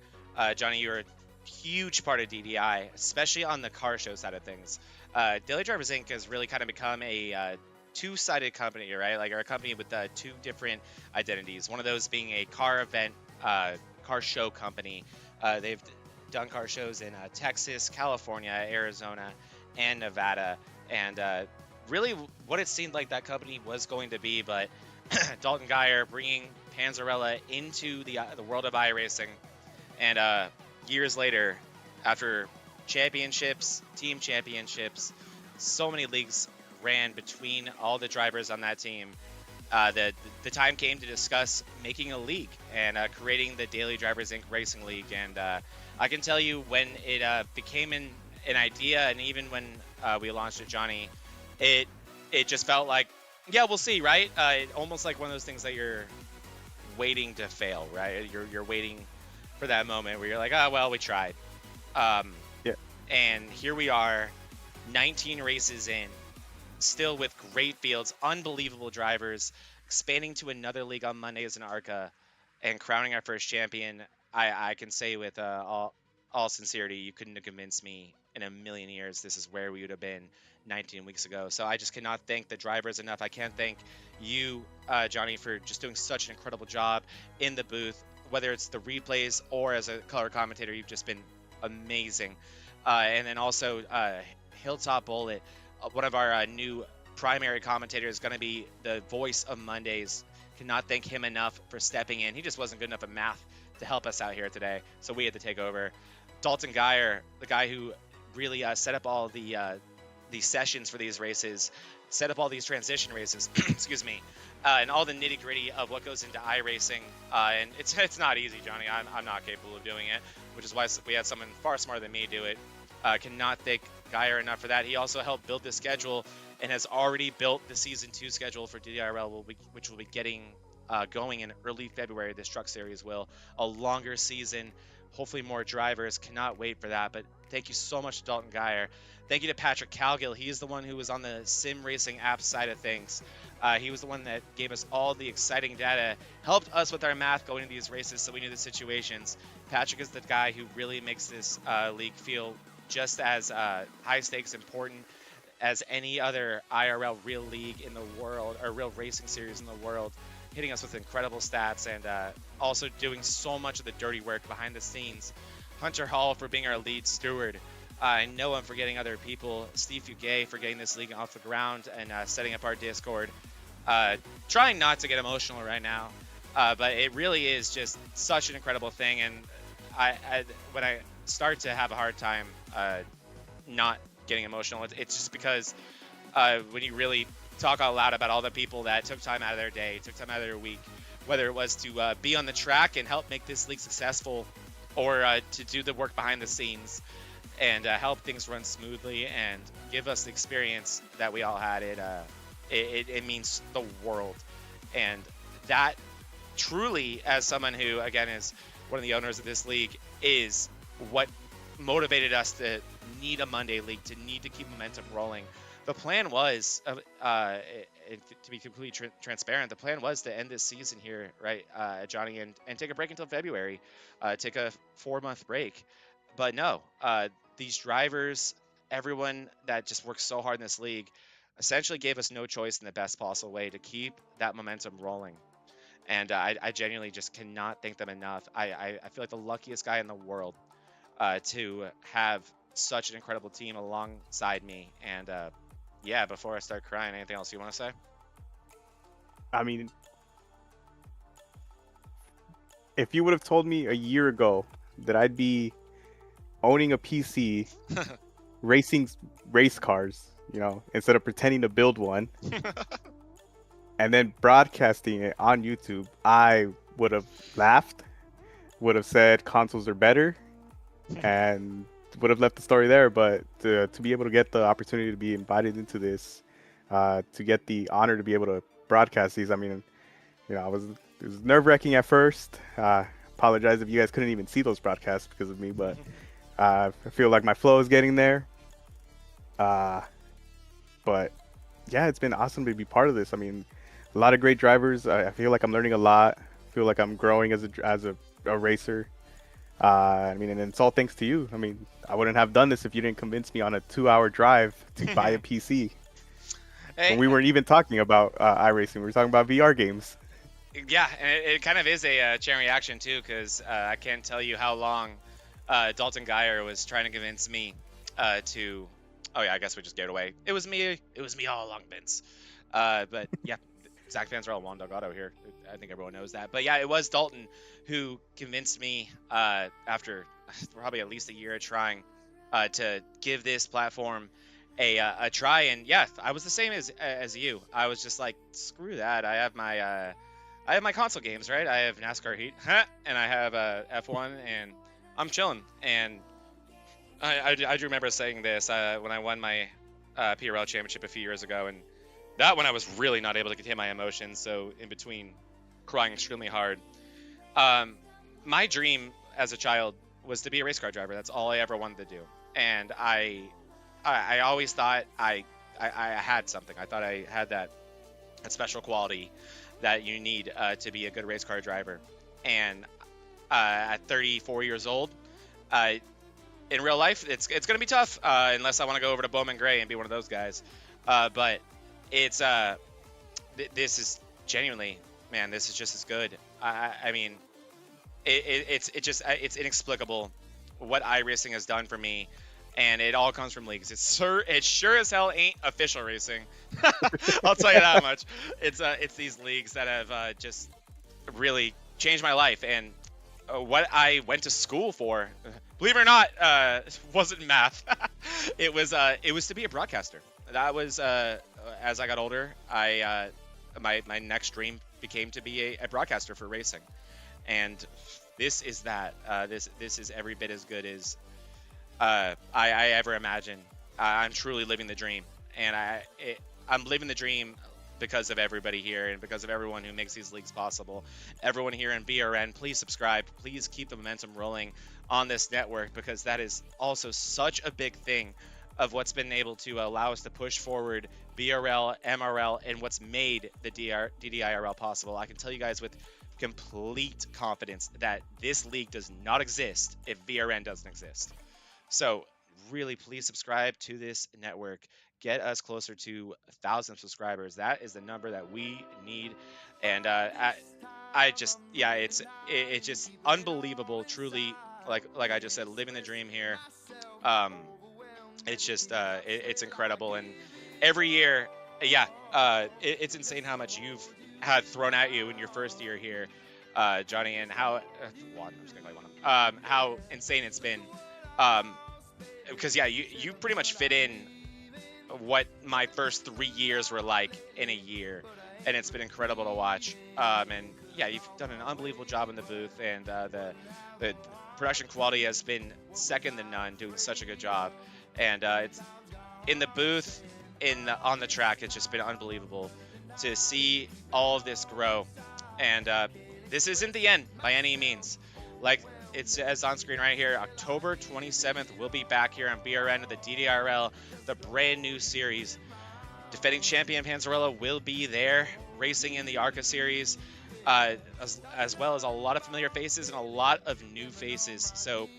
Johnny, you're a huge part of DDI, especially on the car show side of things. Daily Drivers Inc. has really kind of become a two-sided company, right? Like, a company with two different identities. One of those being a car event, car show company. They've done car shows in Texas, California, Arizona, and Nevada. And really what it seemed like that company was going to be, but Dalton Geyer bringing Panzarella into the world of iRacing. And years later, after championships, team championships, so many leagues ran between all the drivers on that team. The time came to discuss making a league and creating the Daily Drivers Inc. Racing League. And I can tell you, when it became an idea, and even when we launched it, Johnny, it just felt like, yeah, we'll see, right? Almost like one of those things that you're waiting to fail, right? You're waiting for that moment where you're like, oh, well, we tried. Yeah. And here we are, 19 races in, still with great fields, unbelievable drivers, expanding to another league on Monday as an ARCA, and crowning our first champion. I can say with a all sincerity, you couldn't have convinced me in a million years this is where we would have been 19 weeks ago. So I just cannot thank the drivers enough. I can't thank you, Johnny, for just doing such an incredible job in the booth, whether it's the replays or as a color commentator. You've just been amazing. And then also Hilltop Bullet, one of our new primary commentators, is going to be the voice of Mondays. Cannot thank him enough for stepping in. He just wasn't good enough at math to help us out here today, so we had to take over. Dalton Geyer, the guy who really set up all the sessions for these races, set up all these transition races, excuse me, and all the nitty gritty of what goes into iRacing. And it's not easy, Johnny. I'm not capable of doing it, which is why we had someone far smarter than me do it. Cannot thank Geyer enough for that. He also helped build the schedule and has already built the Season 2 schedule for DDIRL, which will be getting going in early February. This truck series will. A longer season, hopefully more drivers. Cannot wait for that. But thank you so much to Dalton Geyer. Thank you to Patrick Cowgill. He's the one who was on the sim racing app side of things. He was the one that gave us all the exciting data, helped us with our math going into these races so we knew the situations. Patrick is the guy who really makes this league feel just as high stakes important as any other IRL real league in the world, or real racing series in the world, hitting us with incredible stats and also doing so much of the dirty work behind the scenes. Hunter Hall for being our lead steward. I know I'm forgetting other people. Steve Fugay for getting this league off the ground and setting up our Discord. Trying not to get emotional right now, but it really is just such an incredible thing. And when I start to have a hard time not getting emotional, it's just because when you really talk out loud about all the people that took time out of their day, took time out of their week, whether it was to be on the track and help make this league successful, or to do the work behind the scenes and help things run smoothly and give us the experience that we all had, it means the world. And that truly, as someone who, again, is one of the owners of this league, is what motivated us to need a Monday league, to need to keep momentum rolling. The plan was, to be completely transparent, the plan was to end this season here, right, Johnny, and take a break until February, take a 4-month break. But no, these drivers, everyone that just works so hard in this league, essentially gave us no choice in the best possible way to keep that momentum rolling. And I genuinely just cannot thank them enough. I feel like the luckiest guy in the world to have such an incredible team alongside me. And yeah, before I start crying, anything else you want to say?
I mean, if you would have told me a year ago that I'd be owning a PC, racing race cars, you know, instead of pretending to build one, and then broadcasting it on YouTube, I would have laughed, would have said consoles are better, and would have left the story there. But to be able to get the opportunity to be invited into this, to get the honor to be able to broadcast these, I mean, you know, it was nerve-wracking at first. Apologize if you guys couldn't even see those broadcasts because of me, but I feel like my flow is getting there. But yeah, it's been awesome to be part of this. I mean, a lot of great drivers. I feel like I'm learning a lot. I feel like I'm growing as a racer. I mean, and it's all thanks to you. I mean, I wouldn't have done this if you didn't convince me on a 2-hour drive to buy a PC.
Hey,
when we weren't even talking about iRacing, we were talking about VR games.
Yeah, and it kind of is a chain reaction too, because I can't tell you how long Dalton Geyer was trying to convince me to. Oh yeah, I guess we just gave it away. It was me. It was me all along, Vince. But yeah, Zach Panzarella, Juan Delgago here. I think everyone knows that. But yeah, it was Dalton who convinced me after probably at least a year of trying to give this platform a try. And yeah, I was the same as you. I was just like, screw that. I have my console games, right? I have NASCAR Heat, and I have F1, and I'm chilling. And I do remember saying this when I won my PRL championship a few years ago, and that when I was really not able to contain my emotions, so in between crying extremely hard. My dream as a child was to be a race car driver. That's all I ever wanted to do. And I always thought I had something. I thought I had that special quality that you need to be a good race car driver. And at 34 years old, in real life, it's going to be tough unless I want to go over to Bowman Gray and be one of those guys. But it's this is genuinely, man, this is just as good. I mean, it's inexplicable what iRacing has done for me, and it all comes from leagues. It sure as hell ain't official racing. I'll tell you that much. It's these leagues that have just really changed my life, and what I went to school for, believe it or not, wasn't math. It was to be a broadcaster. That was as I got older, my next dream became to be a broadcaster for racing, and this is that. This is every bit as good as I ever imagined. I'm truly living the dream, and I'm living the dream because of everybody here and because of everyone who makes these leagues possible. Everyone here in BRN, please subscribe. Please keep the momentum rolling on this network, because that is also such a big thing of what's been able to allow us to push forward BRL, MRL, and what's made the DDIRL possible. I can tell you guys with complete confidence that this league does not exist if BRN doesn't exist. So really, please subscribe to this network. Get us closer to 1,000 subscribers. That is the number that we need. And I just, yeah, it's just unbelievable. Truly, like I just said, living the dream here. It's just it's incredible. And every year, yeah, it's insane how much you've had thrown at you in your first year here, Johnny, and how Juan, I'm just gonna call you Juan, how insane it's been. Because yeah, you pretty much fit in what my first 3 years were like in a year, and it's been incredible to watch. And yeah, you've done an unbelievable job in the booth, and the production quality has been second to none, doing such a good job. And it's in the booth, on the track, it's just been unbelievable to see all of this grow. And this isn't the end by any means. Like it says on screen right here, October 27th, we'll be back here on BRN at the DDIRL, the brand new series. Defending champion Panzarella will be there, racing in the ARCA series, as well as a lot of familiar faces and a lot of new faces. So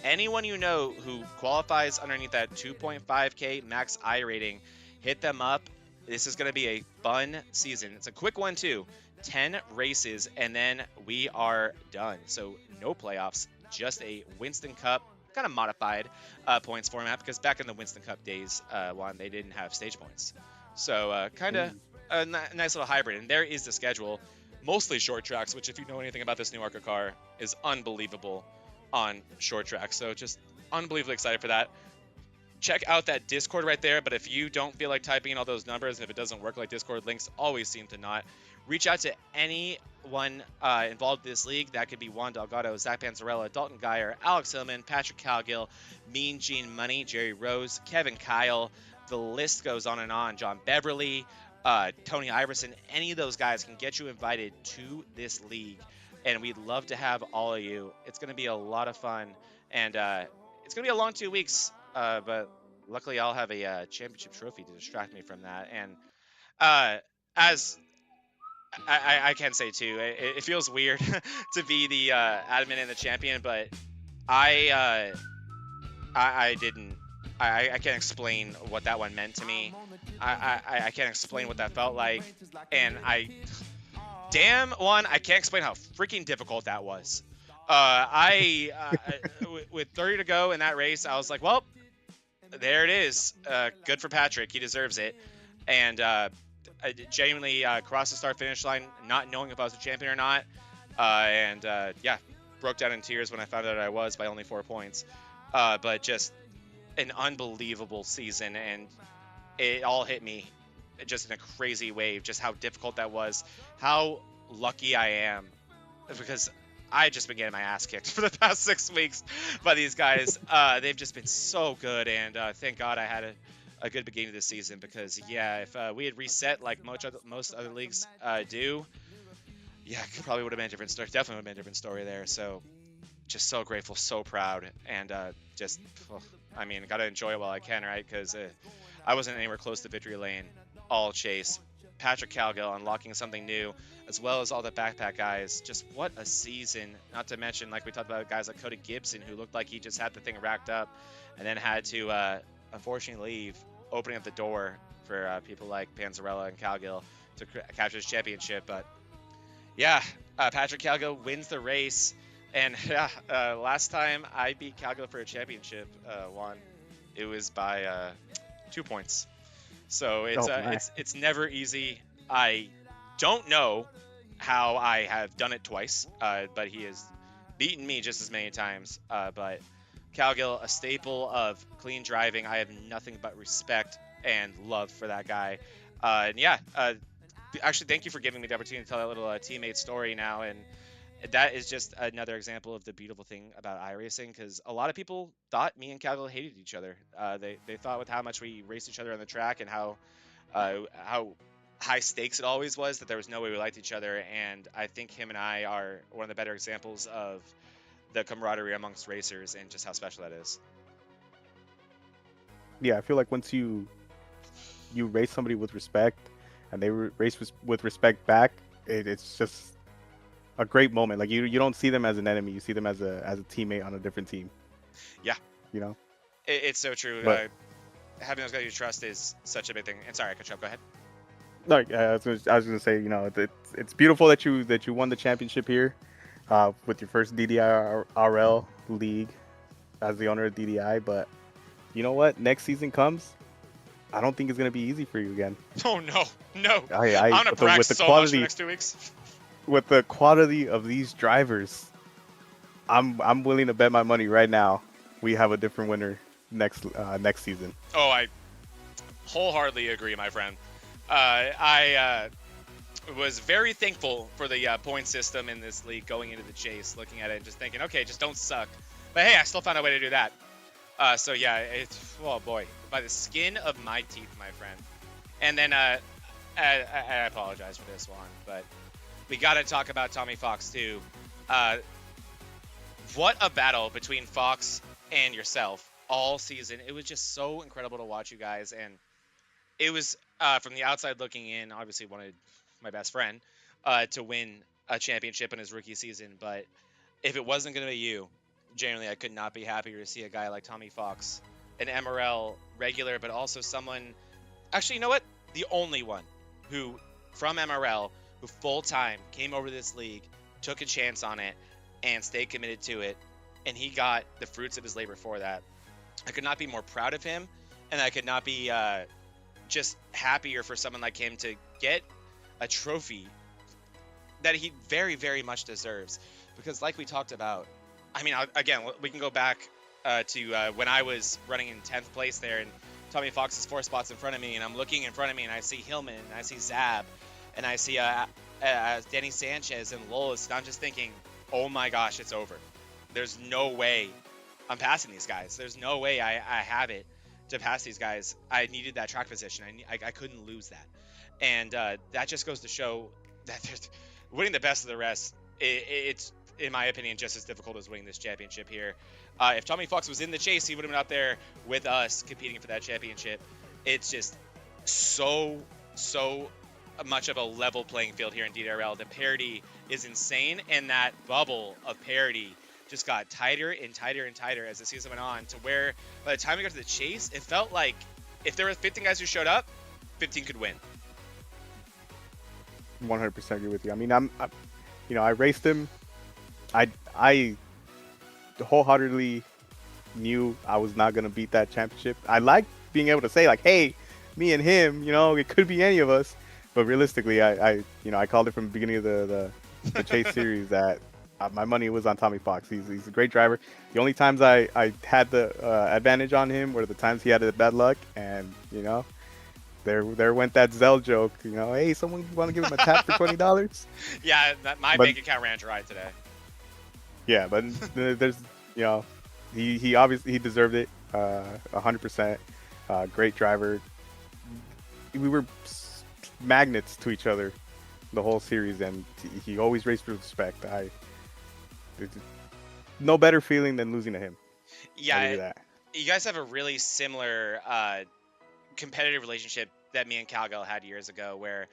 anyone you know who qualifies underneath that 2.5K max I rating, hit them up. This is going to be a fun season. It's a quick one too. 10 races, and then we are done. So no playoffs, just a Winston Cup, kind of modified points format, because back in the Winston Cup days, Juan, they didn't have stage points. So kind of a nice little hybrid. And there is the schedule. Mostly short tracks, which if you know anything about this new ARCA car, is unbelievable on short tracks. So just unbelievably excited for that. Check out that Discord right there, but if you don't feel like typing in all those numbers, and if it doesn't work like Discord, links always seem to not, reach out to anyone involved in this league. That could be Juan Delgago, Zach Panzarella, Dalton Geyer, Alex Hillman, Patrick Cowgill, Mean Gene Money, Jerry Rose, Kevin Kyle. The list goes on and on. John Beverly, Tony Iverson, any of those guys can get you invited to this league, and we'd love to have all of you. It's going to be a lot of fun, and it's going to be a long 2 weeks, but luckily I'll have a championship trophy to distract me from that. And as I can say too, it feels weird to be the admin and the champion, but I can't explain what that one meant to me. I can't explain what that felt like, and damn one, I can't explain how freaking difficult that was. With 30 to go in that race, I was like, well, there it is. Good for Patrick, he deserves it. And I genuinely crossed the start-finish line, not knowing if I was a champion or not. Yeah, broke down in tears when I found out I was by only 4 points. But just an unbelievable season, and it all hit me just in a crazy wave, just how difficult that was, how lucky I am, because I just been getting my ass kicked for the past 6 weeks by these guys. They've just been so good, and thank God I had a good beginning of the season, because yeah, if we had reset like most other leagues do, yeah, it probably would have been a different story. Definitely would have been a different story there. So just so grateful, so proud, and just, I mean, got to enjoy it while I can, right? Because I wasn't anywhere close to victory lane all chase. Patrick Cowgill unlocking something new, as well as all the backpack guys. Just what a season. Not to mention, like we talked about, guys like Cody Gibson, who looked like he just had the thing racked up and then had to unfortunately leave, opening up the door for people like Panzarella and Cowgill to capture this championship. But yeah, Patrick Cowgill wins the race. And yeah, last time I beat Cowgill for a championship, Juan, it was by 2 points. So it's never easy. I don't know how I have done it twice, but he has beaten me just as many times. But Cowgill, a staple of clean driving. I have nothing but respect and love for that guy. And yeah, actually, thank you for giving me the opportunity to tell that little teammate story now. And that is just another example of the beautiful thing about iRacing, because a lot of people thought me and Cowgill hated each other. They thought with how much we raced each other on the track and how high stakes it always was, that there was no way we liked each other. And I think him and I are one of the better examples of the camaraderie amongst racers and just how special that is.
Yeah, I feel like once you race somebody with respect and they race with respect back, it's just a great moment. Like you don't see them as an enemy, you see them as a teammate on a different team.
Yeah,
you know,
it's so true.
But,
having those guys you trust is such a big thing. And sorry, I cut you off. Go ahead.
Like I was gonna say, you know, it's beautiful that you won the championship here with your first DDIRL league as the owner of DDI. But you know what? Next season comes, I don't think it's gonna be easy for you again.
Oh no.
I'm
gonna practice so much for the next 2 weeks.
With the quality of these drivers, I'm willing to bet my money right now we have a different winner next season.
Oh, I wholeheartedly agree, my friend. I was very thankful for the point system in this league going into the chase, looking at it and just thinking, okay, just don't suck. But hey, I still found a way to do that. So yeah, oh boy, by the skin of my teeth, my friend. And then I apologize for this one, but we got to talk about Tommy Fox too. What a battle between Fox and yourself all season. It was just so incredible to watch you guys. And it was, from the outside looking in, obviously wanted my best friend to win a championship in his rookie season. But if it wasn't going to be you, generally I could not be happier to see a guy like Tommy Fox, an MRL regular, but also someone, actually, you know what? The only one who, from MRL, who full-time came over to this league, took a chance on it, and stayed committed to it, and he got the fruits of his labor for that. I could not be more proud of him, and I could not be just happier for someone like him to get a trophy that he very, very much deserves. Because like we talked about, I mean, again, we can go back to when I was running in 10th place there, and Tommy Fox is 4 spots in front of me, and I'm looking in front of me, and I see Hillman, and I see Zab, and I see Danny Sanchez and Lolis, and I'm just thinking, oh my gosh, it's over. There's no way I'm passing these guys. There's no way I have it to pass these guys. I needed that track position. I couldn't lose that. And that just goes to show that winning the best of the rest, it's, in my opinion, just as difficult as winning this championship here. If Tommy Fox was in the chase, he would have been out there with us competing for that championship. It's just so much of a level playing field here in DDIRL. The parity is insane, and that bubble of parity just got tighter and tighter and tighter as the season went on, to where by the time we got to the chase, it felt like if there were 15 guys who showed up, 15 could win.
100% agree with you. I mean, I raced him. I wholeheartedly knew I was not gonna beat that championship. I like being able to say like, hey, me and him, you know, it could be any of us. But realistically, I called it from the beginning of the chase series that my money was on Tommy Fox. He's a great driver. The only times I had the advantage on him were the times he had the bad luck, and you know, there went that Zell joke. You know, hey, someone want to give him a tap for $20?
Yeah, my bank account ran dry today.
Yeah, but there's, you know, he obviously he deserved it, 100%. Great driver. We were magnets to each other the whole series, and he always raced with respect. No better feeling than losing to him.
Yeah, you guys have a really similar competitive relationship that me and Cowgill had years ago, where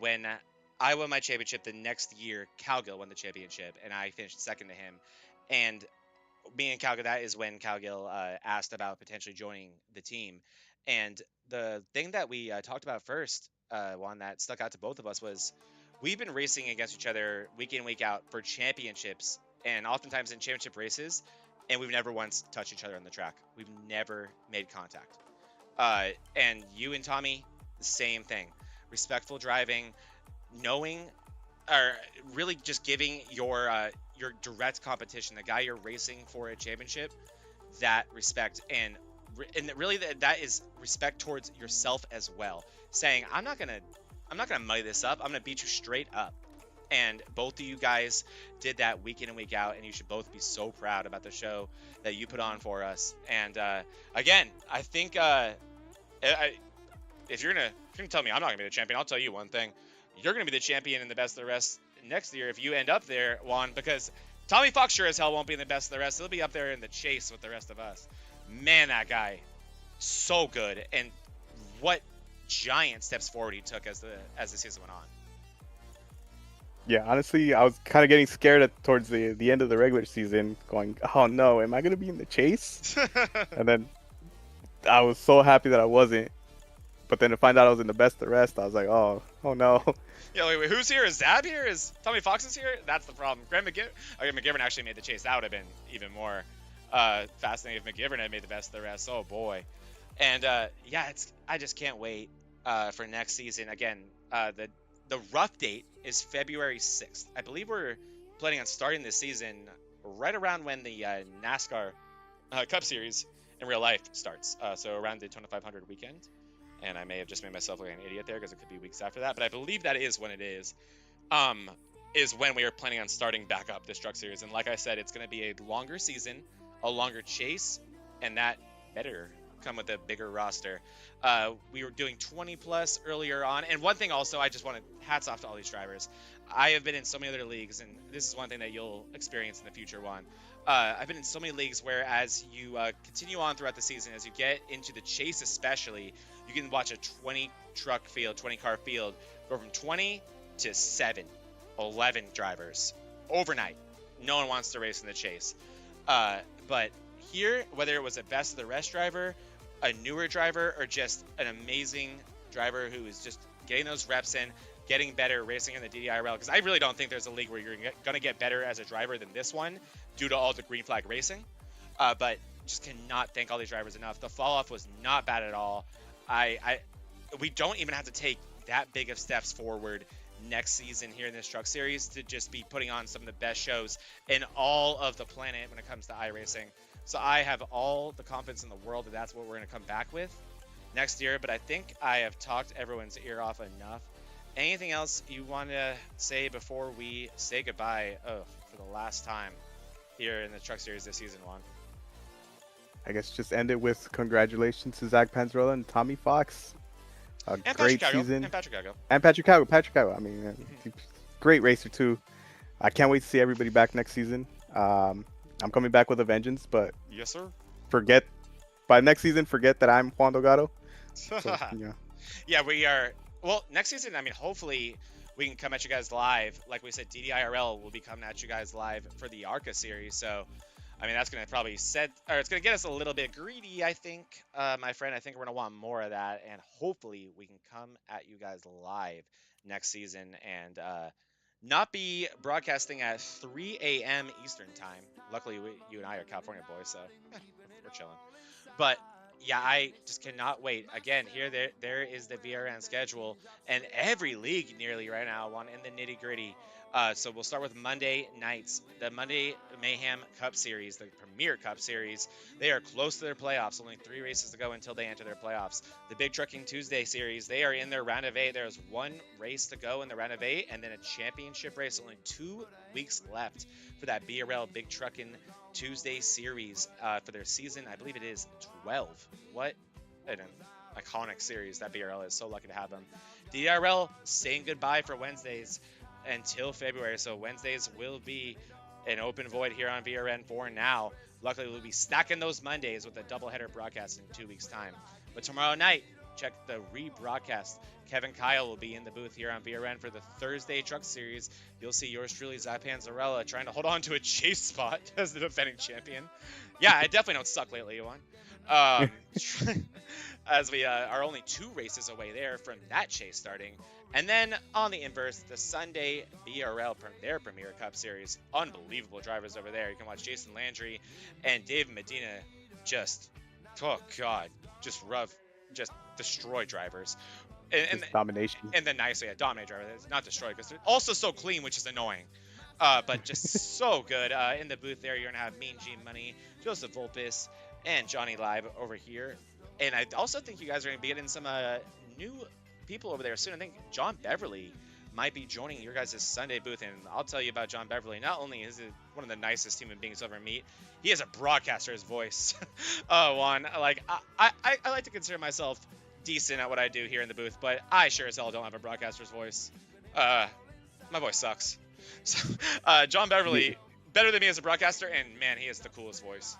when I won my championship, the next year Cowgill won the championship, and I finished second to him. And me and Cowgill, that is when Cowgill asked about potentially joining the team. And the thing that we talked about first, one that stuck out to both of us, was we've been racing against each other week in, week out for championships, and oftentimes in championship races, and we've never once touched each other on the track. We've never made contact. And you and Tommy, the same thing. Respectful driving, knowing, or really just giving your direct competition, the guy you're racing for a championship, that respect, and really that is respect towards yourself as well. Saying, I'm not gonna muddy this up. I'm gonna beat you straight up. And both of you guys did that week in and week out, and you should both be so proud about the show that you put on for us. And again, I think if you're gonna tell me I'm not gonna be the champion, I'll tell you one thing: you're gonna be the champion in the best of the rest next year if you end up there, Juan. Because Tommy Fox sure as hell won't be in the best of the rest. He'll be up there in the chase with the rest of us. Man, that guy, so good, and what giant steps forward he took as the season went on.
Yeah, honestly, I was kind of getting scared towards the end of the regular season, going, oh no, am I going to be in the chase? And then I was so happy that I wasn't. But then to find out I was in the best of the rest, I was like, oh no.
Yeah, wait, who's here? Is Zab here? Is Tommy Fox is here? That's the problem. McGivern actually made the chase. That would have been even more fascinating if McGivern had made the best of the rest. Oh boy. And yeah, I just can't wait for next season. Again, the rough date is February 6th. I believe we're planning on starting this season right around when the NASCAR Cup Series in real life starts. So around Daytona 500 weekend. And I may have just made myself look like an idiot there because it could be weeks after that. But I believe that is when it is when we are planning on starting back up this truck series. And like I said, it's going to be a longer season, a longer chase, and that better come with a bigger roster. We were doing 20 plus earlier on. And one thing also, I just want to hats off to all these drivers. I have been in so many other leagues, and this is one thing that you'll experience in the future, Juan. I've been in so many leagues where as you continue on throughout the season, as you get into the chase especially, you can watch a 20 car field go from 20 to 7, 11 drivers overnight. No one wants to race in the chase. But here, whether it was a best of the rest driver, a newer driver, or just an amazing driver who is just getting those reps in, getting better, racing in the DDIRL, because I really don't think there's a league where you're going to get better as a driver than this one due to all the green flag racing. But just cannot thank all these drivers enough. The fall off was not bad at all. We don't even have to take that big of steps forward next season here in this truck series to just be putting on some of the best shows in all of the planet when it comes to iRacing. So I have all the confidence in the world that that's what we're going to come back with next year. But I think I have talked everyone's ear off enough. Anything else you want to say before we say goodbye for the last time here in the truck series this season, Juan?
I guess just end it with congratulations to Zach Panzarella and Tommy Fox.
And
great
Patrick
season.
And Patrick Cowgill.
And Patrick Cowgill. I mean, great racer too. I can't wait to see everybody back next season. I'm coming back with a vengeance, but
yes, sir.
By next season, forget that I'm Juan Delgago. So, yeah.
Yeah, we are. Well, next season, I mean, hopefully we can come at you guys live. Like we said, DDIRL will be coming at you guys live for the ARCA series. So, I mean, that's going to probably it's going to get us a little bit greedy, I think, my friend. I think we're going to want more of that. And hopefully we can come at you guys live next season and not be broadcasting at 3 a.m. Eastern time. Luckily, you and I are California boys, so we're chilling. But yeah, I just cannot wait. Again, there is the VRN schedule, and every league nearly right now one in the nitty gritty. So we'll start with Monday nights, the Monday Mayhem Cup Series, the Premier Cup Series. They are close to their playoffs. Only 3 races to go until they enter their playoffs. The Big Trucking Tuesday Series, they are in their round of 8. There's 1 race to go in the round of 8, and then a championship race. Only 2 weeks left for that BRL Big Trucking Tuesday Series for their season. I believe it is 12. What an iconic series that BRL is. So lucky to have them. DDIRL saying goodbye for Wednesdays until February. So Wednesdays will be an open void here on VRN for now. Luckily, we'll be stacking those Mondays with a doubleheader broadcast in 2 weeks' time. But tomorrow night, check the rebroadcast. Kevin Kyle will be in the booth here on VRN for the Thursday Truck Series. You'll see yours truly, Zach Panzarella, trying to hold on to a chase spot as the defending champion. Yeah, I definitely don't suck lately, Juan. As we are only 2 races away there from that chase starting. And then on the inverse, the Sunday DDIRL, their Premier Cup Series. Unbelievable drivers over there. You can watch Jason Landry and Dave Medina just, oh God, just destroy drivers. And
domination.
And the nice way, dominate drivers, not destroy, because they're also so clean, which is annoying. But just so good. In the booth there, you're going to have Mean Gene Money, Joseph Volpis, and Johnny Live over here. And I also think you guys are going to be getting some new people over there soon. I think John Beverly might be joining your guys' Sunday booth, and I'll tell you about John Beverly. Not only is he one of the nicest human beings I've ever meet, he has a broadcaster's voice. Juan, like I like to consider myself decent at what I do here in the booth, but I sure as hell don't have a broadcaster's voice. My voice sucks. So, John Beverly, better than me as a broadcaster, and man, he has the coolest voice.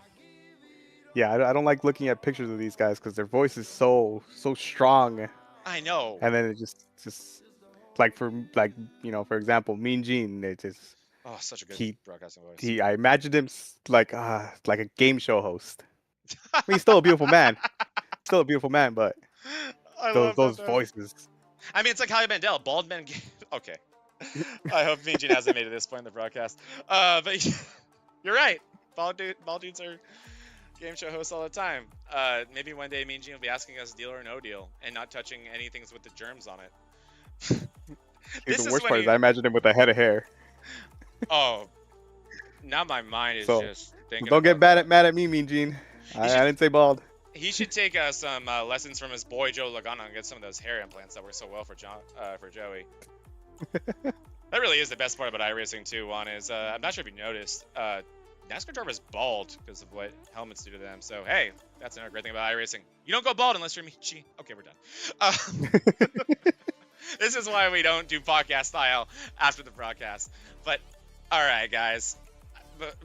Yeah, I don't like looking at pictures of these guys because their voice is so strong.
I know.
And then it just like for example, Mean Gene, it just
such a good broadcasting voice.
I imagined him like a game show host. I mean, he's still a beautiful man, but those voices.
I mean, it's like Howie Mandel, bald men. Okay. I hope Mean Gene hasn't made it this point in the broadcast. But you're right. Bald dudes are game show hosts all the time. Maybe one day Mean Gene will be asking us deal or no deal and not touching anything with the germs on it.
The worst part is I imagined him with a head of hair.
Oh, now my mind is just thinking.
Don't get mad at me, Mean Gene. I didn't say bald.
He should take some lessons from his boy Joe Logano and get some of those hair implants that work so well for Joey. That really is the best part about iRacing too, Juan, is I'm not sure if you noticed, NASCAR drivers bald because of what helmets do to them. So, hey, that's another great thing about iRacing. You don't go bald unless you're Michi. Okay, we're done. This is why we don't do podcast style after the broadcast. But, all right, guys.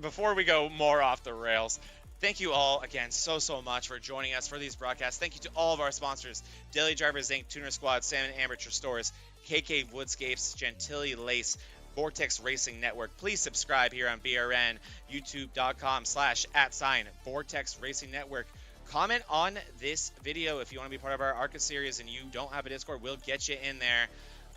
Before we go more off the rails, thank you all again so much for joining us for these broadcasts. Thank you to all of our sponsors, Daily Drivers Inc., Tuner Squad, Salmon Amateur Stores, KK Woodscapes, Chantilly Lace, Vortex Racing Network. Please subscribe here on BRN, youtube.com/@Vortex Racing Network. Comment on this video if you want to be part of our ARCA series and you don't have a Discord. We'll get you in there.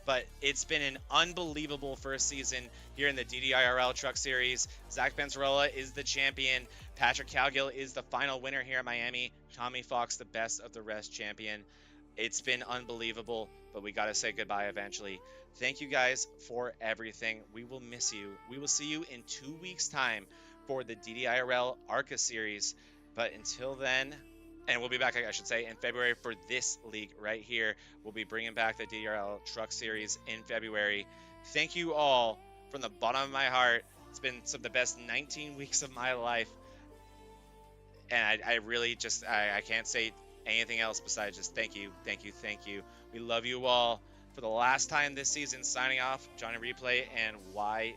But it's been an unbelievable first season here in the DDIRL Truck Series. Zach Panzarella is the champion. Patrick Cowgill is the final winner here at Miami. Tommy Fox, the best of the rest champion. It's been unbelievable, but we got to say goodbye eventually. Thank you guys for everything. We will miss you. We will see you in 2 weeks' time for the DDIRL ARCA series. But until then, and we'll be back, I should say, in February for this league right here. We'll be bringing back the DDIRL Truck Series in February. Thank you all from the bottom of my heart. It's been some of the best 19 weeks of my life. And I really just, I can't say anything else besides just thank you. We love you all. For the last time this season, signing off, Johnny Replay and YZ.